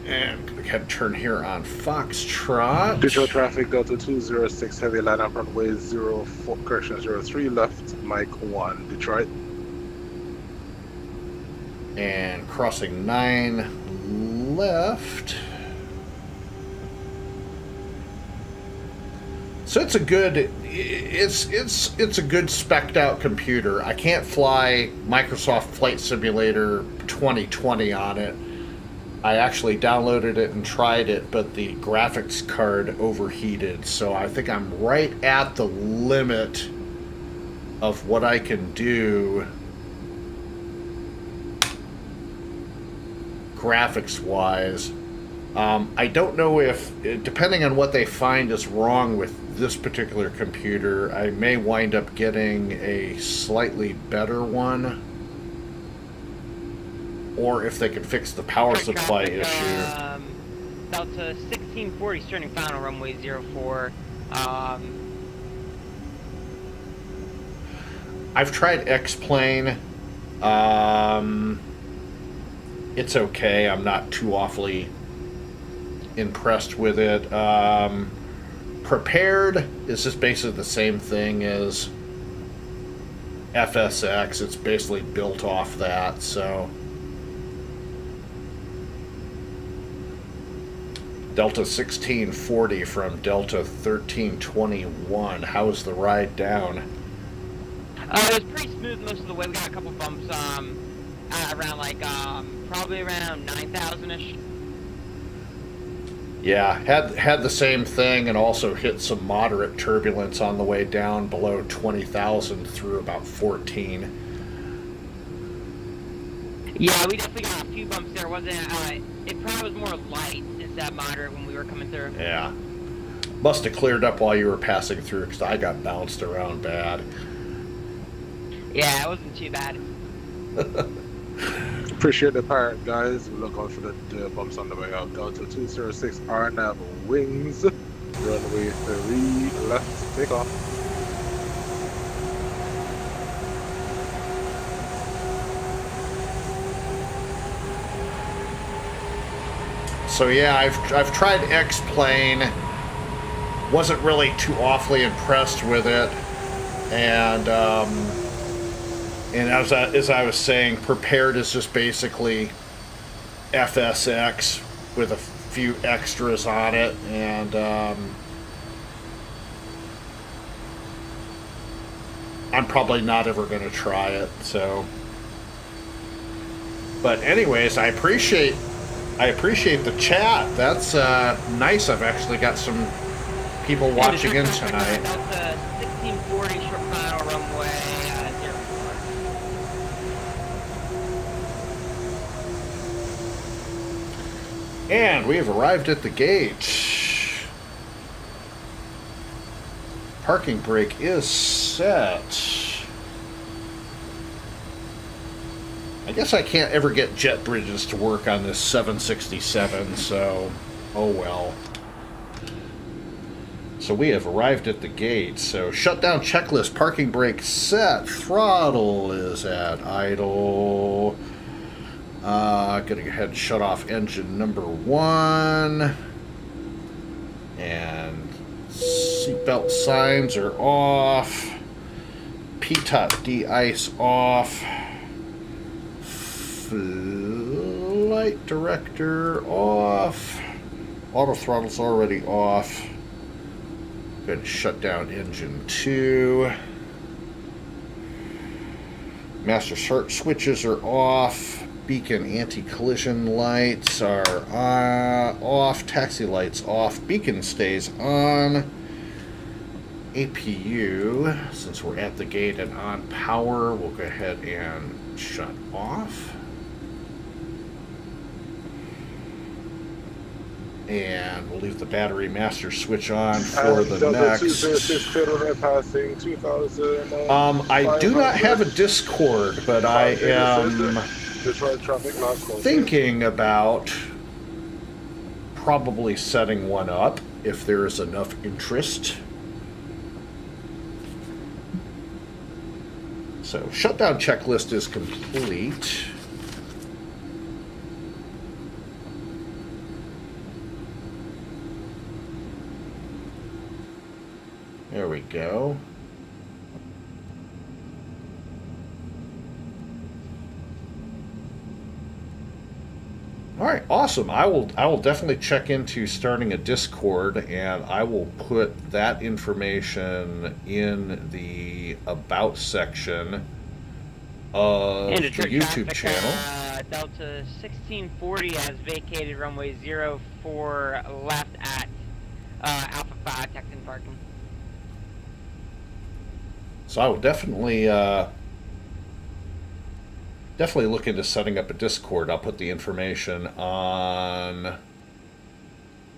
And we can turn here on Foxtrot. Detroit traffic, Delta 206, heavy line up runway 04, correction 03 left, Mike 1, Detroit. And crossing 9 left. So it's a good, it's a good spec'd out computer. I can't fly Microsoft Flight Simulator 2020 on it. I actually downloaded it and tried it, but the graphics card overheated, so I think I'm right at the limit of what I can do graphics-wise. I don't know if, depending on what they find is wrong with this particular computer, I may wind up getting a slightly better one. Or if they can fix the power supply issue. Delta 1640 starting final runway 04. I've tried X-Plane. It's okay. I'm not too awfully impressed with it. Prepared is just basically the same thing as FSX. It's basically built off that, so. Delta 1640 from Delta 1321. How's the ride down? It was pretty smooth most of the way. We got a couple bumps around like probably around 9,000-ish. Yeah, had the same thing and also hit some moderate turbulence on the way down below 20,000 through about 14. Yeah, we definitely got a few bumps there. Wasn't it probably was more light instead of moderate when we were coming through. Yeah. Must have cleared up while you were passing through because I got bounced around bad. Yeah, it wasn't too bad. Appreciate the part, guys. We look out for the bumps on the way out. Delta 206 RNAV wings. Runway 3 left. Take off. So yeah, I've tried X-Plane. Wasn't really too awfully impressed with it, and as I was saying, Prepared is just basically FSX with a few extras on it, and I'm probably not ever going to try it. So, but anyways, I appreciate the chat. That's nice. I've actually got some people watching in tonight. Delta 1640 short final runway 04. And we have arrived at the gate. Parking brake is set. I guess I can't ever get jet bridges to work on this 767, so oh well. So we have arrived at the gate. So shutdown checklist, parking brake set, throttle is at idle. Gonna go ahead and shut off engine number 1. And seatbelt signs are off. P-top de-ice off. Flight director off. Auto throttle's already off. Go ahead and shut down engine 2. Master switches are off. Beacon anti-collision lights are off. Taxi lights off. Beacon stays on. APU, since we're at the gate and on power, we'll go ahead and shut off. And we'll leave the battery master switch on for the next. 206 passing 2,000. I do not have a Discord, but I am Detroit traffic not closing. thinking about probably setting one up if there is enough interest. So, shutdown checklist is complete. There we go. All right, awesome. I will definitely check into starting a Discord, and I will put that information in the About section of the YouTube channel. Delta 1640 has vacated runway 04 left at Alpha 5 Texan parking. So I will definitely look into setting up a Discord. I'll put the information on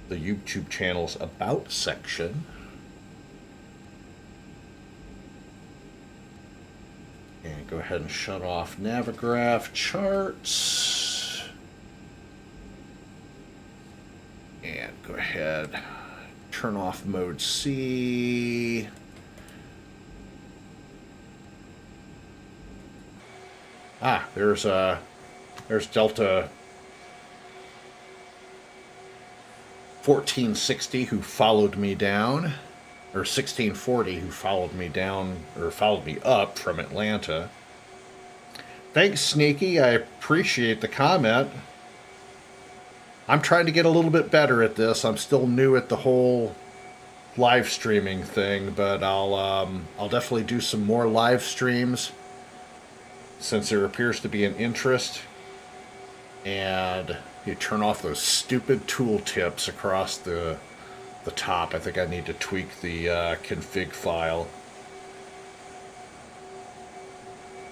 the YouTube channel's About section. And go ahead and shut off Navigraph charts. And go ahead, turn off Mode C. There's Delta 1460 who followed me down, or 1640 who followed me down, or followed me up from Atlanta. Thanks, Sneaky. I appreciate the comment. I'm trying to get a little bit better at this. I'm still new at the whole live streaming thing, but I'll definitely do some more live streams, since there appears to be an interest. And you turn off those stupid tooltips across the top. I think I need to tweak the config file.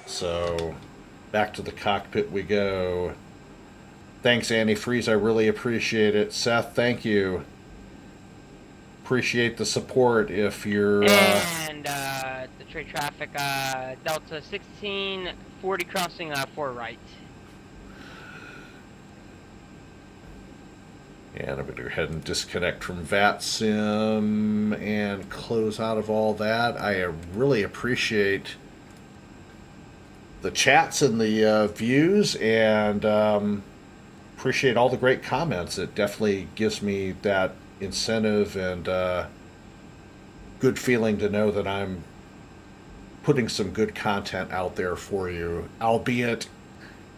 So back to the cockpit we go. Thanks, Antifreeze. I really appreciate it. Seth, thank you. Appreciate the support. If you're And Detroit traffic, Delta 1640 crossing 4 right. And I'm going to go ahead and disconnect from VATSIM and close out of all that. I really appreciate the chats and the views, and appreciate all the great comments. It definitely gives me that incentive and good feeling to know that I'm putting some good content out there for you, albeit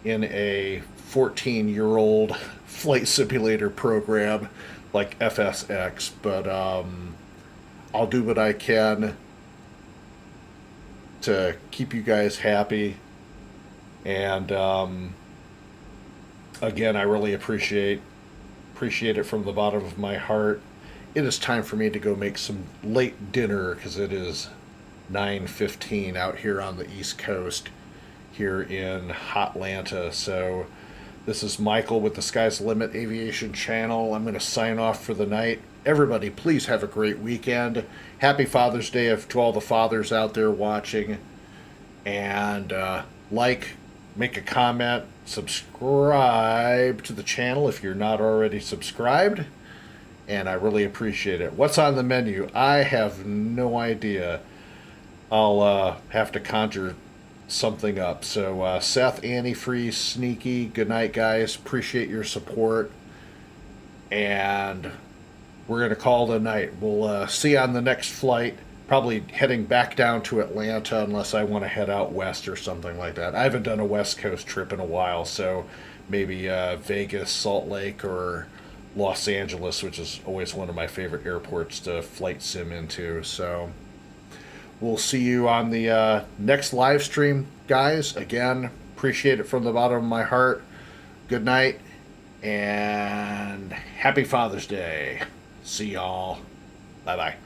in a 14-year-old flight simulator program like FSX, but I'll do what I can to keep you guys happy. And again, I really appreciate it from the bottom of my heart. It is time for me to go make some late dinner, because it is 9:15 out here on the East Coast, here in Hotlanta. So this is Michael with the SkzDaLimit Aviation Channel. I'm going to sign off for the night. Everybody, please have a great weekend. Happy Father's Day to all the fathers out there watching. And make a comment, subscribe to the channel if you're not already subscribed. And I really appreciate it. What's on the menu? I have no idea. I'll have to conjure something up. So Seth, Antifreeze, Sneaky, good night, guys. Appreciate your support. And we're going to call it a night. We'll see you on the next flight. probably heading back down to Atlanta unless I want to head out west or something like that. I haven't done a West Coast trip in a while, so maybe Vegas, Salt Lake, or Los Angeles, which is always one of my favorite airports to flight sim into. So we'll see you on the next live stream, guys. Again, appreciate it from the bottom of my heart. Good night, and happy Father's Day. See y'all. Bye-bye.